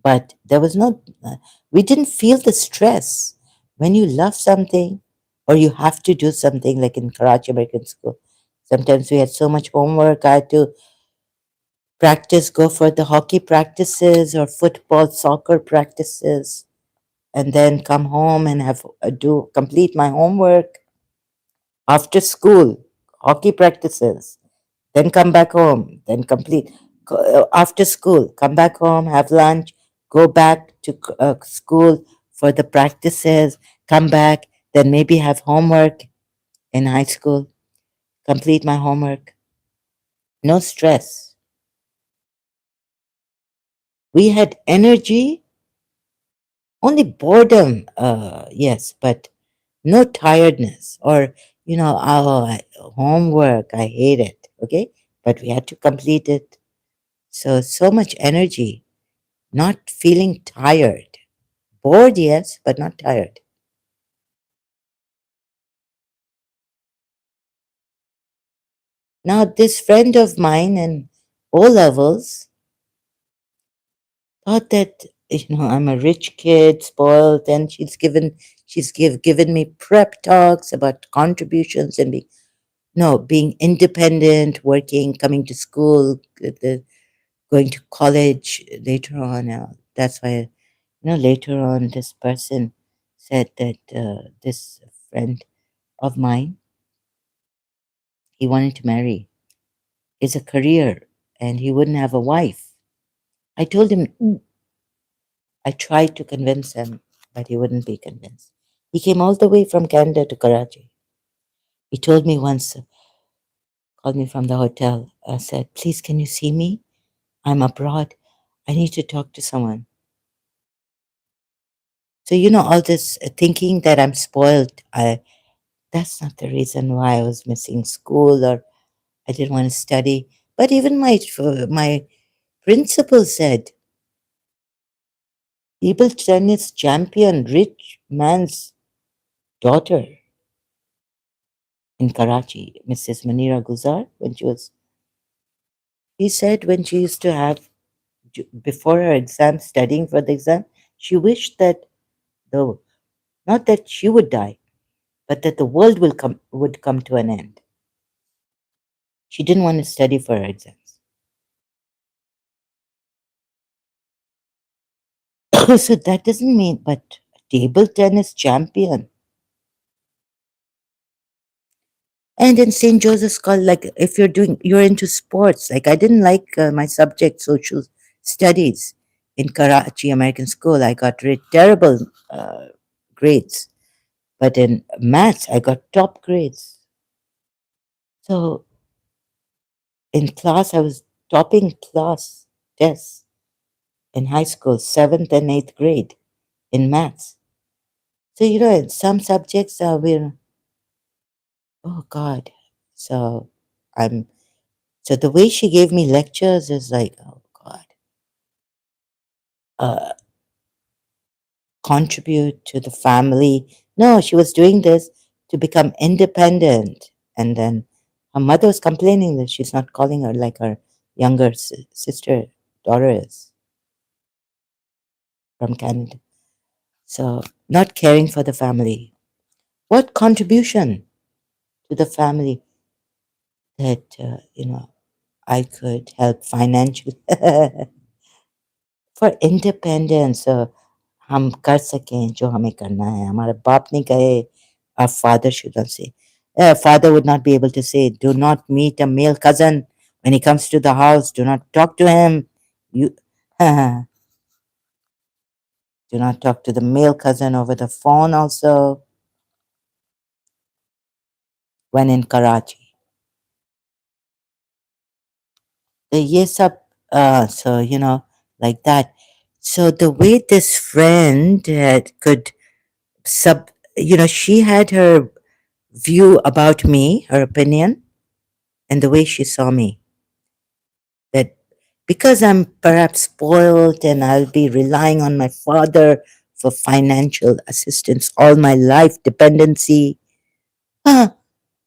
but there was no. We didn't feel the stress when you love something, or you have to do something like in Karachi American School. Sometimes we had so much homework, I had to practice, go for the hockey practices or football, soccer practices, and then come home and have do complete my homework after school, hockey practices, then come back home, then complete after school, come back home, have lunch, go back to school for the practices, come back, then maybe have homework in high school, complete my homework. No stress. We had energy, only boredom, yes, but no tiredness or, homework, I hate it, okay? But we had to complete it. So, so much energy, not feeling tired. Bored, yes, but not tired. Now, this friend of mine in O levels thought that, I'm a rich kid, spoiled, and given me prep talks about contributions and being independent, working, coming to school, going to college later on. That's why, later on, this person said that this friend of mine, he wanted to marry, is a career, and he wouldn't have a wife. I told him, I tried to convince him, but he wouldn't be convinced. He came all the way from Canada to Karachi. He told me once, called me from the hotel, said, "Please, can you see me? I'm abroad. I need to talk to someone." So, all this thinking that I'm spoiled, that's not the reason why I was missing school or I didn't want to study. But even my principal said, table tennis champion, rich man's daughter in Karachi, Mrs. Manira Guzar, he said when she used to have, before her exam, studying for the exam, she wished that the, not that she would die, but that the world would come to an end. She didn't want to study for her exams. So that doesn't mean, but table tennis champion. And in St. Joseph's College, like if you're into sports, like I didn't like my subject, social studies in Karachi American School. I got terrible grades. But in maths, I got top grades. So in class, I was topping class tests in high school, seventh and eighth grade in maths. So, in some subjects, oh God. So I'm, so the way she gave me lectures is like, oh God, uh, contribute to the family. No, she was doing this to become independent. And then her mother was complaining that she's not calling her like her younger sister, daughter is from Canada. So, not caring for the family. What contribution to the family that, I could help financially for independence. हम कर सकें जो हमें करना है हमारे बाप नहीं कहे our father should not say father would not be able to say do not meet a male cousin when he comes to the house, do not talk to him, you do not talk to the male cousin over the phone also when in Karachi. Yes up so like that. So the way this friend could sub she had her view about me, her opinion, and the way she saw me. That because I'm perhaps spoiled and I'll be relying on my father for financial assistance all my life, dependency. Ah,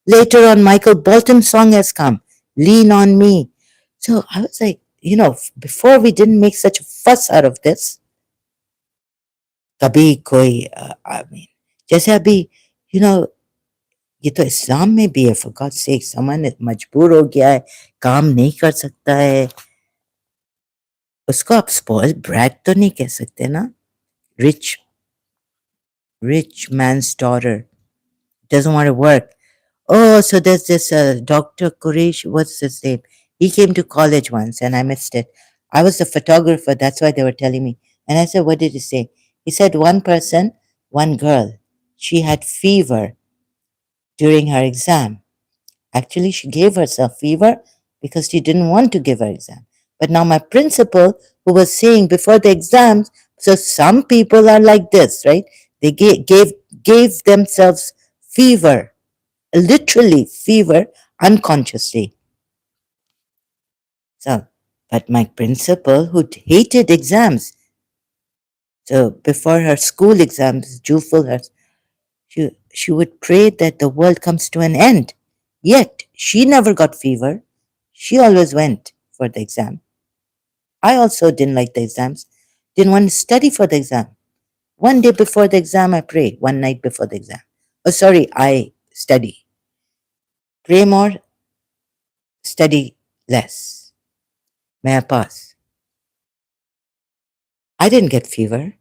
later on, Michael Bolton's song has come, Lean on Me. So I was like, before we didn't make such a fuss out of this, कभी कोई I mean, जैसे अभी, you know, ये तो इस्लाम में भी है, for God's सेक, समन मजबूर हो गया है, काम नहीं कर सकता है, उसको आप स्पॉइल्ड ब्रैट तो नहीं कह सकते ना. Rich rich man's daughter doesn't want to work. Oh, so there's this Dr. Quresh, what's his name? He came to college once and I missed it. I was the photographer, that's why they were telling me. And I said, what did he say? He said, one person, one girl, she had fever during her exam. Actually, she gave herself fever because she didn't want to give her exam. But now my principal, who was saying before the exams, so some people are like this, right? They gave themselves fever, literally fever, unconsciously. So, but my principal, who hated exams, so before her school exams, Juful, she would pray that the world comes to an end. Yet she never got fever. She always went for the exam. I also didn't like the exams, didn't want to study for the exam. One day before the exam, I pray. One night before the exam. Oh, sorry, I study. Pray more, study less. May I pass? I didn't get fever,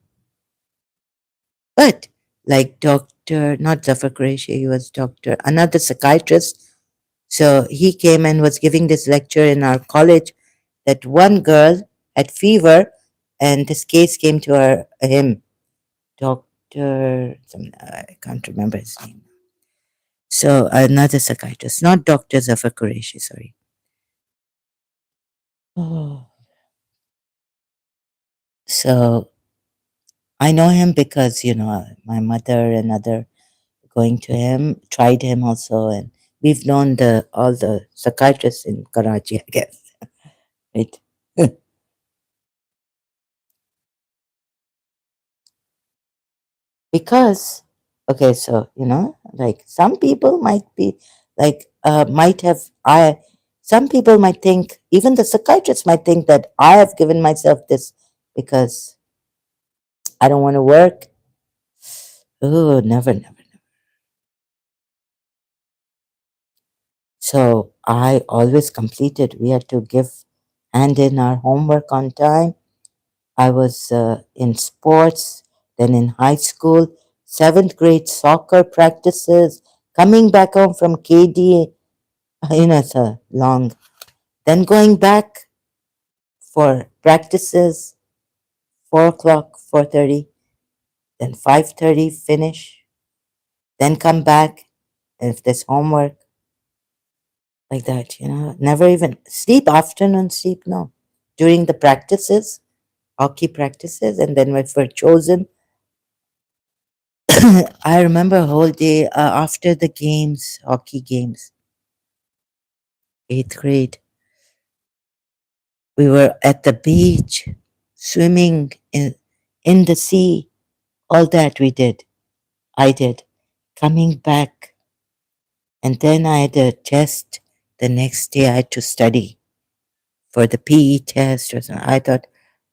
but like Dr. not Zafar Qureshi, he was doctor, another psychiatrist. So he came and was giving this lecture in our college that one girl had fever and this case came to him, Dr. I can't remember his name. So another psychiatrist, not Dr. Zafar Qureshi, sorry. Oh. So I know him because, my mother and other going to him, tried him also, and we've known all the psychiatrists in Karachi, I guess, right? Because, okay, so, like some people might be like, might have, some people might think, even the psychiatrists might think that I have given myself this because I don't want to work. Oh, never, never. So I always completed. We had to hand in our homework on time. I was in sports, then in high school, seventh grade soccer practices, coming back home from KD, it's a long, then going back for practices, 4 o'clock, 4:30, then 5:30 finish, then come back if there's homework, like that, never even sleep, afternoon sleep, no. During the practices, hockey practices, and then if we're chosen, I remember a whole day after the games, hockey games, eighth grade, we were at the beach, swimming in the sea, all that we did. I did. Coming back, and then I had a test. The next day I had to study for the PE test or something. I thought,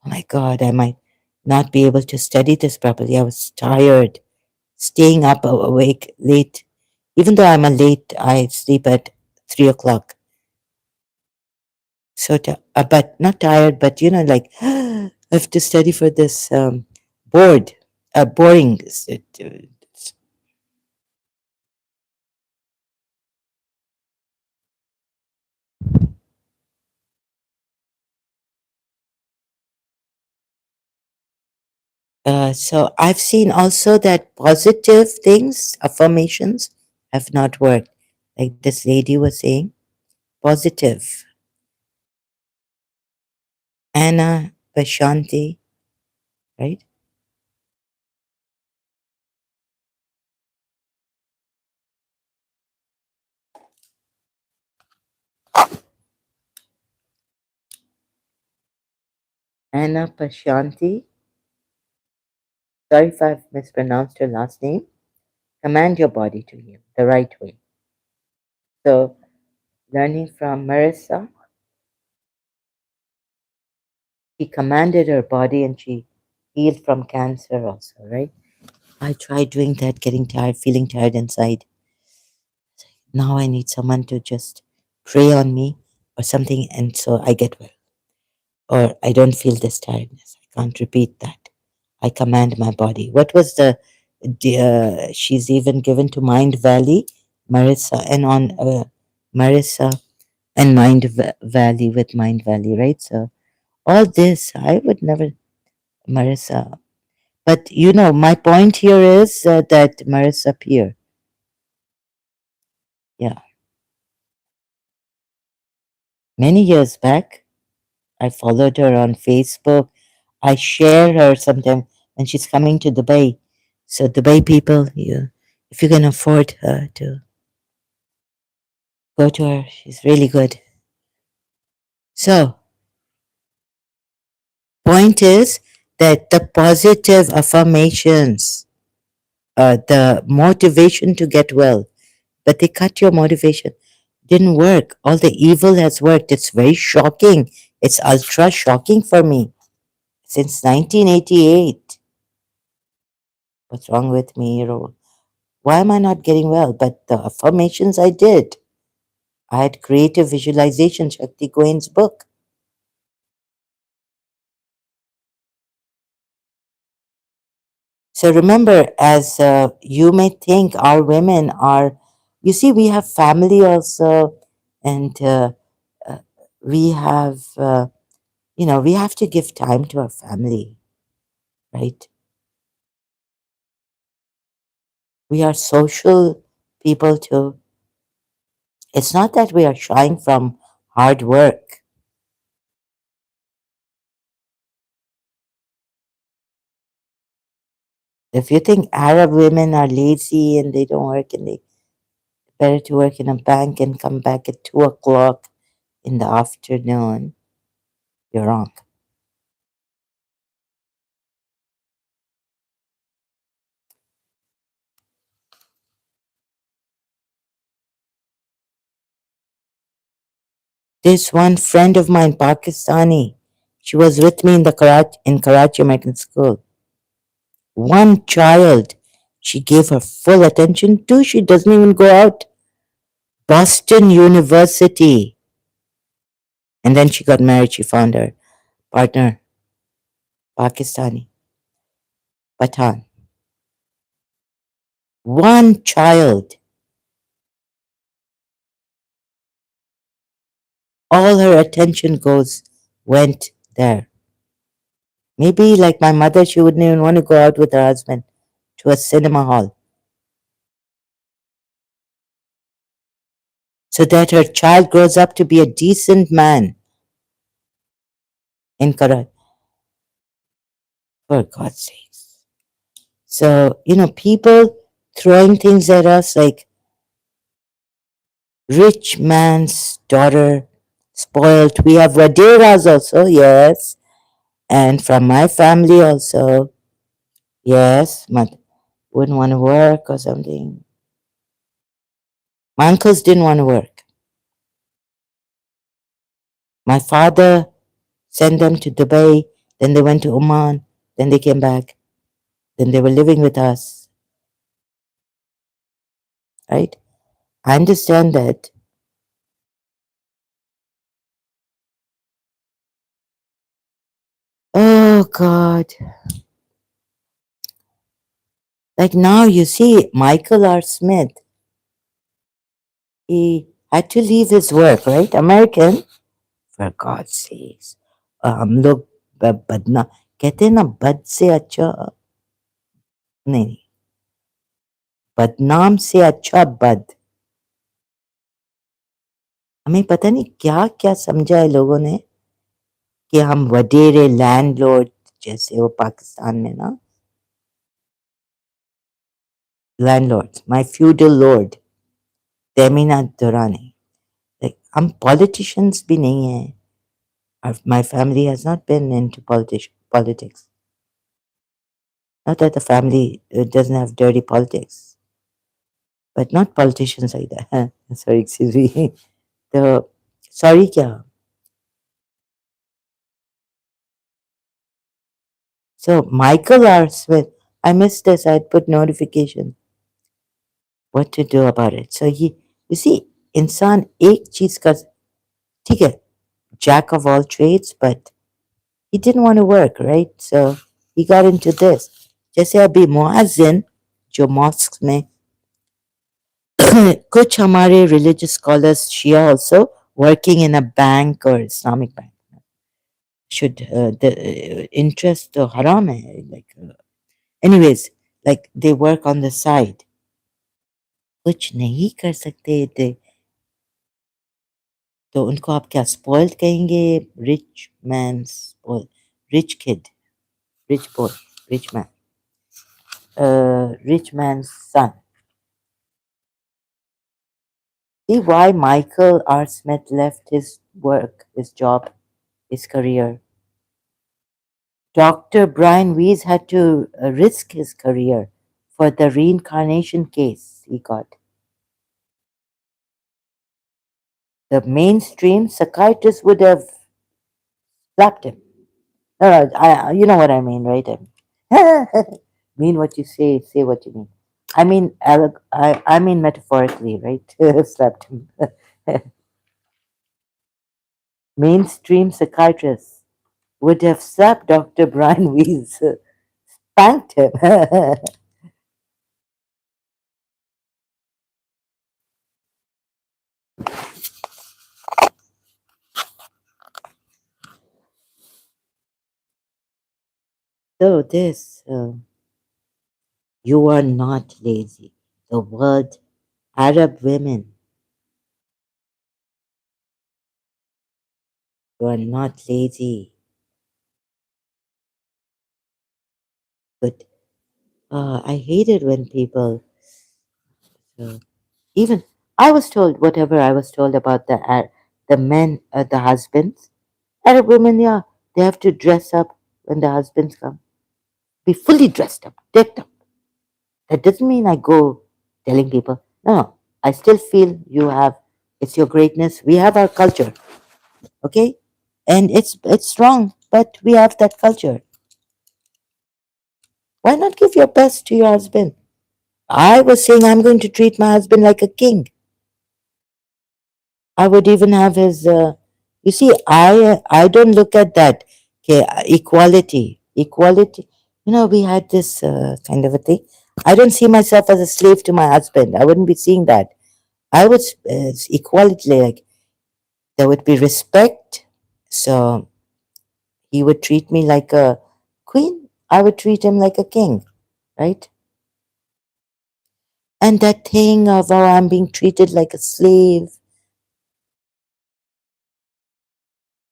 oh my God, I might not be able to study this properly. I was tired, staying up awake late. Even though I'm a late, I sleep at 3 o'clock. So, but not tired, but like I have to study for this board, boring. So I've seen also that positive things, affirmations, have not worked. Like this lady was saying, positive. Anna Pashanti, right? Anna Pashanti. Sorry if I've mispronounced her last name. Command your body to heal the right way. So, learning from Marissa, she commanded her body and she healed from cancer also, right? I tried doing that, getting tired, feeling tired inside. Now I need someone to just pray on me or something, and so I get well. Or I don't feel this tiredness. I can't repeat that. I command my body. What was she's even given to Mind Valley, Marissa, and on Marissa and Valley with Mind Valley, right? So all this, I would never, Marissa. But my point here is that Marissa Peer, yeah, many years back, I followed her on Facebook. I share her sometimes, and she's coming to Dubai. So Dubai people, if you can afford her to go to her, she's really good. So point is that the positive affirmations, the motivation to get well, but they cut your motivation. Didn't work. All the evil has worked. It's very shocking. It's ultra shocking for me. Since 1988. What's wrong with me? Why am I not getting well? But the affirmations I did. I had creative visualization, Shakti Goen's book. So remember, as you may think, our women are, you see, we have family also, and uh, we have, we have to give time to our family, right? We are social people too. It's not that we are shying from hard work. If you think Arab women are lazy and they don't work and they better to work in a bank and come back at 2 o'clock in the afternoon, you're wrong. This one friend of mine, Pakistani, she was with me in Karachi American School. One child she gave her full attention to. She doesn't even go out. Boston University. And then she got married. She found her partner, Pakistani, Pathan. One child. All her attention went there. Maybe like my mother, she wouldn't even want to go out with her husband to a cinema hall so that her child grows up to be a decent man in Karachi, for God's sakes. So, people throwing things at us like rich man's daughter, spoiled. We have Vaderas also, yes. And from my family also, yes. Wouldn't want to work or something. My uncles didn't want to work. My father sent them to Dubai, then they went to Oman, then they came back, then they were living with us, right? I understand that. Oh God. Like now you see Michael R. Smith, he had to leave his work, right? American, for God's sakes. हम लोग बदना कहते हैं ना बद से अच्छा नहीं बदनाम से अच्छा बद हमें पता नहीं क्या क्या समझा है लोगों ने कि हम वडेरे लैंडलॉर्ड जैसे वो पाकिस्तान में ना landlord my feudal lord Tehmina Durrani like हम politicians भी नहीं हैं my family has not been into politics not that the family doesn't have dirty politics but not politicians like that sorry excuse me the sorry kya so Michael R. Smith I missed this I'd put notification what to do about it so You see, इंसान एक चीज कर ठीक है, jack of all trades, but he didn't want to work, right? So he got into this. जैसे अभी मुअज्जिन जो mosques में कुछ हमारे religious scholars Shia also working in a bank or Islamic bank should the interest तो haram है like anyways like they work on the side कुछ नहीं कर सकते थे तो उनको आप क्या spoiled कहेंगे rich man spoiled rich kid rich boy rich man rich man's son. See why Michael R. Smith left his work, his job, his career. Dr. Brian Weiss had to risk his career for the reincarnation case he got. The mainstream psychiatrist would have slapped him. No, no, you know what I mean, right? Mean what you say what you mean. I mean metaphorically, right? Slapped him. Mainstream psychiatrists would have slapped Dr. Brian Weiss, spanked him. So this, you are not lazy. The word Arab women, you are not lazy. But I hate it when people, uh, even I was told whatever I was told about the men, the husbands. Arab women, yeah, they have to dress up when the husbands come. Be fully dressed up, decked up. That doesn't mean I go telling people, no, no, I still feel you have, it's your greatness. We have our culture, okay? And it's strong, but we have that culture. Why not give your best to your husband? I was saying I'm going to treat my husband like a king. I would even have his, you see, I don't look at that, okay, equality. Equality, you know, we had this kind of a thing. I don't see myself as a slave to my husband. I wouldn't be seeing that. I would equality like there would be respect. So he would treat me like a queen. I would treat him like a king, right? And that thing of oh, I'm being treated like a slave.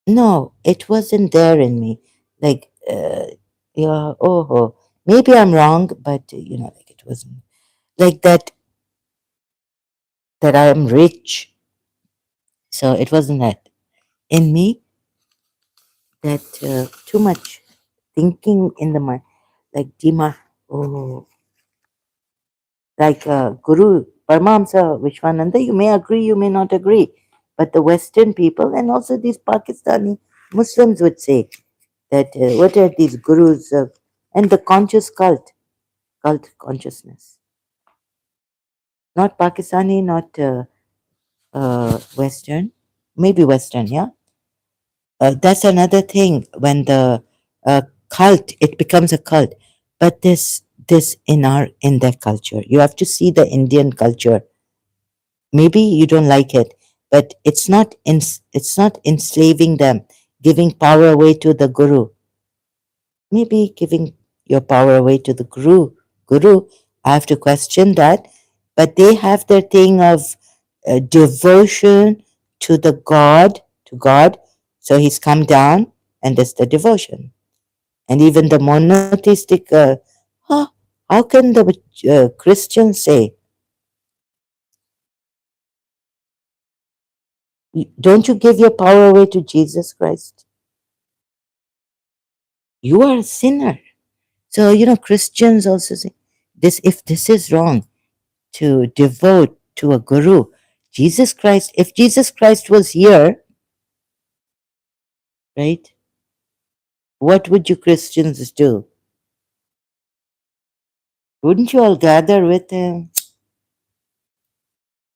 No, it wasn't there in me. Like, yeah, oh, maybe I'm wrong, but you know, like it wasn't like that. That I am rich. So it wasn't that in me. That too much thinking in the mind, like Dima. Oh, like Guru Paramahamsa Vishwananda, you may agree, you may not agree, but the Western people and also these Pakistani Muslims would say that what are these gurus and the conscious cult consciousness, not Pakistani, not Western, maybe Western, yeah. That's another thing when the cult it becomes a cult, but this in their culture, you have to see the Indian culture. Maybe you don't like it, but it's not enslaving them, giving power away to the guru. Maybe giving your power away to the guru, I have to question that. But they have their thing of devotion to the god, so he's come down, and that's the devotion. And even the monotheistic huh, how can the Christians say, don't you give your power away to Jesus Christ? You are a sinner. So, you know, Christians also say this, if this is wrong to devote to a guru, Jesus Christ, if Jesus Christ was here, right, what would you Christians do? Wouldn't you all gather with him?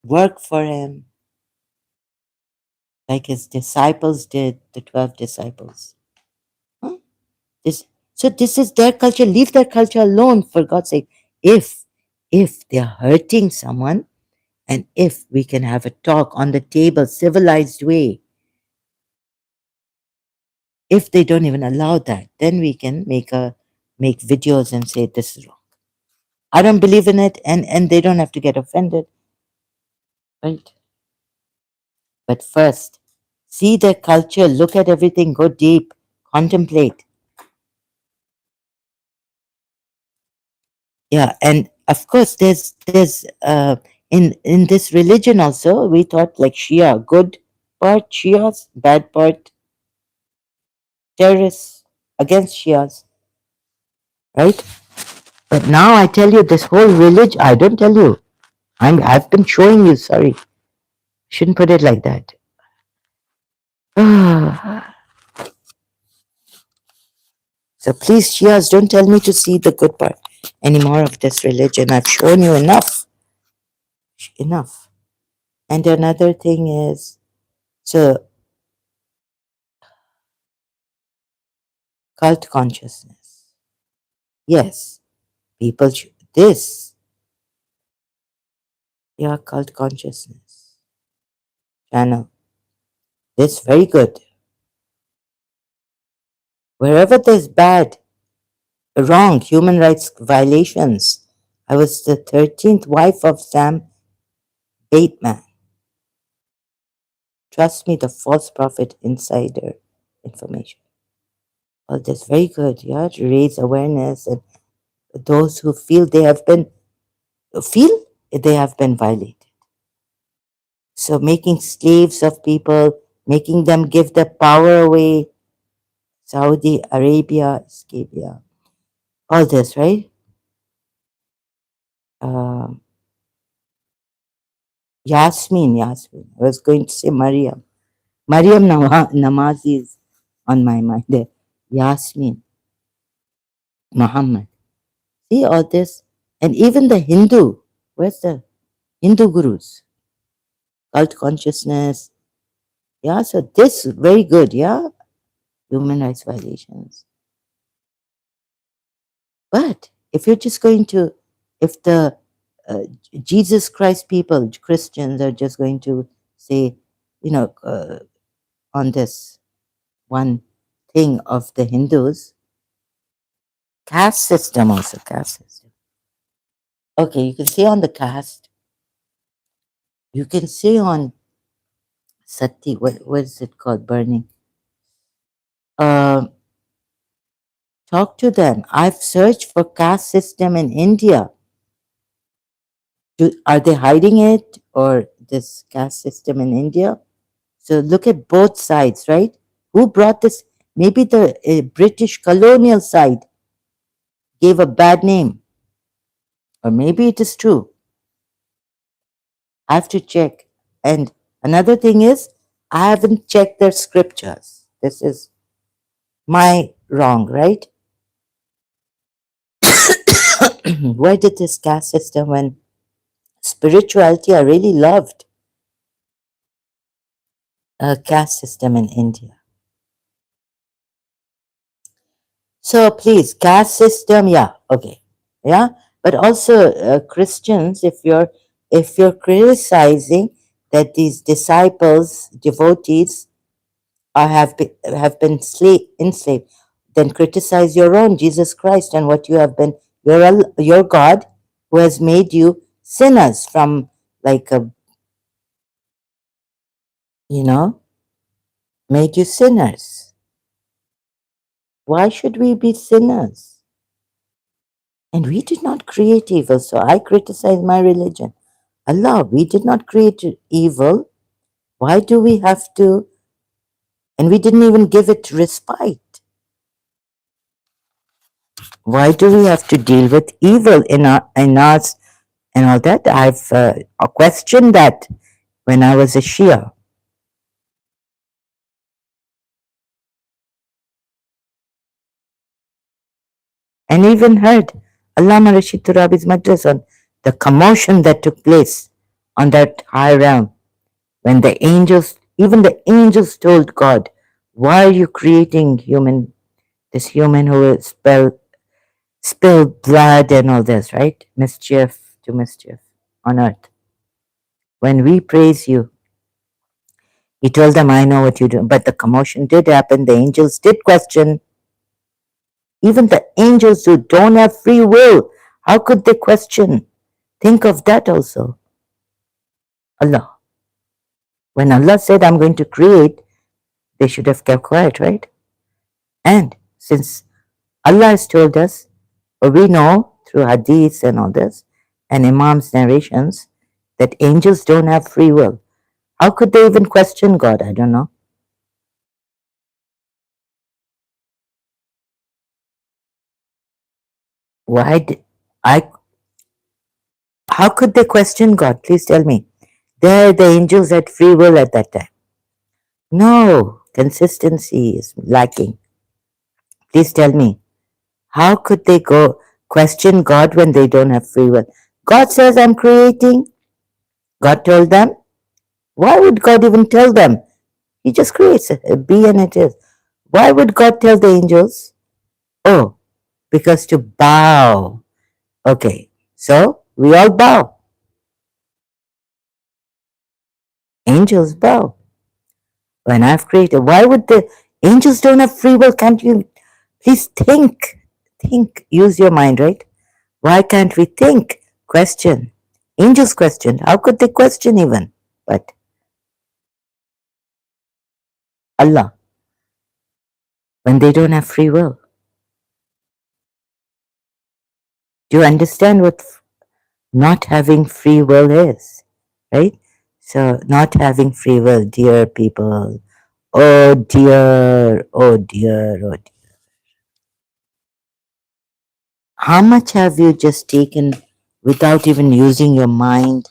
work for him like his disciples did, the 12 disciples. Huh? This, so this is their culture. Leave their culture alone, for God's sake. If they're hurting someone, and if we can have a talk on the table, civilized way, if they don't even allow that, then we can make videos and say this is wrong. I don't believe in it, and they don't have to get offended, right? But first, see their culture, look at everything, go deep, contemplate. Yeah, and of course, there's in this religion also, we thought like Shia, good part Shias, bad part terrorists against Shias, right? But now I tell you, this whole religion, I don't tell you. I've been showing you, sorry. Shouldn't put it like that. So please, Shias, don't tell me to see the good part anymore of this religion. I've shown you enough. Enough. And another thing is, so cult consciousness. Yes, people, this, yeah, cult consciousness channel. This very good. Wherever there's bad, wrong, human rights violations. I was the 13th wife of Sam Bateman. Trust me, the false prophet insider information. Well, that's very good, yeah, to raise awareness and those who feel they have been violated. So making slaves of people, making them give their power away, Saudi Arabia, Scabia, all this, right? Um, Yasmin. I was going to say Mariam. Mariam Namazi is on my mind there. Yasmin, Muhammad. See all this? And even the Hindu, where's the Hindu gurus? Cult consciousness. Yeah, so this very good, yeah? Human rights violations. But if you're just going to, if the Jesus Christ people, Christians, are just going to say, on this one thing of the Hindus, caste system also, caste system. Okay, you can say on the caste, you can say on Sati, what is it called, burning? Um, Talk to them. I've searched for caste system in India. Are they hiding it or this caste system in India? So look at both sides, right? Who brought this? Maybe the British colonial side gave a bad name, or maybe it is true. I have to check. And another thing is, I haven't checked their scriptures. This is my wrong, right? Where did this caste system, when spirituality, I really loved a caste system in India. So please, caste system, yeah, okay, yeah. But also Christians, if you're criticizing that these disciples, devotees, have been enslaved, then criticize your own Jesus Christ and what you have been. Your God, who has made you sinners from like a, you know, made you sinners. Why should we be sinners? And we did not create evil. So I criticize my religion. Allah, we did not create evil. Why do we have to? And we didn't even give it respite. Why do we have to deal with evil in us and all that? I've questioned that when I was a Shia. And even heard Allama Rashid Turabi's madras on the commotion that took place on that high realm when the angels, even the angels told God, why are you creating this human who will spill blood and all this, right? Mischief to mischief on earth. When we praise you, he told them, I know what you do. But the commotion did happen. The angels did question. Even the angels who don't have free will, how could they question? Think of that also. Allah. When Allah said, I'm going to create, they should have kept quiet, right? And since Allah has told us, or we know through hadiths and all this, and Imam's narrations, that angels don't have free will. How could they even question God? I don't know. Why did I? How could they question God? Please tell me. There, the angels had free will at that time. No, consistency is lacking. Please tell me. How could they go question God when they don't have free will? God says, I'm creating. God told them. Why would God even tell them? He just creates a be and it is. Why would God tell the angels? Oh, because to bow. Okay, so we all bow. Angels bow. When I've created, why would the angels don't have free will? Can't you please think? Think, use your mind, right? Why can't we think? Question. Angels questioned. How could they question even? But Allah, when they don't have free will. Do you understand what not having free will is? Right? So, not having free will, dear people. Oh dear, oh dear, oh dear. How much have you just taken without even using your mind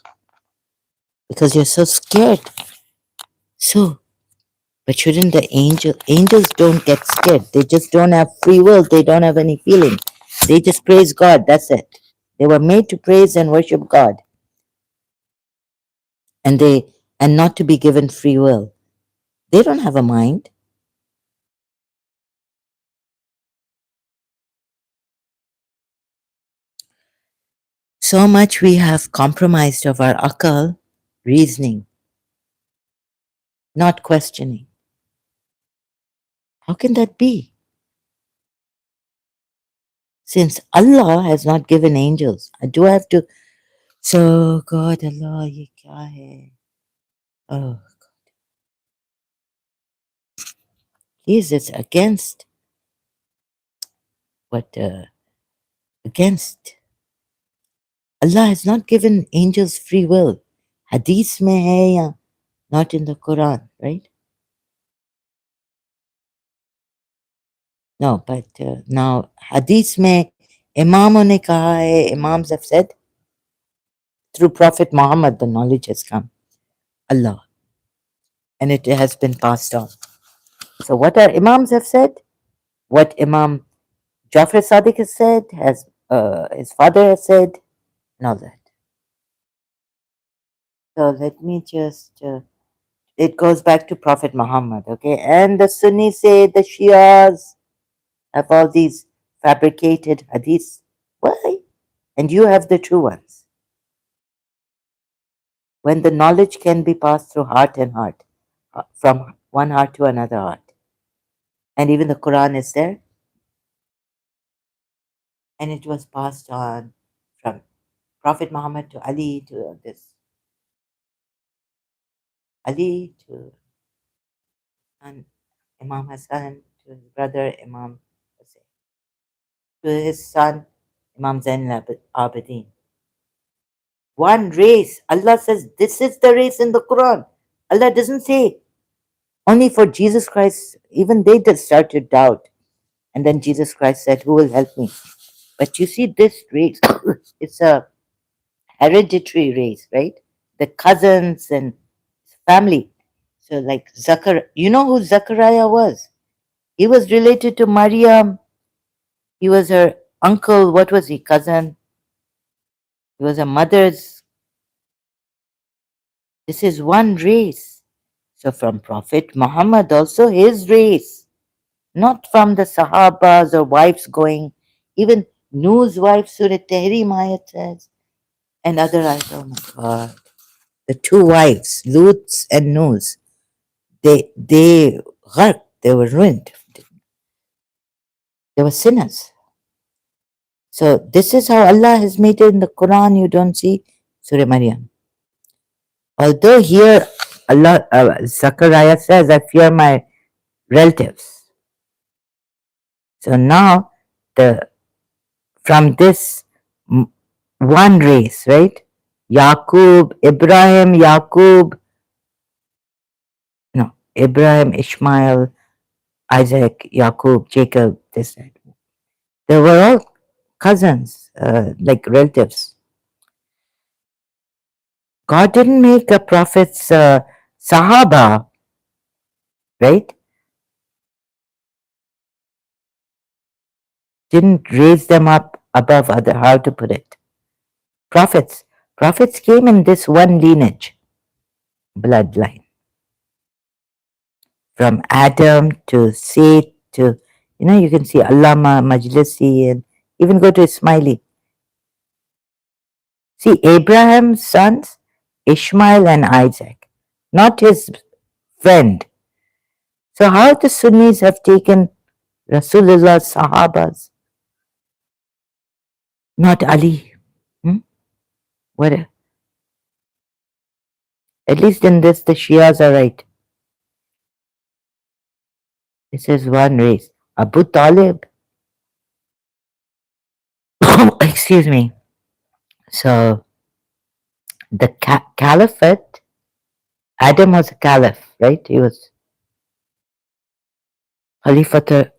because you're so scared? So, but shouldn't the angels don't get scared? They just don't have free will. They don't have any feeling. They just praise God. That's it. They were made to praise and worship God, and not to be given free will. They don't have a mind. So much we have compromised of our akal, reasoning, not questioning. How can that be? Since Allah has not given angels, do I have to? So God, Allah, ye kya hai? Oh, please, it's against what? Against Allah has not given angels free will. Hadith mein hai ya not in the Quran, right? No, but now Hadith mein Imamon ne kaha hai, Imams have said through Prophet Muhammad the knowledge has come. Allah, and it has been passed on. So what our Imams have said, what Imam Jafar Sadiq has said, has his father has said, and all that. So let me just. It goes back to Prophet Muhammad, okay? And the Sunnis say the Shias have all these fabricated hadiths. Why? And you have the true ones. When the knowledge can be passed through heart and heart, from one heart to another heart. And even the Quran is there, and it was passed on from Prophet Muhammad to Ali to this Ali to and Imam Hassan to his brother Imam Hussein to his son Imam Zain Abidin. One race. Allah says this is the race in the Quran. Allah doesn't say only for Jesus Christ. Even they just started doubt. And then Jesus Christ said, who will help me? But you see, this race, it's a hereditary race, right? The cousins and family. So like Zachariah, you know who Zachariah was? He was related to Maryam. He was her uncle. What was he? Cousin. He was her mother's. This is one race. So from Prophet Muhammad, also his race, not from the Sahabas or wives going, even Nuh's wife, Surah Tahrim ayat says, and other ayat. Oh my God. The two wives, Lut's and Nuh's, they gharq, they were ruined. They were sinners. So this is how Allah has made it in the Quran. You don't see Surah Maryam. Although here Allah, Zachariah says, I fear my relatives. So now the from this one race, right? Yaqub, Ibrahim, Yaqub, no, Ibrahim, Ishmael, Isaac, Yaqub, Jacob, this, that. They were all cousins, like relatives. God didn't make the prophets Sahaba, right? Didn't raise them up above other, how to put it? Prophets. Prophets came in this one lineage, bloodline. From Adam to Seth to, you can see Allama, Majlisi, and even go to Ismaili. See, Abraham's sons, Ishmael and Isaac, not his friend. So how the Sunnis have taken Rasulullah's Sahabas, not Ali? Hmm? What? At least in this, the Shias are right. This is one race. Abu Talib. Excuse me. So the caliphate, Adam was a caliph, right? He was Khalifa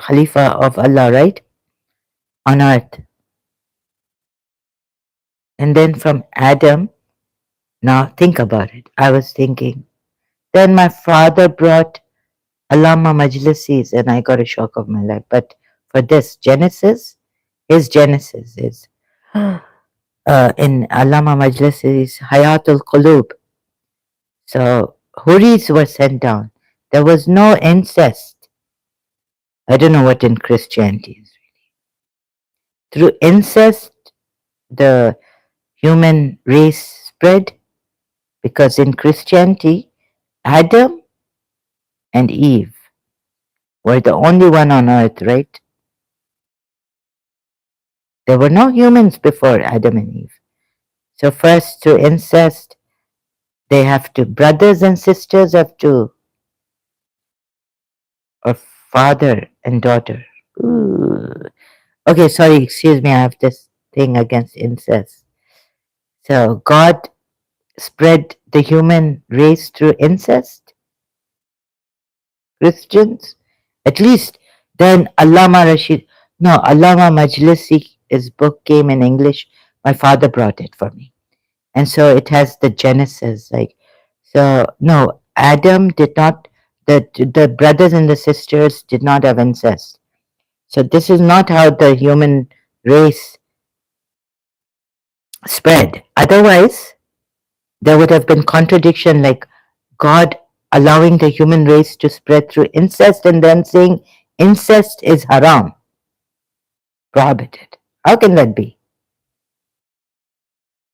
of Allah, right? On earth. And then from Adam, now think about it. I was thinking. Then my father brought Allama Majlisis and I got a shock of my life. But for this, Genesis, his Genesis is in Allama Majlisis, Hayatul Qulub. So Huris were sent down. There was no incest. I don't know what in Christianity is. Through incest, the human race spread because in Christianity, Adam and Eve were the only one on earth, right? There were no humans before Adam and Eve. So first through incest, they have to, brothers and sisters have to, or father and daughter. Ooh. Okay, sorry, excuse me, I have this thing against incest. So God spread the human race through incest? Christians? At least then Allama Rashid, no, Allama Majlisi, his book came in English. My father brought it for me. And so it has the Genesis, like, so no, Adam did not, the brothers and the sisters did not have incest. So this is not how the human race spread. Otherwise, there would have been contradiction, like God allowing the human race to spread through incest and then saying incest is haram, prohibited. How can that be?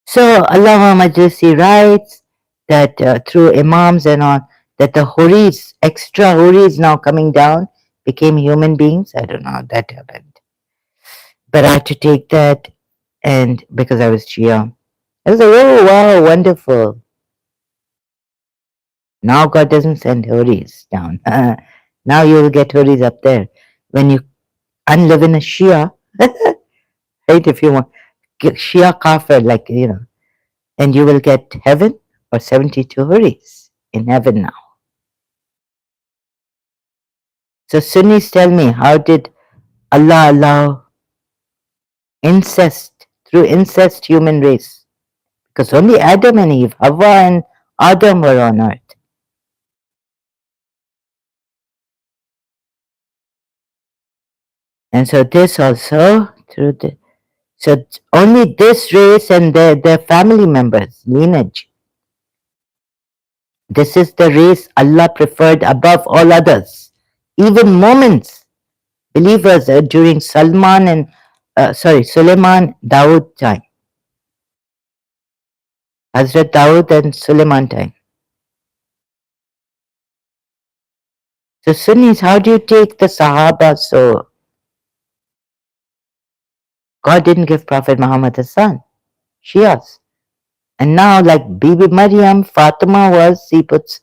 So Allama Majlisi writes that through imams and all, that the huris, extra huris now coming down, became human beings. I don't know how that happened. But I had to take that, and because I was Shia, I was like, oh wow, wonderful. Now God doesn't send huris down. Now you will get huris up there. When you unlive in a Shia, right, if you want, Shia kafir, like, and you will get heaven or 72 huris in heaven now. So Sunnis tell me, how did Allah allow incest, through incest human race? Because only Adam and Eve, Hawa and Adam were on earth. And so this also, through the, so only this race and their family members, lineage, This is the race Allah preferred above all others. Even moments, believers during Suleiman Dawood time, Hazrat Dawood and Suleiman time. So Sunnis, how do you take the Sahaba? So God didn't give Prophet Muhammad a son, Shias. And now, like Bibi Maryam, Fatima was, he puts,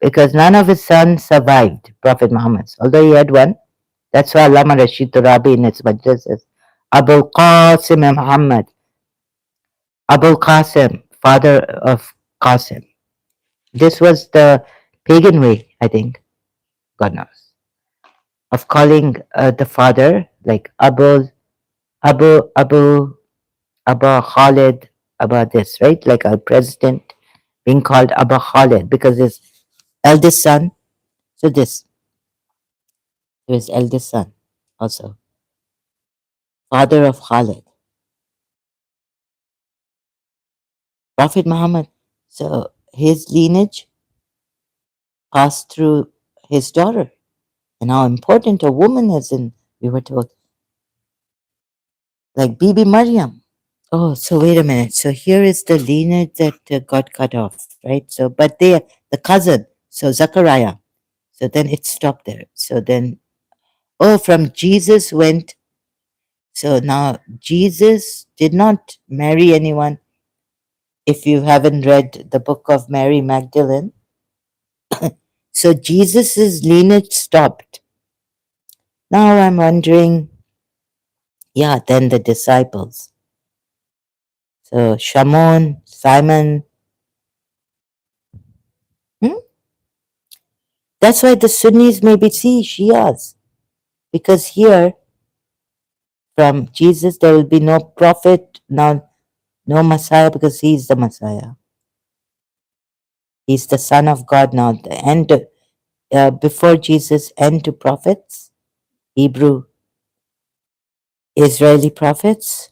because none of his sons survived Prophet Muhammad, although he had one. That's why Allama Rashid Turabi in its majlis says, Abul Qasim Muhammad, Abul Qasim, father of Qasim. This was the pagan way, I think, God knows, of calling the father like Abu, Abba Khalid, Abba this, right? Like our president being called Abba Khalid because his eldest son, so this, his eldest son also, father of Khalid, Prophet Muhammad. So his lineage passed through his daughter. And how important a woman is in, we were told, like Bibi Maryam. Oh, so wait a minute. So here is the lineage that got cut off, right? So, but they, the cousin, so Zachariah. So then it stopped there. So then, oh, from Jesus went. So now Jesus did not marry anyone. If you haven't read the book of Mary Magdalene, so Jesus's lineage stopped. Now I'm wondering, yeah, then the disciples. So Shammon, Simon. Hmm? That's why the Sunnis maybe see Shias. Because here, from Jesus, there will be no prophet, no Messiah, because he's the Messiah. He's the Son of God now. The end, before Jesus, end to prophets, Hebrew, Israeli prophets.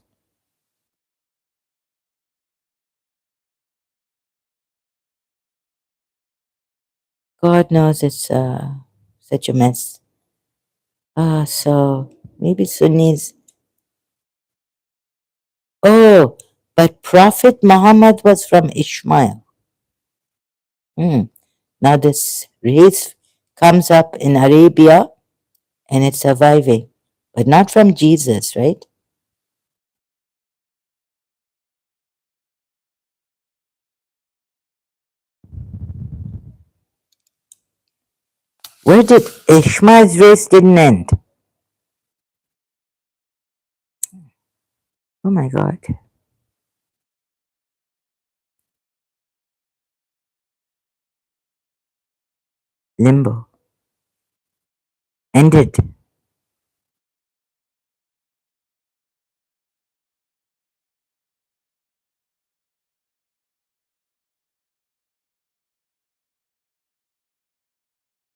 God knows it's such a mess. So maybe Sunnis. Oh, but Prophet Muhammad was from Ishmael. Hmm. Now this race comes up in Arabia and it's surviving, but not from Jesus, right? Where did Ishmael's race didn't end? Oh my God. Limbo. Ended.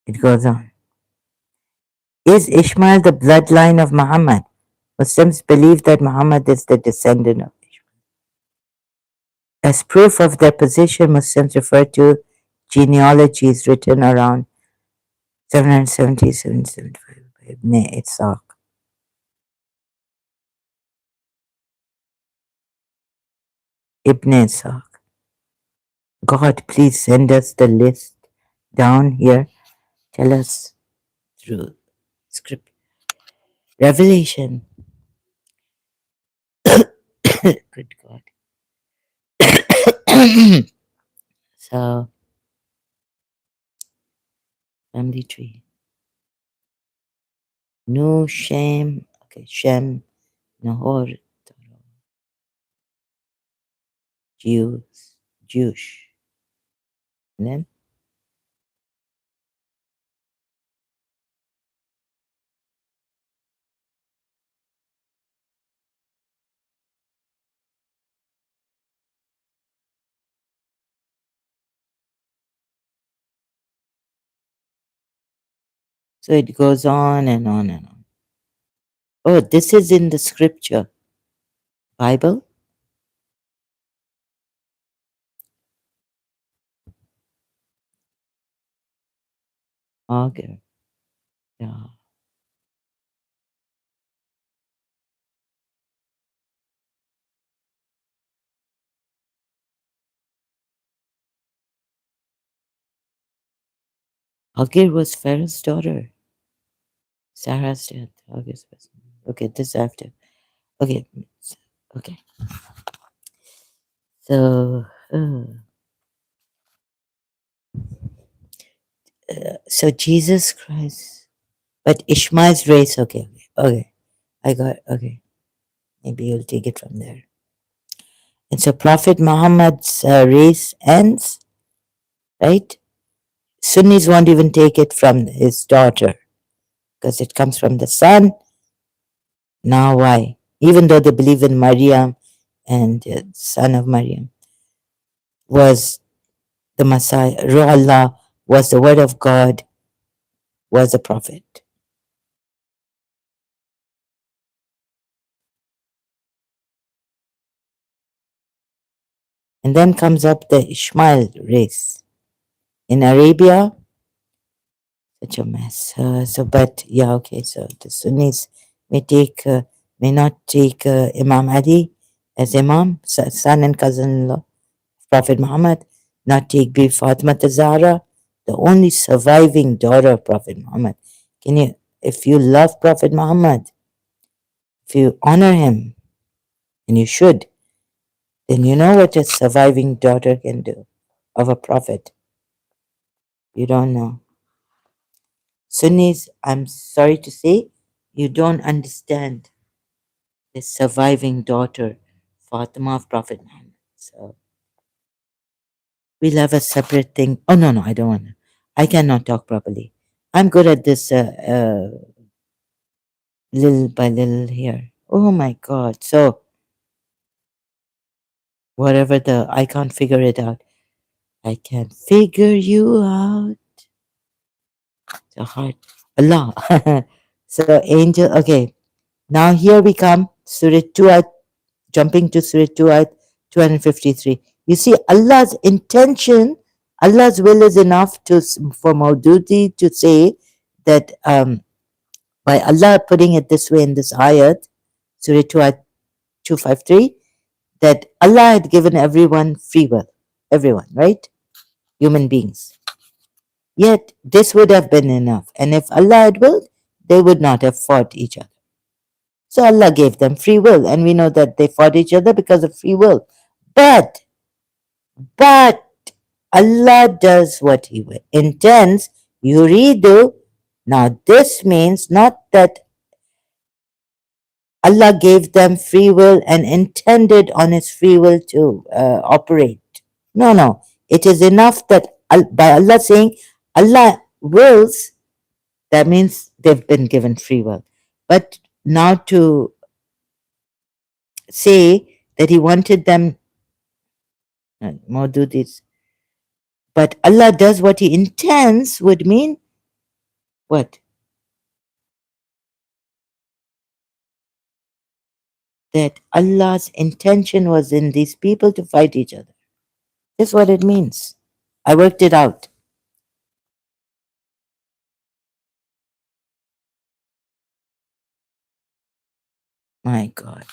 It goes on. Is Ishmael the bloodline of Muhammad? Muslims believe that Muhammad is the descendant of Ishmael. As proof of their position, Muslims refer to genealogies written around 770, 775 by Ibn Ishaq. Ibn Ishaq. God, please send us the list down here. Tell us through script. Revelation. Good God. So, family tree. No shame. Okay, Shem, Nahor, Jews, Jewish. And then, so it goes on and on and on. Oh, this is in the scripture, Bible. Hagar. Yeah. Hagar was Pharaoh's daughter. Sarah's death. Hagar's was. Okay, this after. Okay. Okay. So, so Jesus Christ. But Ishmael's race. Okay. Okay. I got. Okay. Maybe you'll take it from there. And so Prophet Muhammad's race ends, right? Sunnis won't even take it from his daughter because it comes from the son. Now, why? Even though they believe in Maryam and the son of Maryam was the Messiah, Ruh Allah was the word of God, was a prophet. And then comes up the Ishmael race. In Arabia, such a mess. But yeah, okay. So the Sunnis may not take Imam Ali as Imam, son and cousin-in-law, Prophet Muhammad, not take Bi Fatima Zahra, the only surviving daughter of Prophet Muhammad. Can you, if you love Prophet Muhammad, if you honor him, and you should, then you know what a surviving daughter can do of a prophet. You don't know. Sunnis, I'm sorry to say, you don't understand the surviving daughter, Fatima of Prophet Muhammad. So we'll have a separate thing. Oh, no, no, I don't want to. I cannot talk properly. I'm good at this little by little here. Oh my God. So whatever I can't figure it out. I can figure you out. The heart. Allah. So angel. Okay. Now here we come. Surah 2, jumping to Surah 2, 253. You see, Allah's intention, Allah's will is enough for Maududi to say that by Allah putting it this way in this ayat, Surah 2, 253, that Allah had given everyone free will. Everyone, right? Human beings. Yet this would have been enough. And if Allah had willed, they would not have fought each other. So Allah gave them free will, and we know that they fought each other because of free will. But But Allah does what He intends. Yuridu. Now, this means not that Allah gave them free will and intended on His free will to operate. No, no. It is enough that by Allah saying Allah wills, that means they've been given free will. But now to say that He wanted them, more do this, but Allah does what He intends would mean what? That Allah's intention was in these people to fight each other. That's what it means. I worked it out. My God.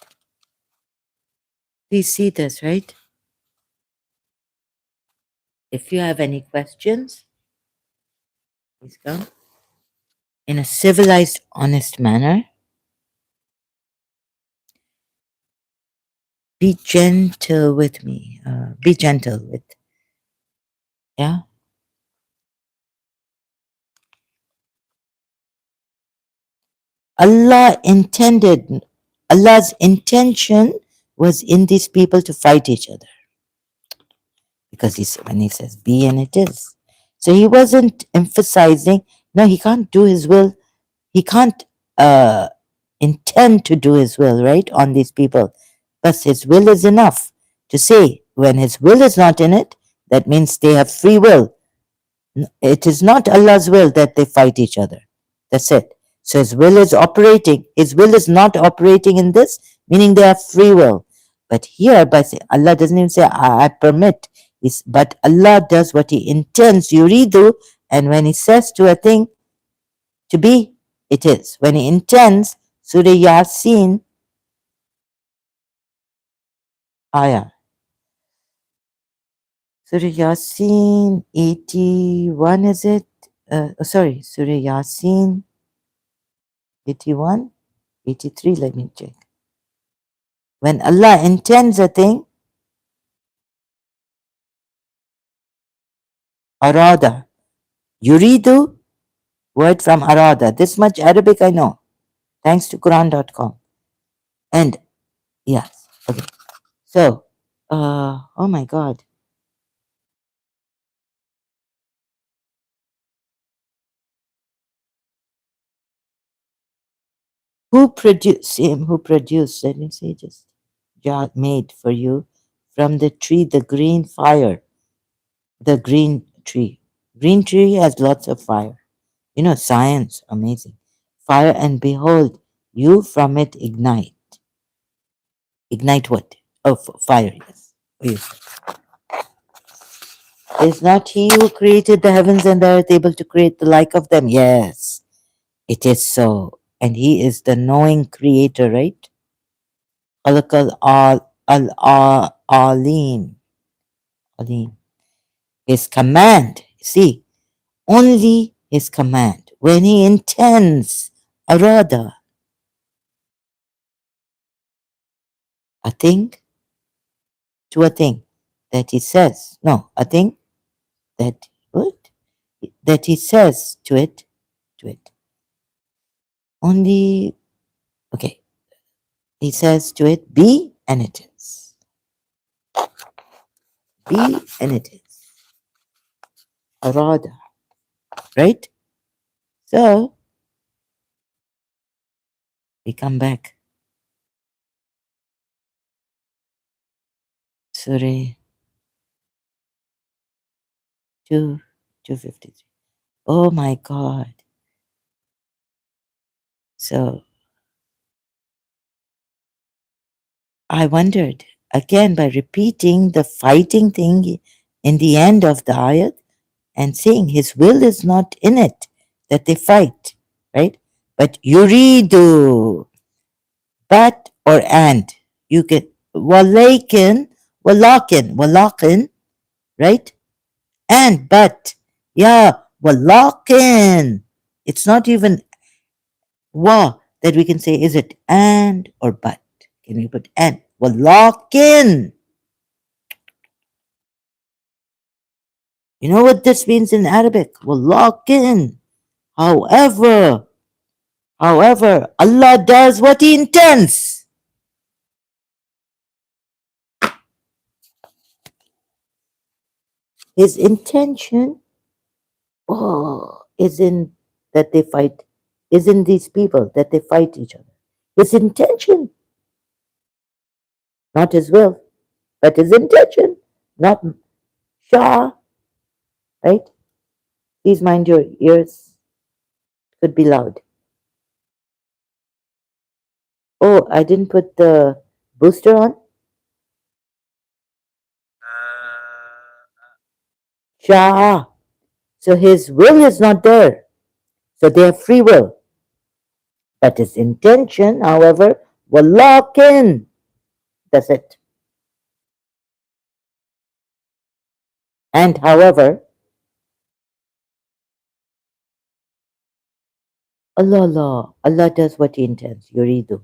We see this, right? If you have any questions, please come. In a civilized, honest manner, be gentle with me. Be gentle with, yeah? Allah intended, Allah's intention was in these people to fight each other. Because when He says be, and it is. So He wasn't emphasizing, no, He can't do His will. He can't intend to do His will, right, on these people. But His will is enough to say when His will is not in it, that means they have free will. It is not Allah's will that they fight each other. That's it. So His will is operating. His will is not operating in this, meaning they have free will. But here, by saying, Allah doesn't even say, I permit. But Allah does what He intends, yuridu, And when he says to a thing to be, it is. When he intends, Surah Yasin, ayah. Surah Yasin 81, is it? Sorry, Surah Yasin 81, 83, let me check. When Allah intends a thing, arada, yuridu, word from arada. This much Arabic I know, thanks to Quran.com. And yes, okay. So, oh my God. Who produced him? Who produced? Let me say just made for you from the tree, the green fire, the green tree. Green tree has lots of fire. You know, science, amazing. Fire, and behold, you from it ignite. Ignite what? Oh, fire, yes. Oh, yes. Is not he who created the heavens and the earth able to create the like of them? Yes, it is so. And he is the knowing creator, right? Alim. Alim. His command, see, only his command. When he intends, arada, a thing to a thing that he says, no, a thing that, what? That he says to it. Only, okay, he says to it, be, and it is. Be, and it is. Arada, right? So, we come back. Surah 2, 253. Oh my God. So, I wondered again by repeating the fighting thing in the end of the ayat and saying his will is not in it that they fight, right? But yuridu, but or and. You get walakin, right? And but, yeah, walakin. It's not even wa that we can say, is it and or but? Can we put and? Walakin. You know what this means in Arabic? Walakin. However, Allah does what He intends. His intention, is in that they fight, is in these people that they fight each other. His intention, not his will, but his intention, not Shah, right? Please mind your ears, could be loud. Oh, I didn't put the booster on. Shah. So his will is not there. So they have free will. But his intention, however, will lock in. That's it. And however, Allah does what He intends. Yuridu.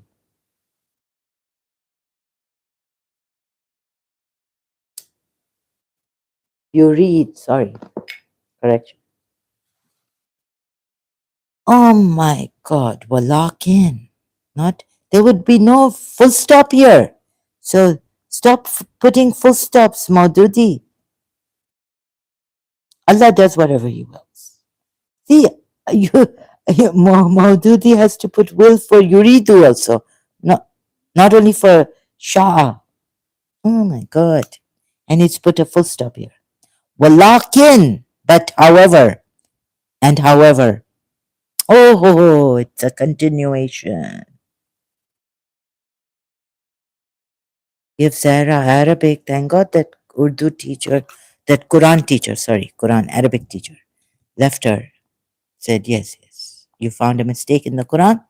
Sorry, correction. Oh my God, walakin. Not, there would be no full stop here. So stop putting full stops, Maududi. Allah does whatever He wills. See, you, Maududi has to put will for yuridu also. Not only for Shah. Oh my God. And it's put a full stop here. Walakin, but however, and however. Oh, it's a continuation. Give Zahra Arabic. Thank God that Urdu teacher, that Quran teacher, sorry, Quran Arabic teacher, left her, said, yes, yes, you found a mistake in the Quran.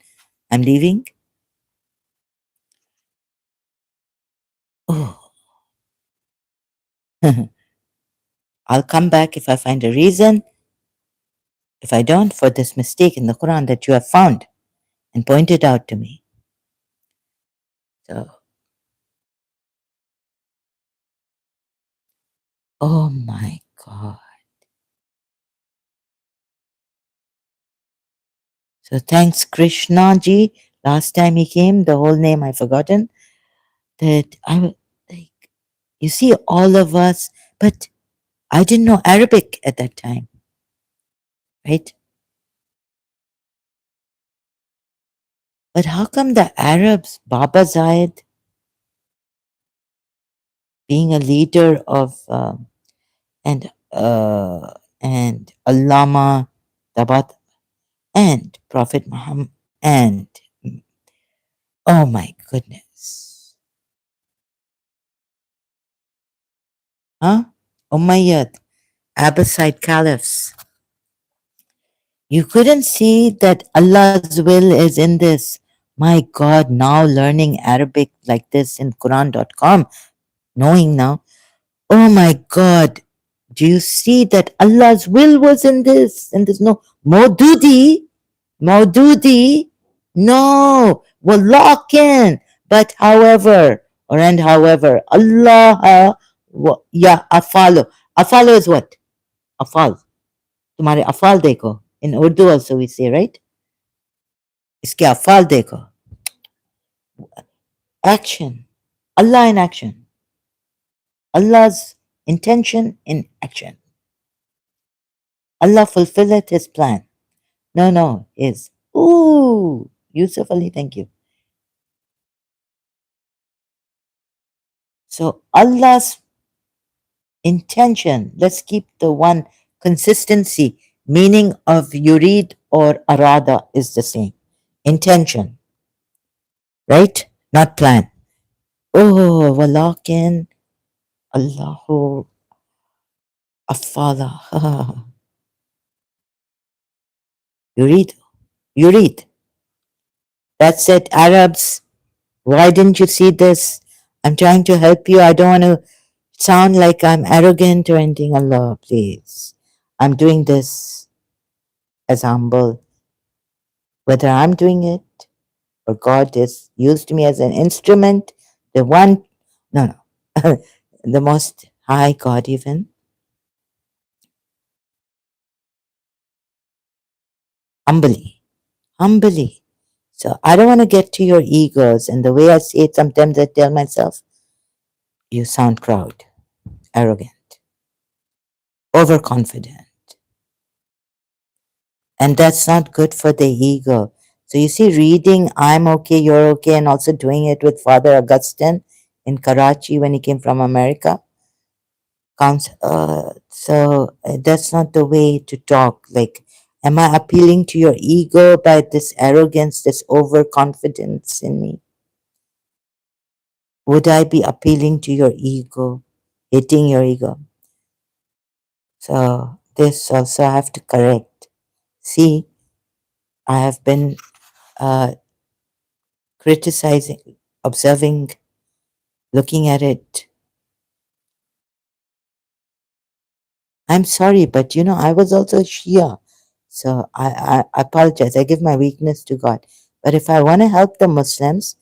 I'm leaving. Oh, I'll come back if I find a reason. If I don't, for this mistake in the Quran that you have found and pointed out to me. So, oh my God. So thanks Krishna ji. Last time he came, the whole name I've forgotten. That like, you see, all of us, but I didn't know Arabic at that time, right? But how come the Arabs, Baba Zayed, being a leader of and and Allama Tabat and Prophet Muhammad and oh my goodness, huh? Umayyad, Abbasid caliphs. You couldn't see that Allah's will is in this. My God, now learning Arabic like this in Quran.com, knowing now, oh my God, do you see that Allah's will was in this? And there's no Maududi, Maududi, no, Wallakin. But however, or and however, Allah, yeah, afalo. Afalo is what? Afal. तुम्हारे अफाल देखो. In Urdu also we say, right? इसके अफाल देखो. Action. Allah in action. Allah's intention in action. Allah fulfilleth his plan. No, no, is. Ooh, Yusuf Ali, thank you. So Allah's intention, let's keep the one consistency, meaning of yurid or arada is the same. Intention, right? Not plan. Oh, walakin Allahu afala. Yurid, yurid. That's it, Arabs. Why didn't you see this? I'm trying to help you. I don't want to sound like I'm arrogant or anything. Allah, please. I'm doing this as humble. Whether I'm doing it or God has used me as an instrument, the one, no, no, the most high God, even humbly, humbly. So I don't want to get to your egos. And the way I say it, sometimes I tell myself, you sound proud, arrogant, overconfident. And that's not good for the ego. So you see, reading I'm okay, you're okay, and also doing it with Father Augustine in Karachi when he came from America counts. That's not the way to talk. Like, am I appealing to your ego by this arrogance, this overconfidence in me? Would I be appealing to your ego, hitting your ego? So this also I have to correct. See, I have been uh, criticizing, observing, looking at it. I'm sorry, but I was also Shia. So I apologize. I give my weakness to God. But if I want to help the Muslims,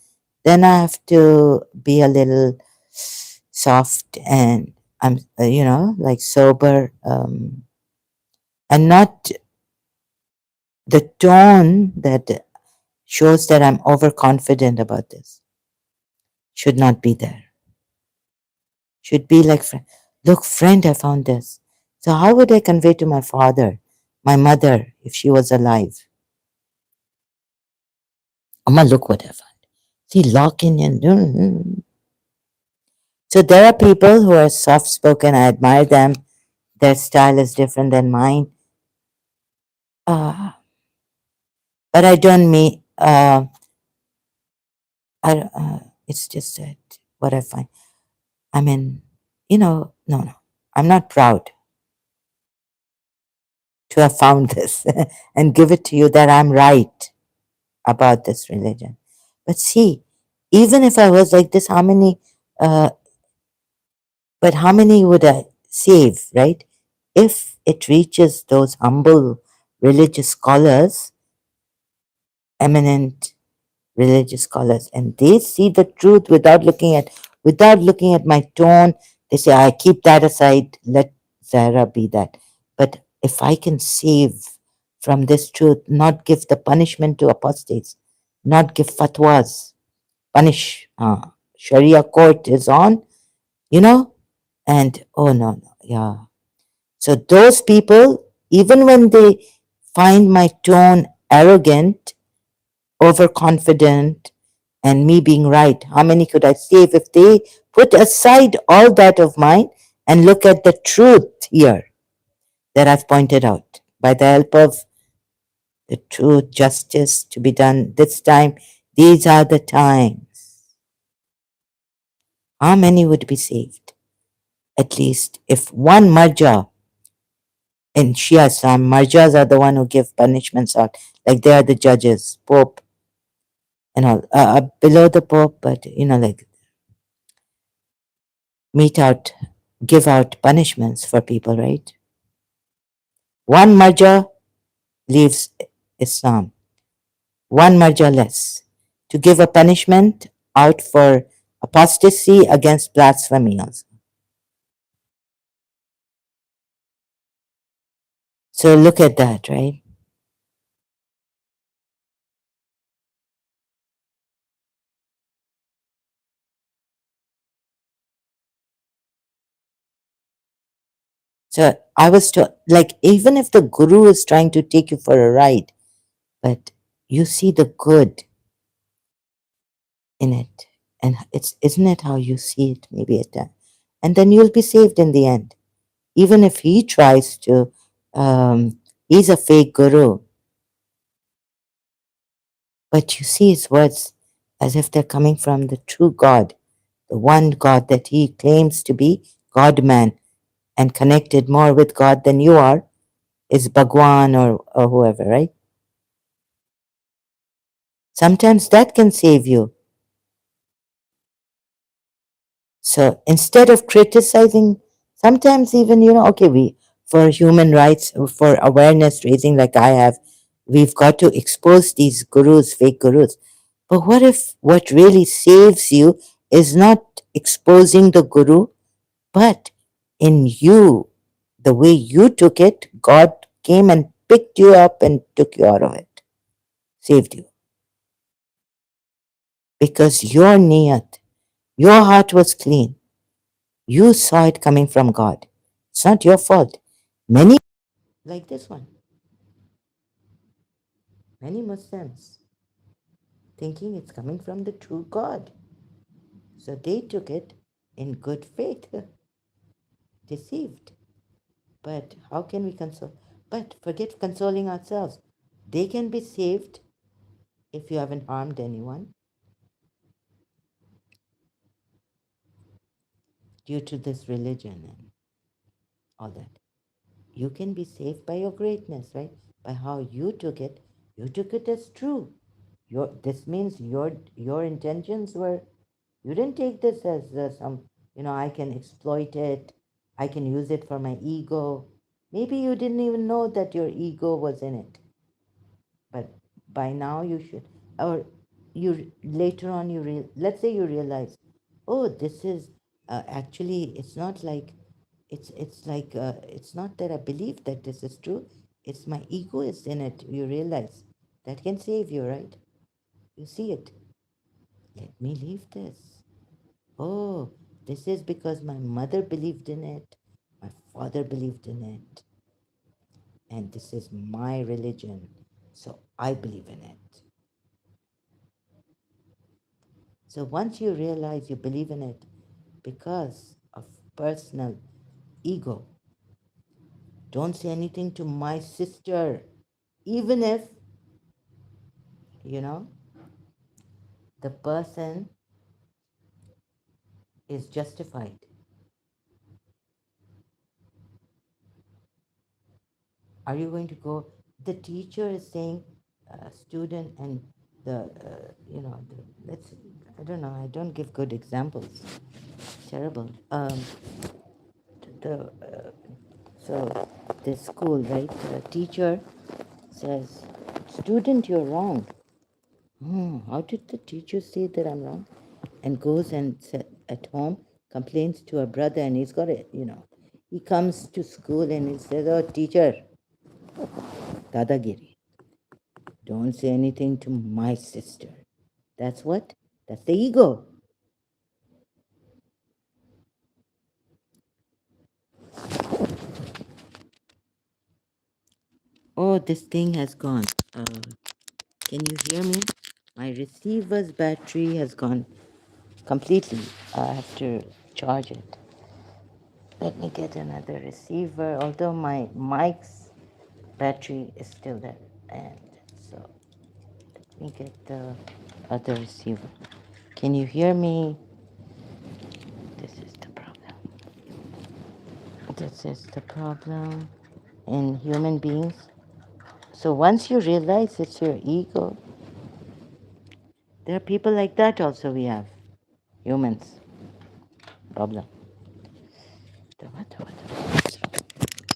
then I have to be a little soft and I'm, like sober, and not the tone that shows that I'm overconfident about this. Should not be there. Should be like, look, friend, I found this. So how would I convey to my father, my mother, if she was alive? Amma, look what I found. See, lock in and so there are people who are soft spoken. I admire them. Their style is different than mine. Uh, but I don't mean. It's just that what I find. I mean, no, no. I'm not proud to have found this and give it to you that I'm right about this religion. But see, even if I was like this, uh, how many would I save, right? If it reaches those humble religious scholars, eminent religious scholars, and they see the truth without looking at my tone, they say, I keep that aside, let Zahra be that. But if I can save from this truth, not give the punishment to apostates, not give fatwas, punish, Sharia court is on, you know, and oh no, no, yeah. So those people, even when they find my tone arrogant, overconfident, and me being right, how many could I save if they put aside all that of mine and look at the truth here that I've pointed out by the help of the truth, justice to be done this time? These are the times. How many would be saved? At least if one marja in Shia Islam, marjas are the one who give punishments out, like they are the judges, Pope, and all, below the Pope, but like mete out, give out punishments for people, right? One marja leaves Islam, one marja less, to give a punishment out for apostasy against blasphemy also. So look at that, right? So I was like, even if the guru is trying to take you for a ride, but you see the good in it. And isn't it how you see it maybe at that? And then you'll be saved in the end. Even if he tries to, he's a fake guru, but you see his words as if they're coming from the true God, the one God that he claims to be God man and connected more with God than you are, is Bhagwan or whoever, right? Sometimes that can save you. So instead of criticizing, sometimes even, okay, for human rights, for awareness raising, like I have, we've got to expose these gurus, fake gurus. But what if what really saves you is not exposing the guru, but in you, the way you took it, God came and picked you up and took you out of it, saved you. Because your niyat, your heart was clean. You saw it coming from God. It's not your fault. Many, like this one, many Muslims thinking it's coming from the true God. So they took it in good faith, deceived. But how can we console? But forget consoling ourselves. They can be saved if you haven't harmed anyone due to this religion and all that. You can be saved by your greatness, right? By how you took it. You took it as true. This means your intentions were, you didn't take this as some, I can exploit it, I can use it for my ego. Maybe you didn't even know that your ego was in it, but by now you should, or you later on let's say you realize, oh, this is actually, it's not like, it's like, it's not that I believe that this is true, it's my ego is in it. You realize that can save you, right? You see it. Let me leave this. Oh, this is because my mother believed in it, my father believed in it, and this is my religion, so I believe in it. So once you realize you believe in it because of personal ego, don't say anything to my sister, even if, you know, the person is justified. Are you going to go? The teacher is saying, student, and the let's, I don't know, I don't give good examples. Terrible. The So the school, right? The teacher says, student, you're wrong. How did the teacher say that I'm wrong? And goes and at home complains to her brother, and he's got it. He comes to school and he says, "Oh, teacher, dadagiri, don't say anything to my sister." That's what? That's the ego. Oh, this thing has gone. Can you hear me? My receiver's battery has gone completely. I have to charge it. Let me get another receiver, although my mic's battery is still there. And so let me get the other receiver. Can you hear me? This is the problem. This is the problem in human beings. So once you realize it's your ego, there are people like that also we have. Humans. Problem.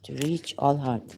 To reach all hearts.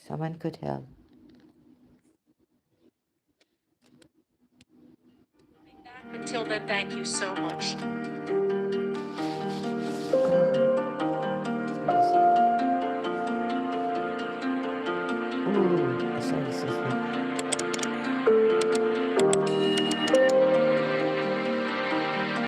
Someone could help. Until then, thank you so much.